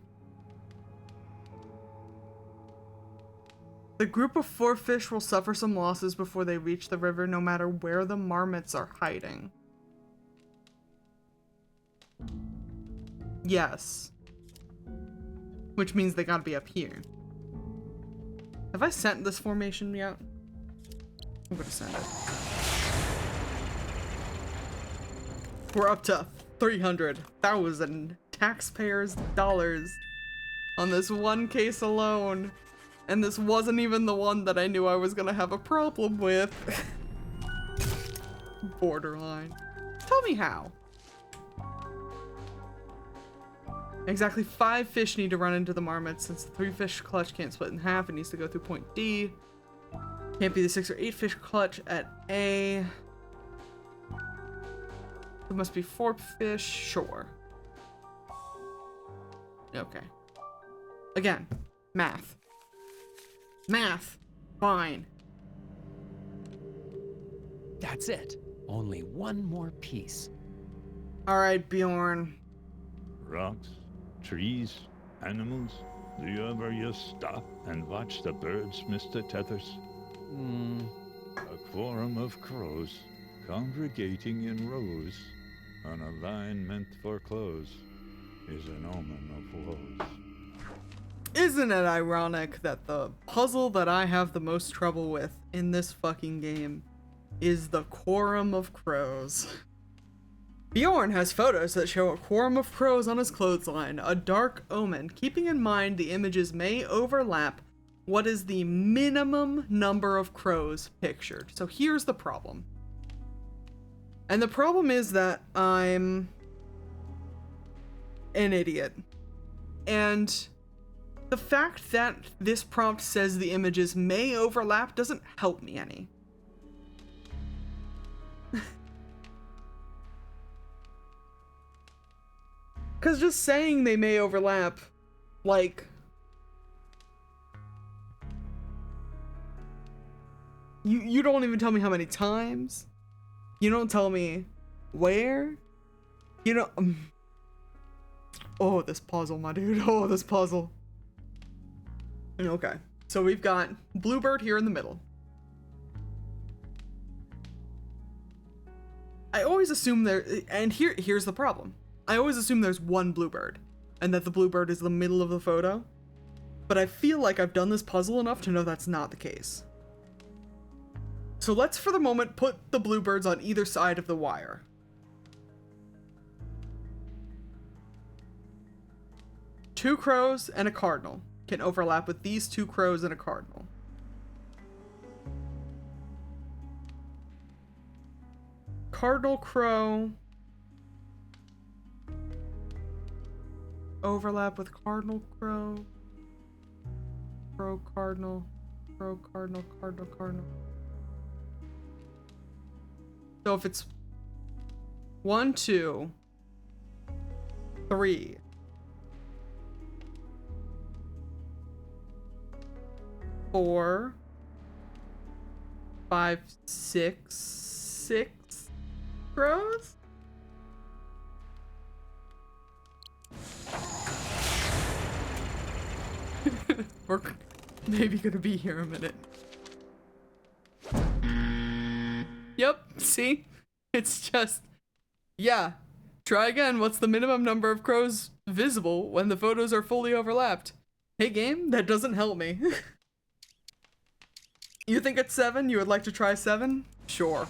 The group of 4 fish will suffer some losses before they reach the river, no matter where the marmots are hiding. Yes. Which means they gotta be up here. Have I sent this formation yet? I'm gonna send it. We're up to 300,000 taxpayers' dollars on this one case alone. And this wasn't even the one that I knew I was gonna have a problem with. Borderline. Tell me how. Exactly 5 fish need to run into the marmots. Since the 3 fish clutch can't split in half, it needs to go through point D. Can't be the 6 or 8 fish clutch at A. It must be 4 fish, sure. Okay. Again, math. Math. Fine. That's it. Only one more piece. Alright, Bjorn. Rocks, trees, animals. Do you ever just stop and watch the birds, Mr. Tethers? A quorum of crows congregating in rows on a line meant for clothes is an omen of woes. Isn't it ironic that the puzzle that I have the most trouble with in this fucking game is the quorum of crows? Bjorn has photos that show a quorum of crows on his clothesline, a dark omen, keeping in mind the images may overlap what is the minimum number of crows pictured. So here's the problem. And the problem is that I'm an idiot. And the fact that this prompt says the images may overlap doesn't help me any. Because just saying they may overlap, like, you don't even tell me how many times. You don't tell me where. You know, oh, this puzzle, my dude. Oh, this puzzle. Okay, so we've got Bluebird here in the middle. I always assume there, and here's the problem. I always assume there's one Bluebird, and that the Bluebird is the middle of the photo. But I feel like I've done this puzzle enough to know that's not the case. So let's, for the moment, put the Bluebirds on either side of the wire. Two crows and a cardinal can overlap with these 2 crows and a cardinal. Cardinal crow overlap with cardinal crow. Crow cardinal. Crow cardinal. Cardinal cardinal. So if it's 1, 2, 3. 4, 5, 6 crows? We're maybe gonna be here a minute. Yep, see? It's just... Yeah. Try again. What's the minimum number of crows visible when the photos are fully overlapped? Hey game, that doesn't help me. You think it's 7? You would like to try 7? Sure.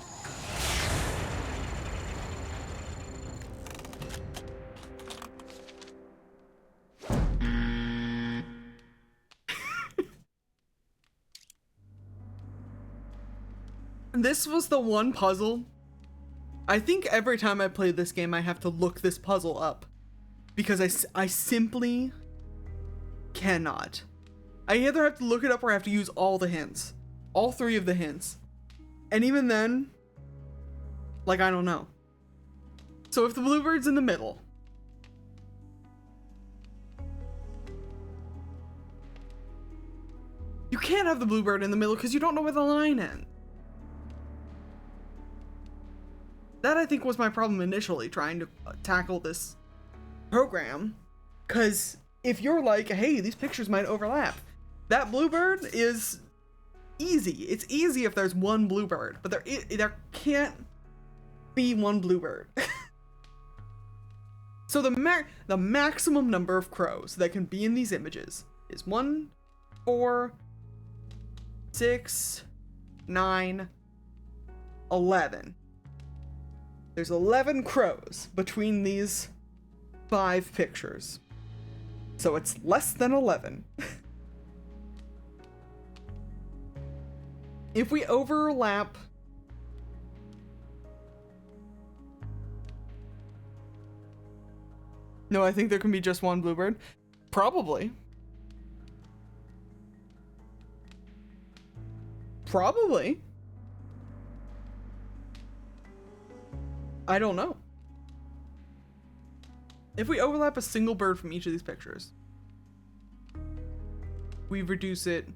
This was the one puzzle. I think every time I play this game, I have to look this puzzle up. Because I simply cannot. I either have to look it up or I have to use all the hints. All 3 of the hints. And even then, like, I don't know. So if the bluebird's in the middle, you can't have the bluebird in the middle because you don't know where the line ends. That, I think, was my problem initially, trying to tackle this program. Because if you're like, hey, these pictures might overlap, that bluebird is easy. It's easy if there's one bluebird, but there can't be one bluebird. So the maximum number of crows that can be in these images is 1, 4, 6, 9, 11. There's 11 crows between these 5 pictures. So it's less than 11. If we overlap... No, I think there can be just one bluebird. Probably. Probably. I don't know. If we overlap a single bird from each of these pictures, we reduce it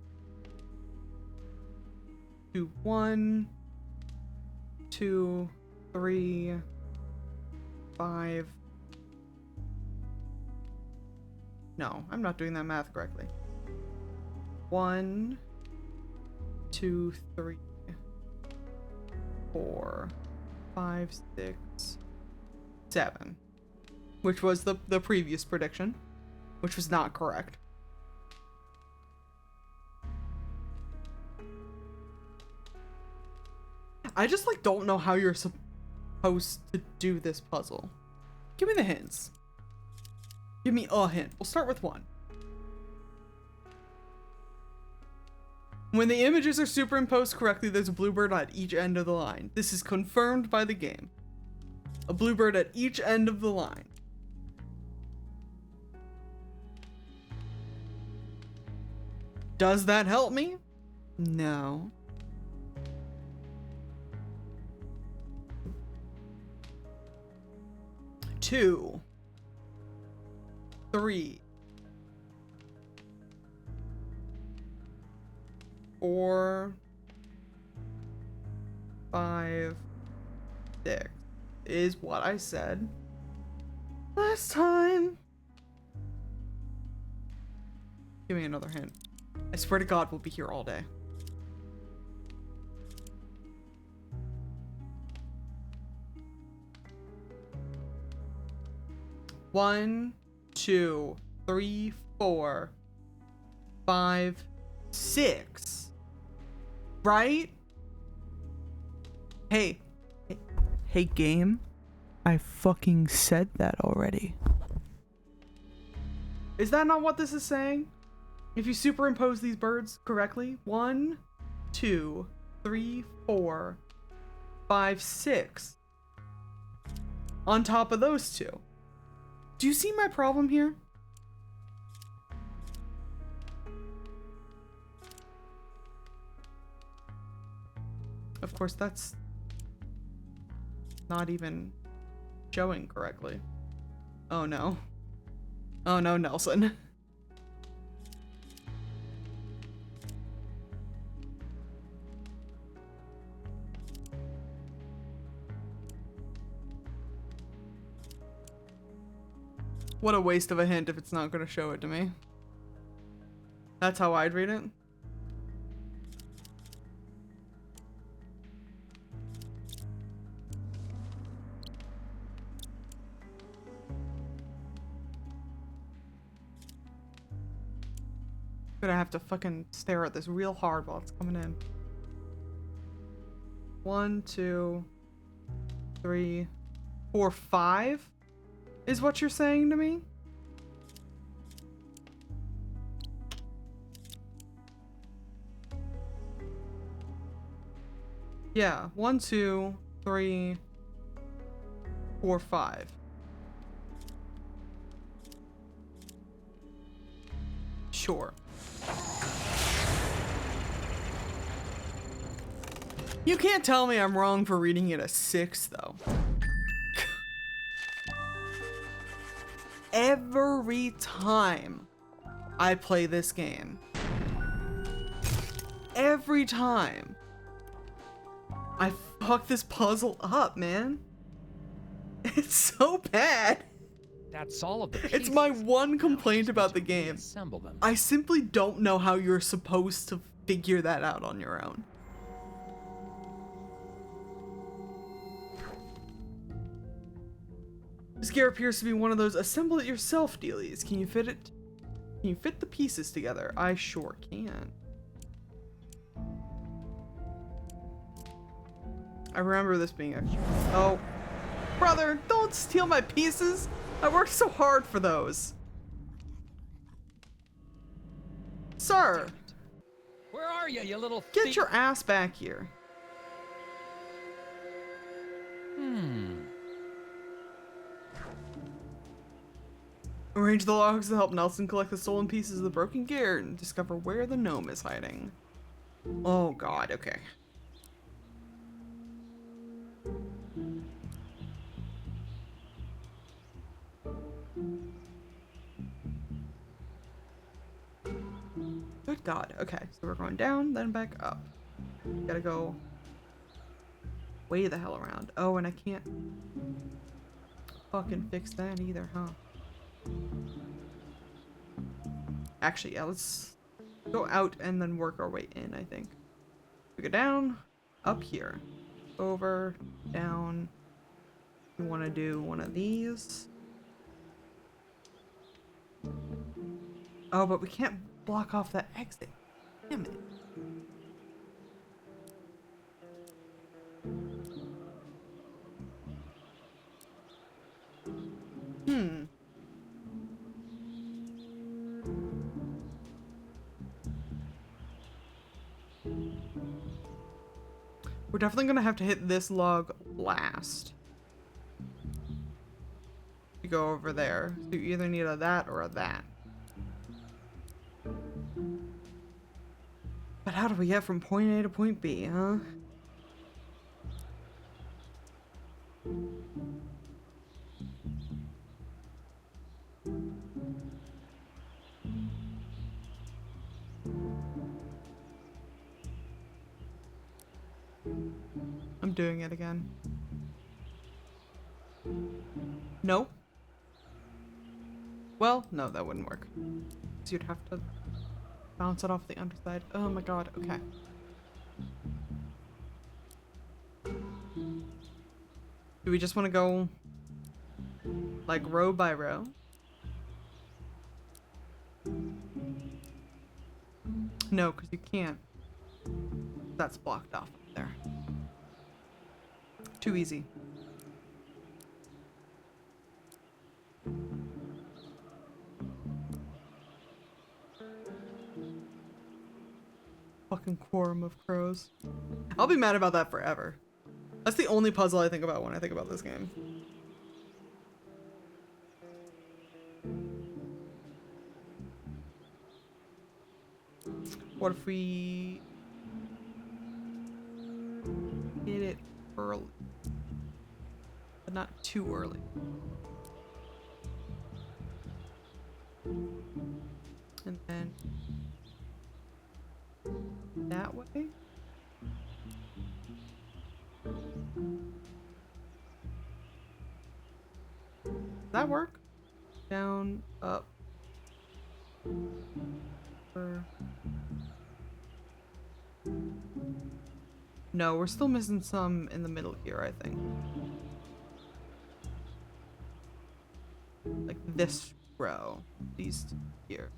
to 1, 2, 3, 5. No, I'm not doing that math correctly. 1, 2, 3, 4, 5, 6, 7. Which was the previous prediction, which was not correct. I just like don't know how you're supposed to do this puzzle. Give me the hints. Give me a hint. We'll start with 1. When the images are superimposed correctly, there's a bluebird at each end of the line. This is confirmed by the game. A bluebird at each end of the line. Does that help me? No. Two. 3. 4. 5. 6 is what I said last time. Give me another hint. I swear to God we'll be here all day. One, 2, 3, 4, 5, 6. Right? Hey, game. I fucking said that already. Is that not what this is saying? If you superimpose these birds correctly, 1, 2, 3, 4, 5, 6. On top of those 2. Do you see my problem here? Of course, that's not even showing correctly. Oh no. Oh no, Nelson. What a waste of a hint if it's not going to show it to me. That's how I'd read it. Gonna have to fucking stare at this real hard while it's coming in. 1, 2, 3, 4, 5 is what you're saying to me? Yeah, 1, 2, 3, 4, 5. Sure. You can't tell me I'm wrong for reading it a 6, though. Every time I play this game, every time, I fuck this puzzle up, man. It's so bad. That's all of the pieces. It's my one complaint about the game. Assemble them. I simply don't know how you're supposed to figure that out on your own. This gear appears to be one of those assemble it yourself dealies. Can you fit it? Can you fit the pieces together? I sure can. I remember this being a... Oh. Brother, don't steal my pieces! I worked so hard for those. Sir! Where are you, you little Get your ass back here. Arrange the logs to help Nelson collect the stolen pieces of the broken gear and discover where the gnome is hiding. Oh god, okay. Good god, okay. So we're going down, then back up. Gotta go way the hell around. Oh, and I can't fucking fix that either, huh? Actually, yeah, let's go out and then work our way in, I think. We go down, up here, over, down. We want to do one of these. Oh, but we can't block off that exit. Damn it. We're definitely gonna have to hit this log last. You go over there. So you either need a that or a that. But how do we get from point A to point B, huh? I'm doing it again. No? Well, no, that wouldn't work. So you'd have to bounce it off the underside. Oh my god, okay. Do we just want to go like row by row? No, because you can't. That's blocked off up there. Too easy. Fucking quorum of crows. I'll be mad about that forever. That's the only puzzle I think about when I think about this game. What if we hit it early? But not too early. And then that way? Does that work? Down, up, No, we're still missing some in the middle here, I think. Like this row. These two here.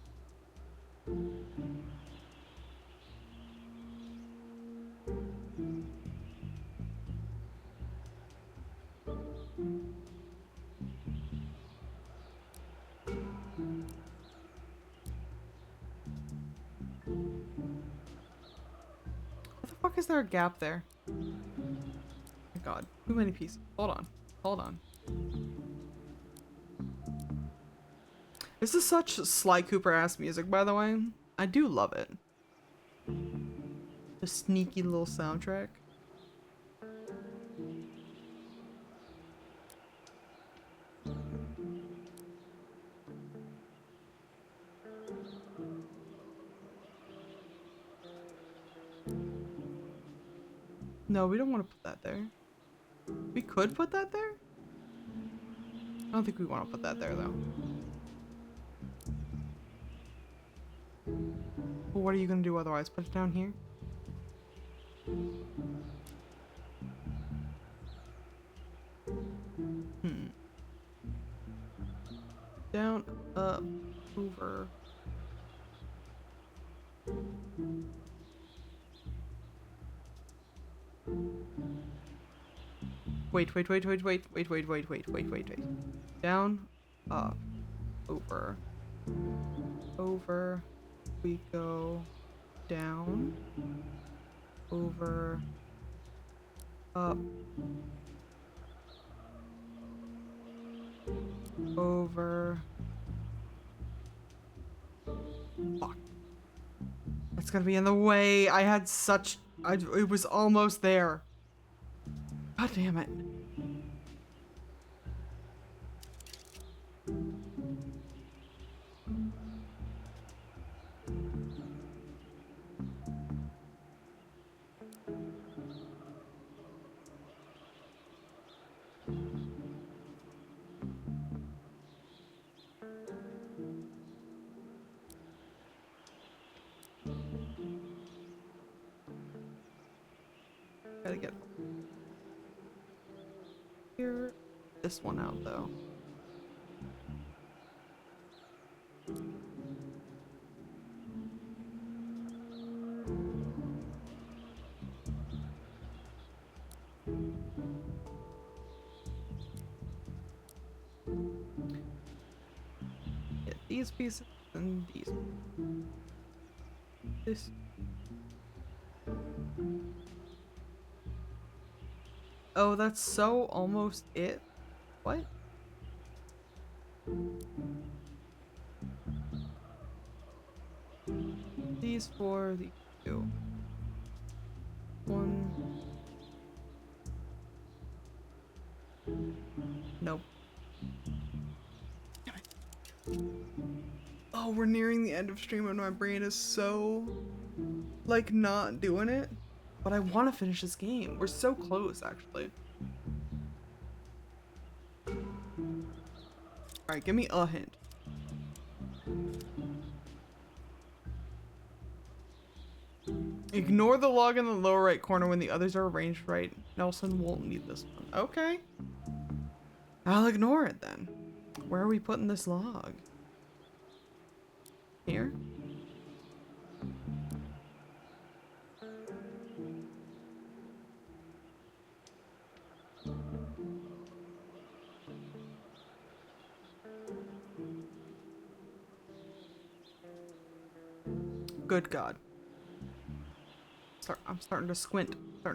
What the fuck is there a gap there? Oh my god, too many pieces. Hold on. Hold on. This is such Sly Cooper-ass music, by the way. I do love it. The sneaky little soundtrack. No, we don't want to put that there. We could put that there? I don't think we want to put that there, though. Well, what are you going to do otherwise? Put it down here? Down, up, over. Wait. Down, up, over. Over. We go down, over, up, over. Fuck. That's gonna be in the way. I had such... it was almost there. God damn it. Gotta get here. This one out though. Get these pieces and these. This. Oh, that's so almost it. What? These four, these two. One. Nope. Oh, we're nearing the end of stream and my brain is so, like, not doing it. But I want to finish this game. We're so close, actually. Alright, give me a hint. Ignore the log in the lower right corner when the others are arranged right. Nelson won't need this one. Okay. I'll ignore it then. Where are we putting this log? Here? Good God. I'm starting to squint. What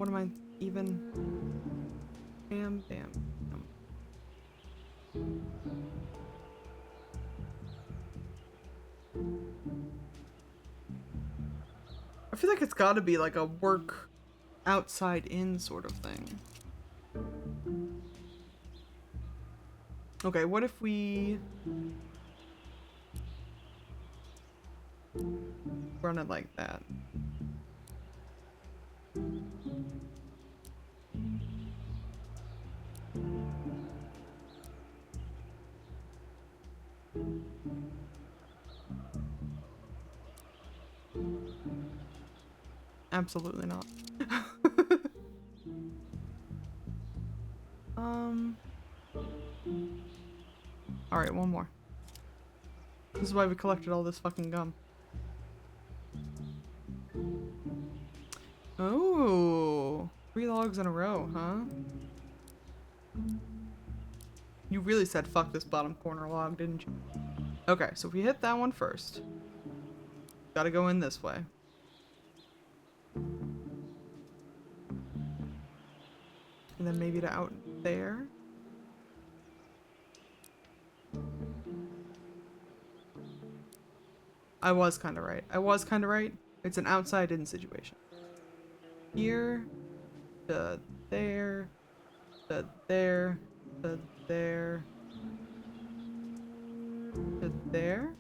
am I even? Bam, bam, bam. I feel like it's gotta be like a work outside in sort of thing. Okay, what if we run it like that? Absolutely not. Alright, one more. This is why we collected all this fucking gum. Oh, 3 logs in a row, huh? You really said fuck this bottom corner log, didn't you? Okay, so if we hit that one first, gotta go in this way. And then maybe to out there. I was kind of right. I was kind of right. It's an outside-in situation. Here, to there, to there, to there, to there.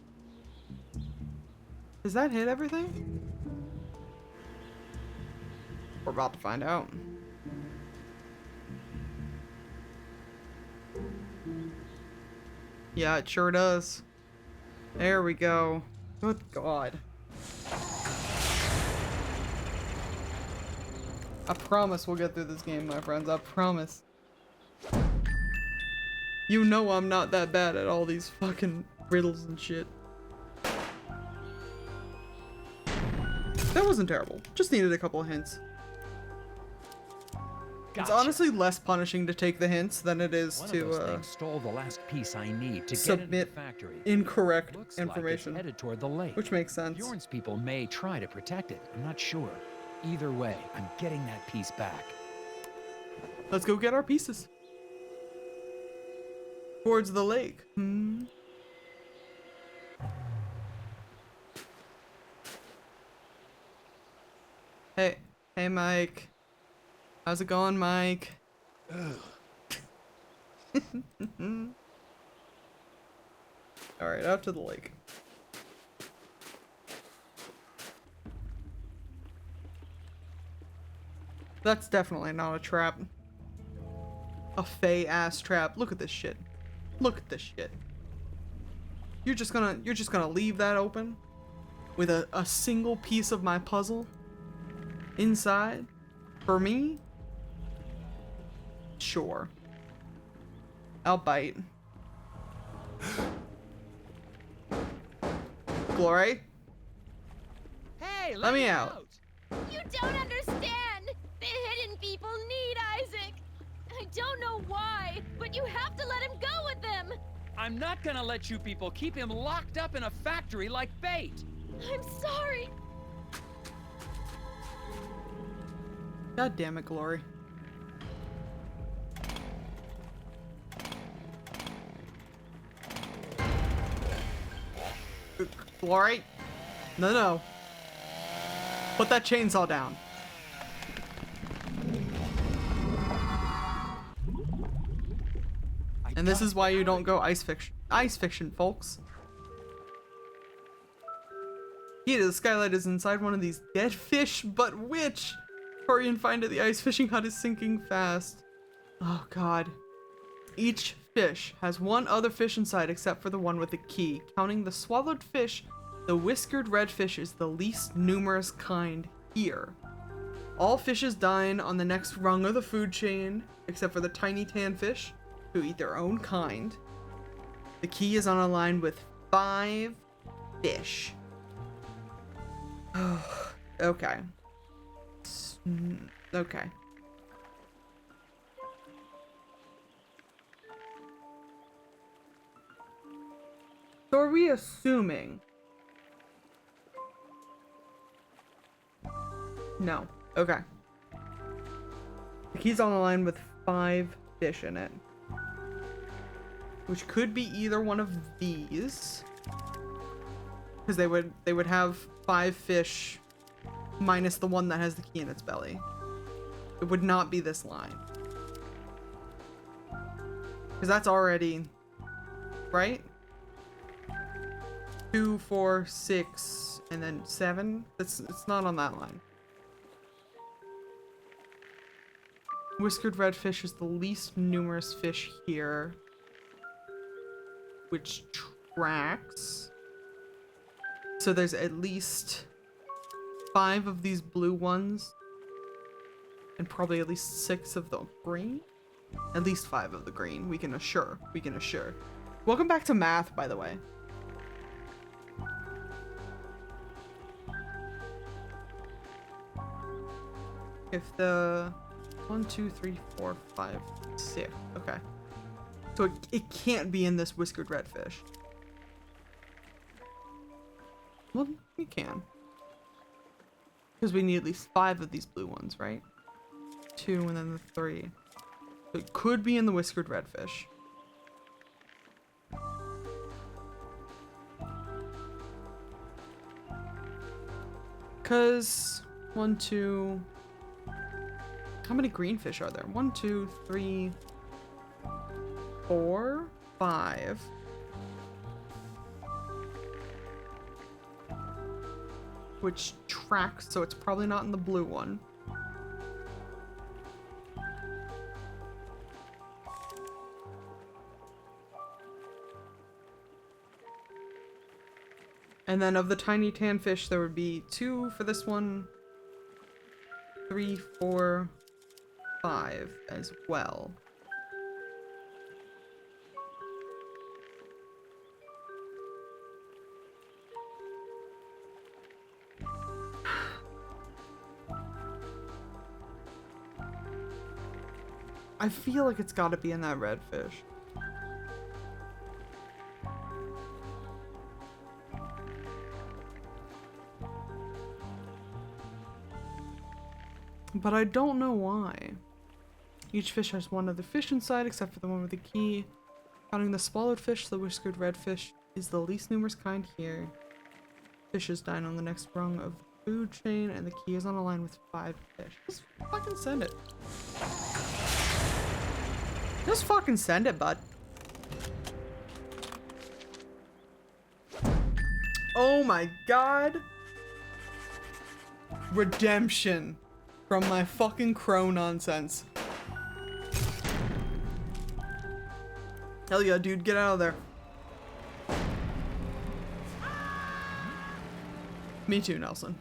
Does that hit everything? We're about to find out. Yeah, it sure does. There we go. Good God. I promise we'll get through this game, my friends. I promise. You know I'm not that bad at all these fucking riddles and shit. That wasn't terrible. Just needed a couple of hints. It's honestly less punishing to take the hints than it is to stole the last piece I need to submit get into the factory. Incorrect Looks information. Like it's headed toward the lake. Which makes sense. Bjorn's people may try to protect it. I'm not sure. Either way, I'm getting that piece back. Let's go get our pieces. Towards the lake. Hey, Mike. How's it going, Mike? Alright, out to the lake. That's definitely not a trap. A fey-ass trap. Look at this shit. Look at this shit. You're just gonna leave that open? With a single piece of my puzzle? Inside? For me? Sure. I'll bite. Glory? Hey, let me out. You don't understand. The hidden people need Isaac. I don't know why, but you have to let him go with them. I'm not gonna let you people keep him locked up in a factory like bait. I'm sorry. God damn it, Glory. Glory? No. Put that chainsaw down. And this is why you don't go ice fiction, folks. Key to the skylight is inside one of these dead fish, but which? Hurry and find it. The ice fishing hut is sinking fast. Oh God. Each fish has one other fish inside except for the one with the key. Counting the swallowed fish, the whiskered redfish is the least numerous kind here. All fishes dine on the next rung of the food chain, except for the tiny tan fish, who eat their own kind. The key is on a line with 5 fish. Okay. Okay. So are we assuming? No. Okay. The key's on the line with 5 fish in it. Which could be either one of these. Because they would have 5 fish minus the one that has the key in its belly. It would not be this line. Because that's already... Right? 2, 4, 6, and then 7. It's not on that line. Whiskered redfish is the least numerous fish here. Which tracks. So there's at least 5 of these blue ones. And probably at least 6 of the green? At least 5 of the green. We can assure. We can assure. Welcome back to math, by the way. If the 1, 2, 3, 4, 5, 6. Okay. So it can't be in this whiskered redfish. Well, it can. Because we need at least 5 of these blue ones, right? 2 and then the 3. So it could be in the whiskered redfish. Because 1, 2. How many greenfish are there? 1, 2, 3, 4, 5. Which tracks, so it's probably not in the blue one. And then of the tiny tan fish, there would be 2 for this one, 3, 4, 5 as well. I feel like it's gotta be in that redfish. But I don't know why. Each fish has one other fish inside except for the one with the key. Counting the swallowed fish, the whiskered redfish is the least numerous kind here. Fishes dine on the next rung of the food chain, and the key is on a line with 5 fish. Just fucking send it. Just fucking send it, bud. Oh my god. Redemption from my fucking crow nonsense. Hell yeah, dude, get out of there. Me too, Nelson.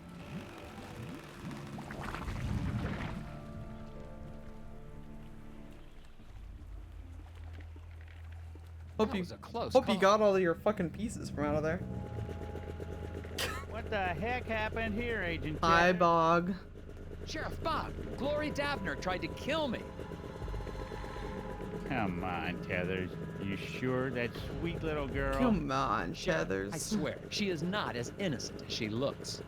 Hope you got all of your fucking pieces from out of there. What the heck happened here, Agent? Hi, Bog. Sheriff Bob, Glory Davner tried to kill me. Come on, Tethers. You sure that sweet little girl? Come on, Tethers. I swear, she is not as innocent as she looks.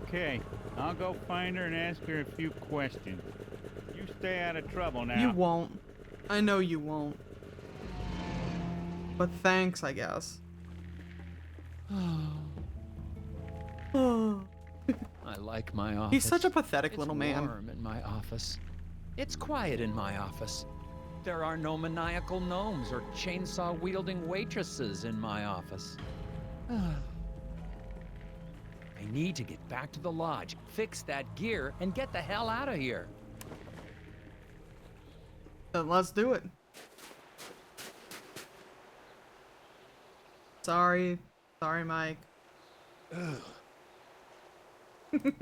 Okay, I'll go find her and ask her a few questions. You stay out of trouble now. You won't. I know you won't. But thanks, I guess. I like my office. He's such a pathetic little man. It's warm in my office. It's quiet in my office. There are no maniacal gnomes or chainsaw-wielding waitresses in my office. I need to get back to the lodge, fix that gear, and get the hell out of here. Then let's do it. Sorry. Sorry, Mike. It's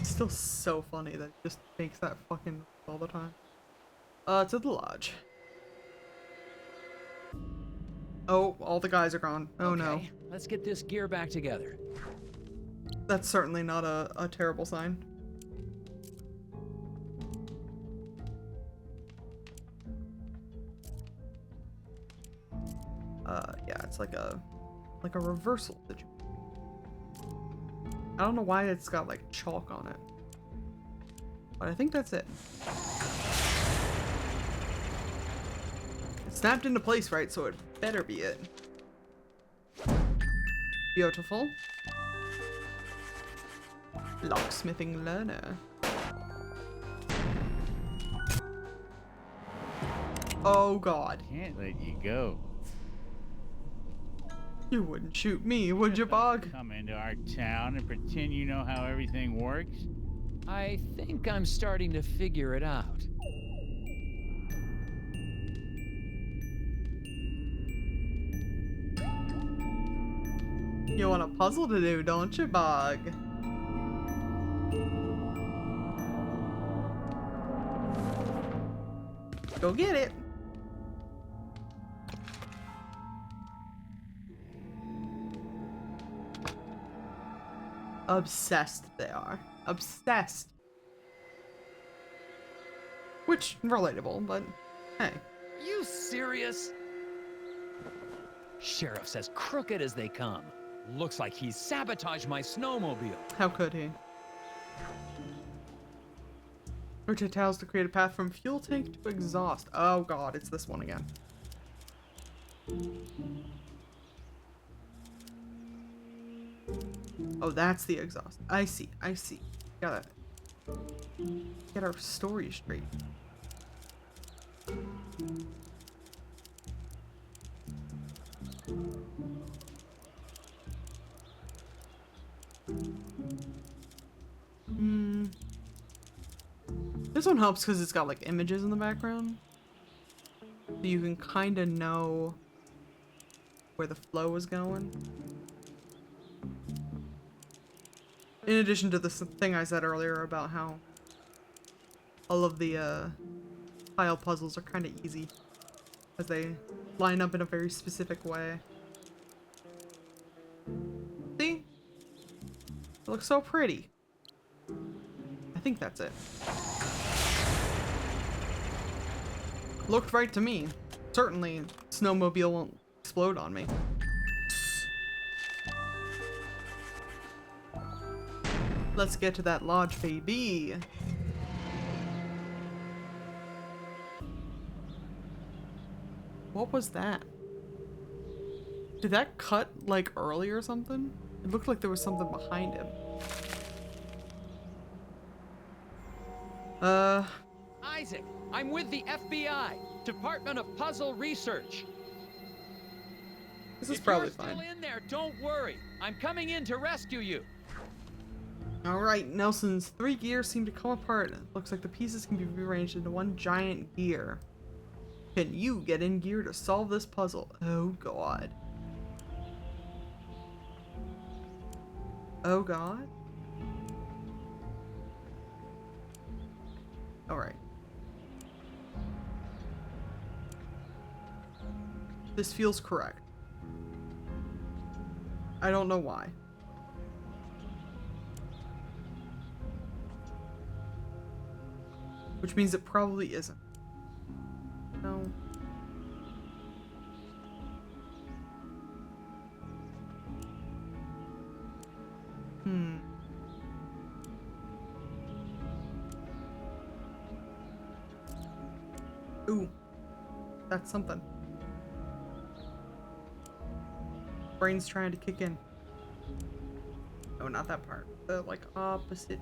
still so funny that it just makes that fucking all the time. To the lodge. Oh, all the guys are gone. Oh okay, no. Let's get this gear back together. That's certainly not a terrible sign. Yeah, it's like a reversal situation. I don't know why it's got like chalk on it, but I think that's it. It snapped into place right, so it better be it. Beautiful. Locksmithing learner. Oh god. Can't let you go. You wouldn't shoot me, would you, Bog? Come into our town and pretend you know how everything works? I think I'm starting to figure it out. You want a puzzle to do, don't you, Bog? Go get it. Obsessed they are. Obsessed. Which, relatable, but hey. You serious? Sheriff says crooked as they come. Looks like he's sabotaged my snowmobile. How could he? Rotate tiles to create a path from fuel tank to exhaust. Oh god, it's this one again. Oh, that's the exhaust. I see, I see. Gotta get our story straight. This one helps because it's got like images in the background. So you can kind of know where the flow is going. In addition to this thing I said earlier about how all of the tile puzzles are kind of easy as they line up in a very specific way. See? It looks so pretty. I think that's it. Looked right to me. Certainly, snowmobile won't explode on me. Let's get to that lodge, baby. What was that? Did that cut like early or something? It looked like there was something behind him. Isaac, I'm with the FBI, Department of Puzzle Research. This is probably fine. If you're still in there, don't worry. I'm coming in to rescue you. Alright, Nelson's 3 gears seem to come apart. It looks like the pieces can be rearranged into one giant gear. Can you get in gear to solve this puzzle? Oh god. Oh god? Alright. This feels correct. I don't know why. Which means it probably isn't. No. Ooh. That's something. Brain's trying to kick in. No, not that part. The, like, opposite.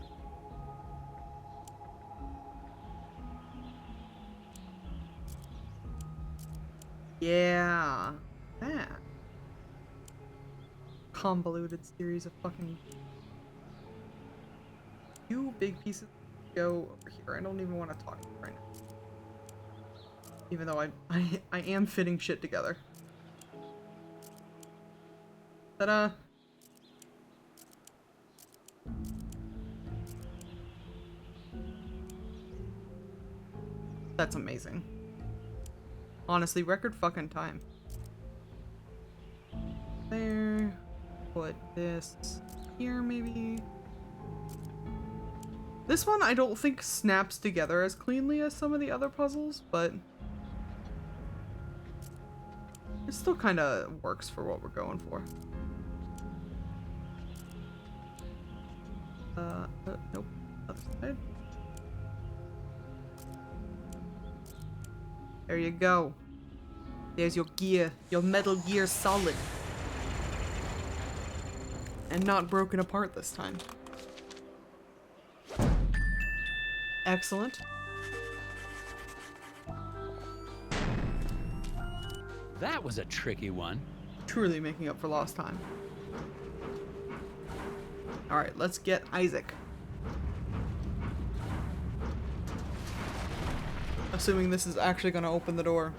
Yeah. That. Convoluted series of fucking... You big pieces go over here. I don't even want to talk to you right now. Even though I am fitting shit together. Ta-da! That's amazing. Honestly, record fucking time. There. Put this here, maybe. This one I don't think snaps together as cleanly as some of the other puzzles, but it still kind of works for what we're going for. Nope. Other side. There you go. There's your gear. Your Metal Gear Solid. And not broken apart this time. Excellent. That was a tricky one. Truly making up for lost time. Alright, let's get Isaac. Assuming this is actually going to open the door.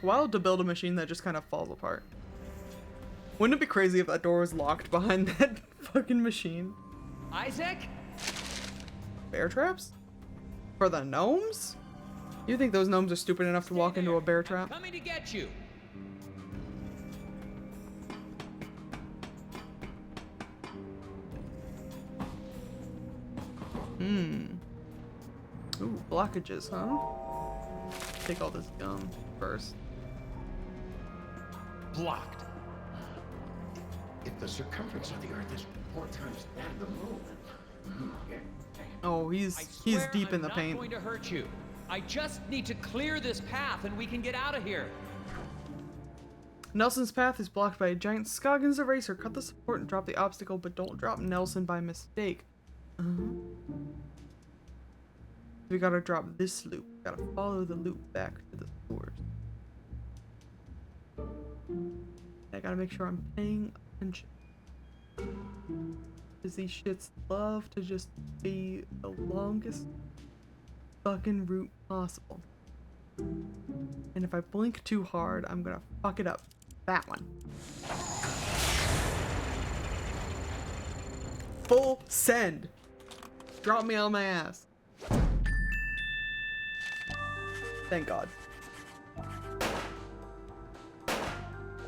Wild to build a machine that just kind of falls apart. Wouldn't it be crazy if that door was locked behind that fucking machine. Isaac? Bear traps? For the gnomes? You think those gnomes are stupid enough to walk into a bear trap? I'm coming to get you. Ooh, blockages, huh? Take all this gum first. Blocked. If the circumference of the Earth is 4 times that of the Moon. Oh, he's deep in the paint. I'm not going to hurt you. I just need to clear this path and we can get out of here. Nelson's path is blocked by a giant Scoggins eraser. Cut the support and drop the obstacle, but don't drop Nelson by mistake. We gotta drop this loop. Gotta follow the loop back to the source. I gotta make sure I'm paying attention. Because these shits love to just be the longest fucking route possible. And if I blink too hard, I'm gonna fuck it up. That one. Full send. Drop me on my ass. Thank God.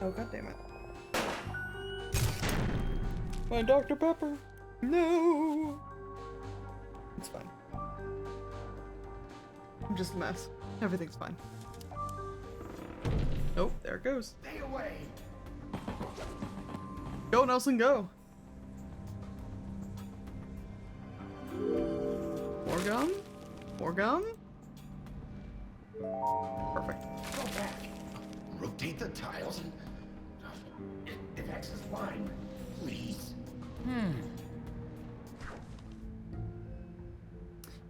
Oh, God damn it. My Dr. Pepper. No. It's fine. I'm just a mess. Everything's fine. Oh, there it goes. Stay away. Go, Nelson, go. More gum? More gum? Perfect. Go back. Rotate the tiles and... If X is fine, please.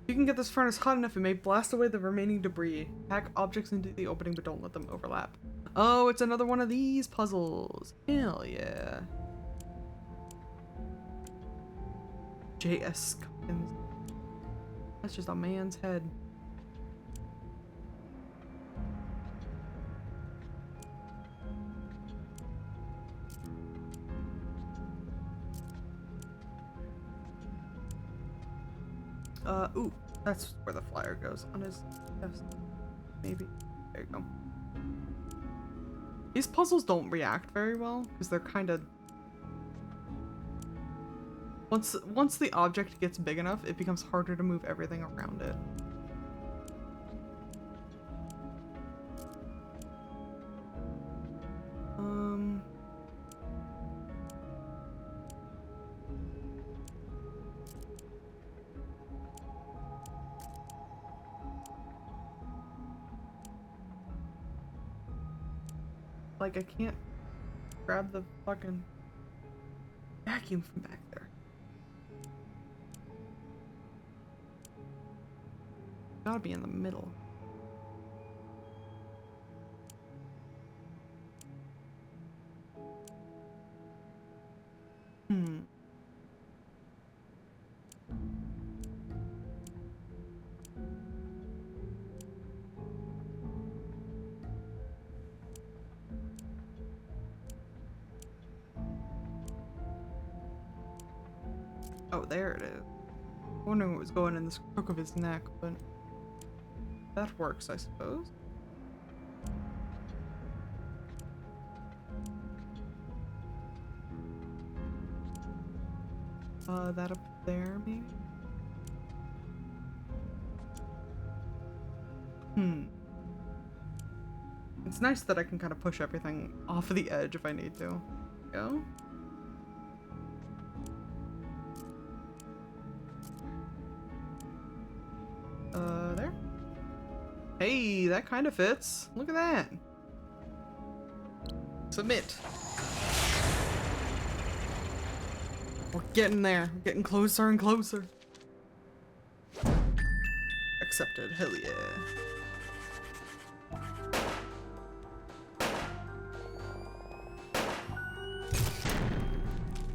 You can get this furnace hot enough, it may blast away the remaining debris. Pack objects into the opening, but don't let them overlap. Oh, it's another one of these puzzles. Hell yeah. J.S. Scoggins. That's just a man's head. Ooh, that's where the flyer goes, on his chest. Maybe. There you go. These puzzles don't react very well, because they're kind of... Once the object gets big enough, it becomes harder to move everything around it. Like, I can't grab the fucking vacuum from back there. Gotta be in the middle. Oh, there it is. Wondering what was going in this crook of his neck, but that works, I suppose. That up there, maybe? It's nice that I can kind of push everything off of the edge if I need to. Go. There. Hey, that kind of fits. Look at that. Submit. We're getting there. We're getting closer and closer. Accepted. Hell yeah.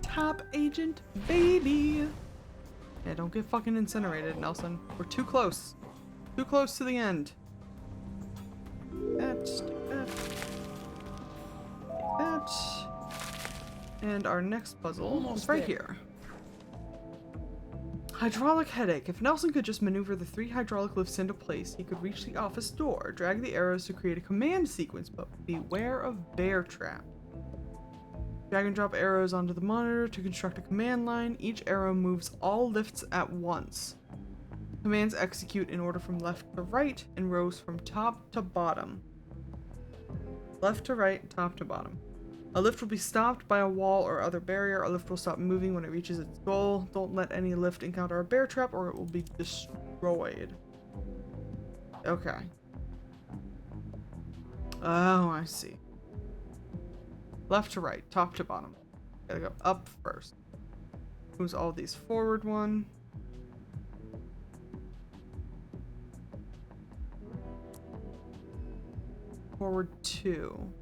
Top agent, baby. Yeah, don't get fucking incinerated, Nelson. We're too close. Too close to the end. That. And our next puzzle is right here. Hydraulic headache. If Nelson could just maneuver the 3 hydraulic lifts into place, he could reach the office door. Drag the arrows to create a command sequence, but beware of bear trap. Drag and drop arrows onto the monitor to construct a command line. Each arrow moves all lifts at once. Commands execute in order from left to right and rows from top to bottom. Left to right, top to bottom. A lift will be stopped by a wall or other barrier. A lift will stop moving when it reaches its goal. Don't let any lift encounter a bear trap or it will be destroyed. Okay. Oh, I see. Left to right, top to bottom. Gotta go up first. Moves all these forward 1. Forward 2.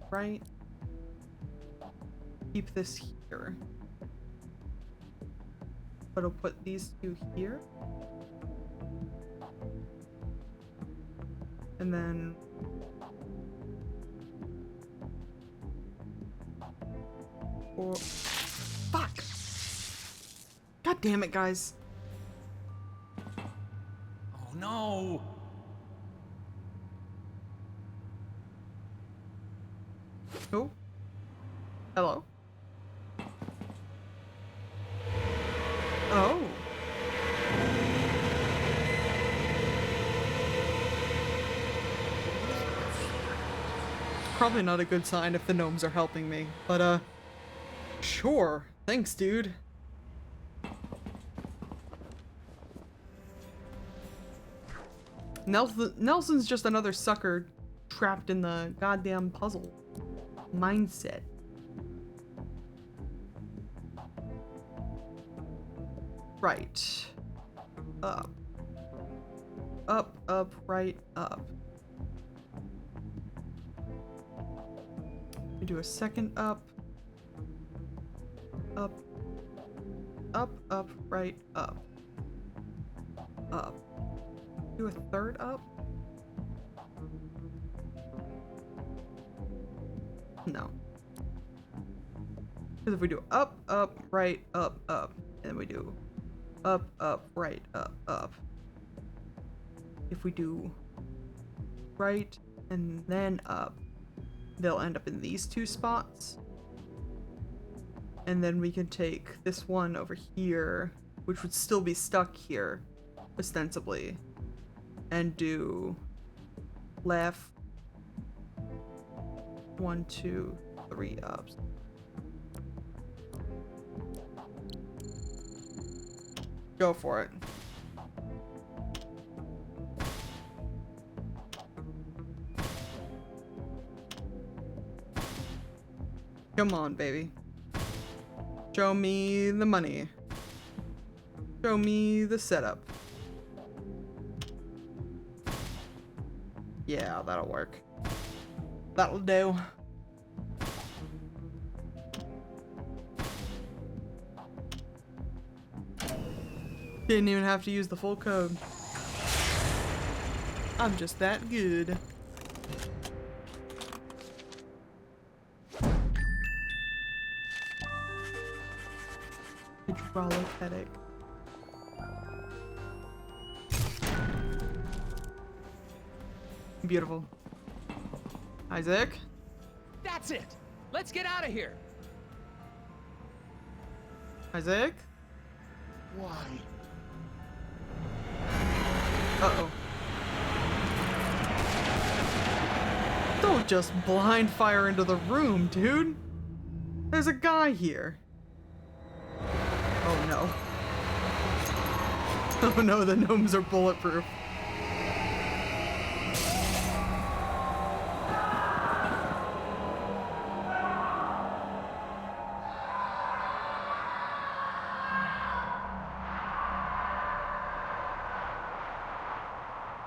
Right. Keep this here. But I'll put these 2 here. And then fuck. God damn it, guys. Oh no. Oh. Hello. Oh. Probably not a good sign if the gnomes are helping me, but sure. Thanks, dude. Nelson's just another sucker trapped in the goddamn puzzle mindset. Right. Up. Up, up, right, up. We do a second up. Up. Up, up, right, up. Up. Do a third up? No. Because if we do up, up, right, up, up, and we do up, up, right, up, up. If we do right and then up, they'll end up in these 2 spots. And then we can take this one over here, which would still be stuck here, ostensibly, and do left 1, 2, 3 ups. Go for it. Come on, baby. Show me the money. Show me the setup. Yeah, that'll work. That'll do. Didn't even have to use the full code. I'm just that good. Hydraulic headache. Beautiful. Isaac? That's it! Let's get out of here! Isaac? Why? Uh-oh. Don't just blind fire into the room, dude. There's a guy here. Oh no. Oh no, the gnomes are bulletproof.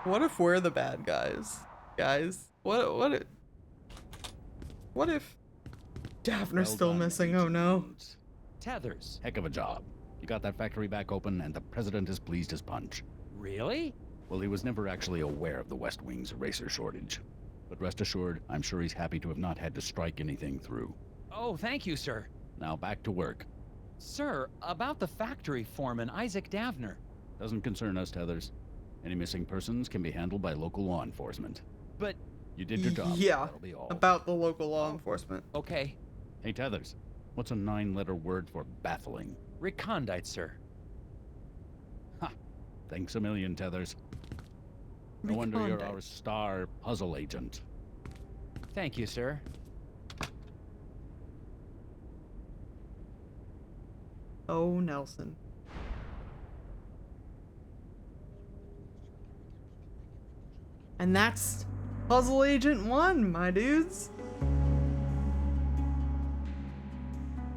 What if we're the bad guys? Guys, what if Daphne's Well still done, missing? Oh no. Tethers. Heck of a job. You got that factory back open, and the president is pleased as punch. Really? Well, he was never actually aware of the West Wing's eraser shortage. But rest assured, I'm sure he's happy to have not had to strike anything through. Oh, thank you, sir. Now back to work. Sir, about the factory foreman, Isaac Davner. Doesn't concern us, Tethers. Any missing persons can be handled by local law enforcement. But... You did your job. Yeah, That'll be all. about the local law enforcement. Okay. Hey, Tethers. What's a 9-letter word for baffling? Recondite, sir. Ha! Thanks a million, Tethers. No wonder you're our star puzzle agent. Thank you, sir. Oh, Nelson. And that's Puzzle Agent 1, my dudes.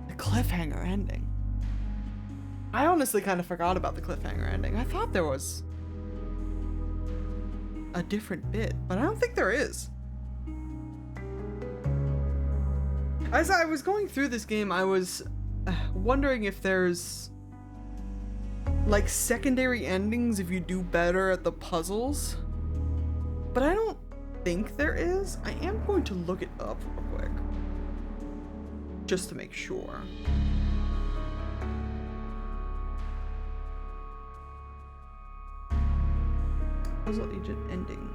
The cliffhanger ending. I honestly kind of forgot about the cliffhanger ending. I thought there was a different bit, but I don't think there is. As I was going through this game, I was wondering if there's like secondary endings if you do better at the puzzles, but I don't think there is. I am going to look it up real quick just to make sure. Puzzle agent ending.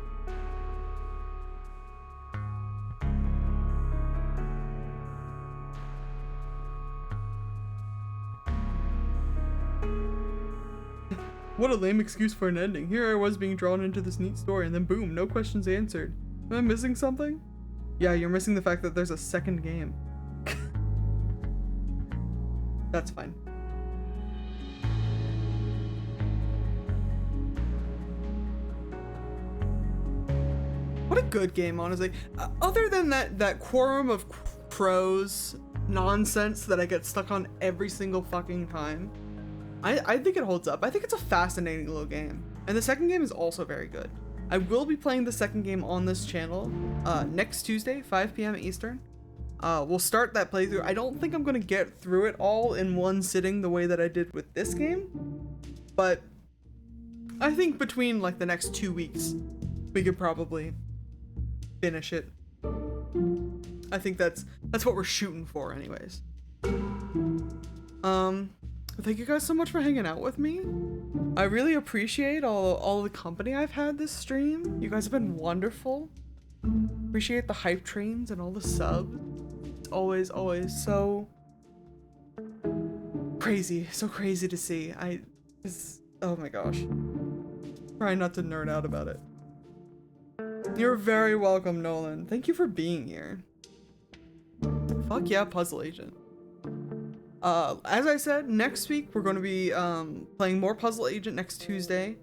What a lame excuse for an ending. Here I was being drawn into this neat story and then boom, no questions answered. Am I missing something? Yeah, you're missing the fact that there's a second game. That's fine. What a good game, honestly. Other than that quorum of crows nonsense that I get stuck on every single fucking time, I think it holds up. I think it's a fascinating little game. And the second game is also very good. I will be playing the second game on this channel next Tuesday, 5 p.m. Eastern. We'll start that playthrough. I don't think I'm going to get through it all in one sitting the way that I did with this game. But I think between like the next 2 weeks, we could probably finish it. I think that's what we're shooting for anyways. Thank you guys so much for hanging out with me. I really appreciate all the company I've had this stream. You guys have been wonderful. Appreciate the hype trains and all the subs. It's always so crazy to see. Oh my gosh. Try not to nerd out about it. You're very welcome, Nolan. Thank you for being here. Fuck yeah, Puzzle Agent. As I said, next week we're going to be playing more Puzzle Agent next Tuesday.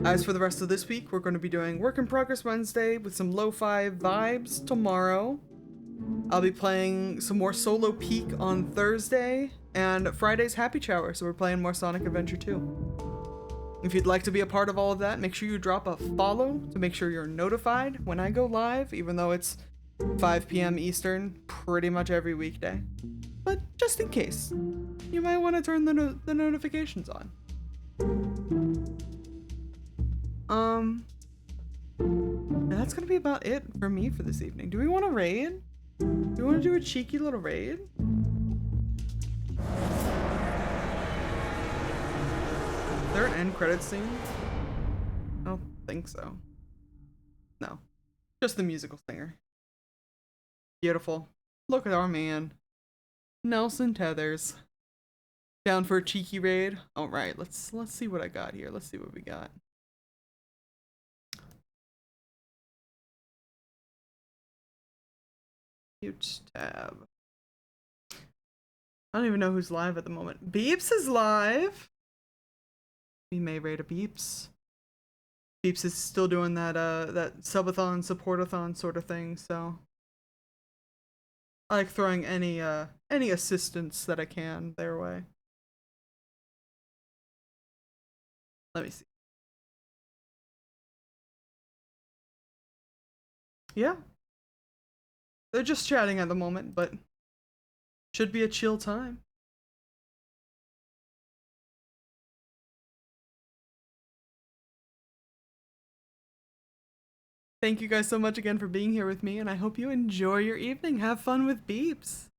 As for the rest of this week, we're going to be doing Work in Progress Wednesday with some lo-fi vibes tomorrow. I'll be playing some more Solo Peak on Thursday, and Friday's Happy Shower, so we're playing more Sonic Adventure 2. If you'd like to be a part of all of that, make sure you drop a follow to make sure you're notified when I go live, even though it's 5 p.m. Eastern pretty much every weekday. But just in case, you might want to turn the notifications on. And that's gonna be about it for me for this evening. Do we want to raid? Do we want to do a cheeky little raid? Is there an end credits scene? I don't think so. No, just the musical singer. Beautiful. Look at our man. Nelson Tethers. Down for a cheeky raid? Alright, let's see what I got here. Let's see what we got. Huge tab. I don't even know who's live at the moment. Beeps is live. We may raid a Beeps. Beeps is still doing that that subathon, supportathon sort of thing, so I like throwing any assistance that I can their way. Let me see. Yeah. They're just chatting at the moment, but should be a chill time. Thank you guys so much again for being here with me, and I hope you enjoy your evening. Have fun with Beeps.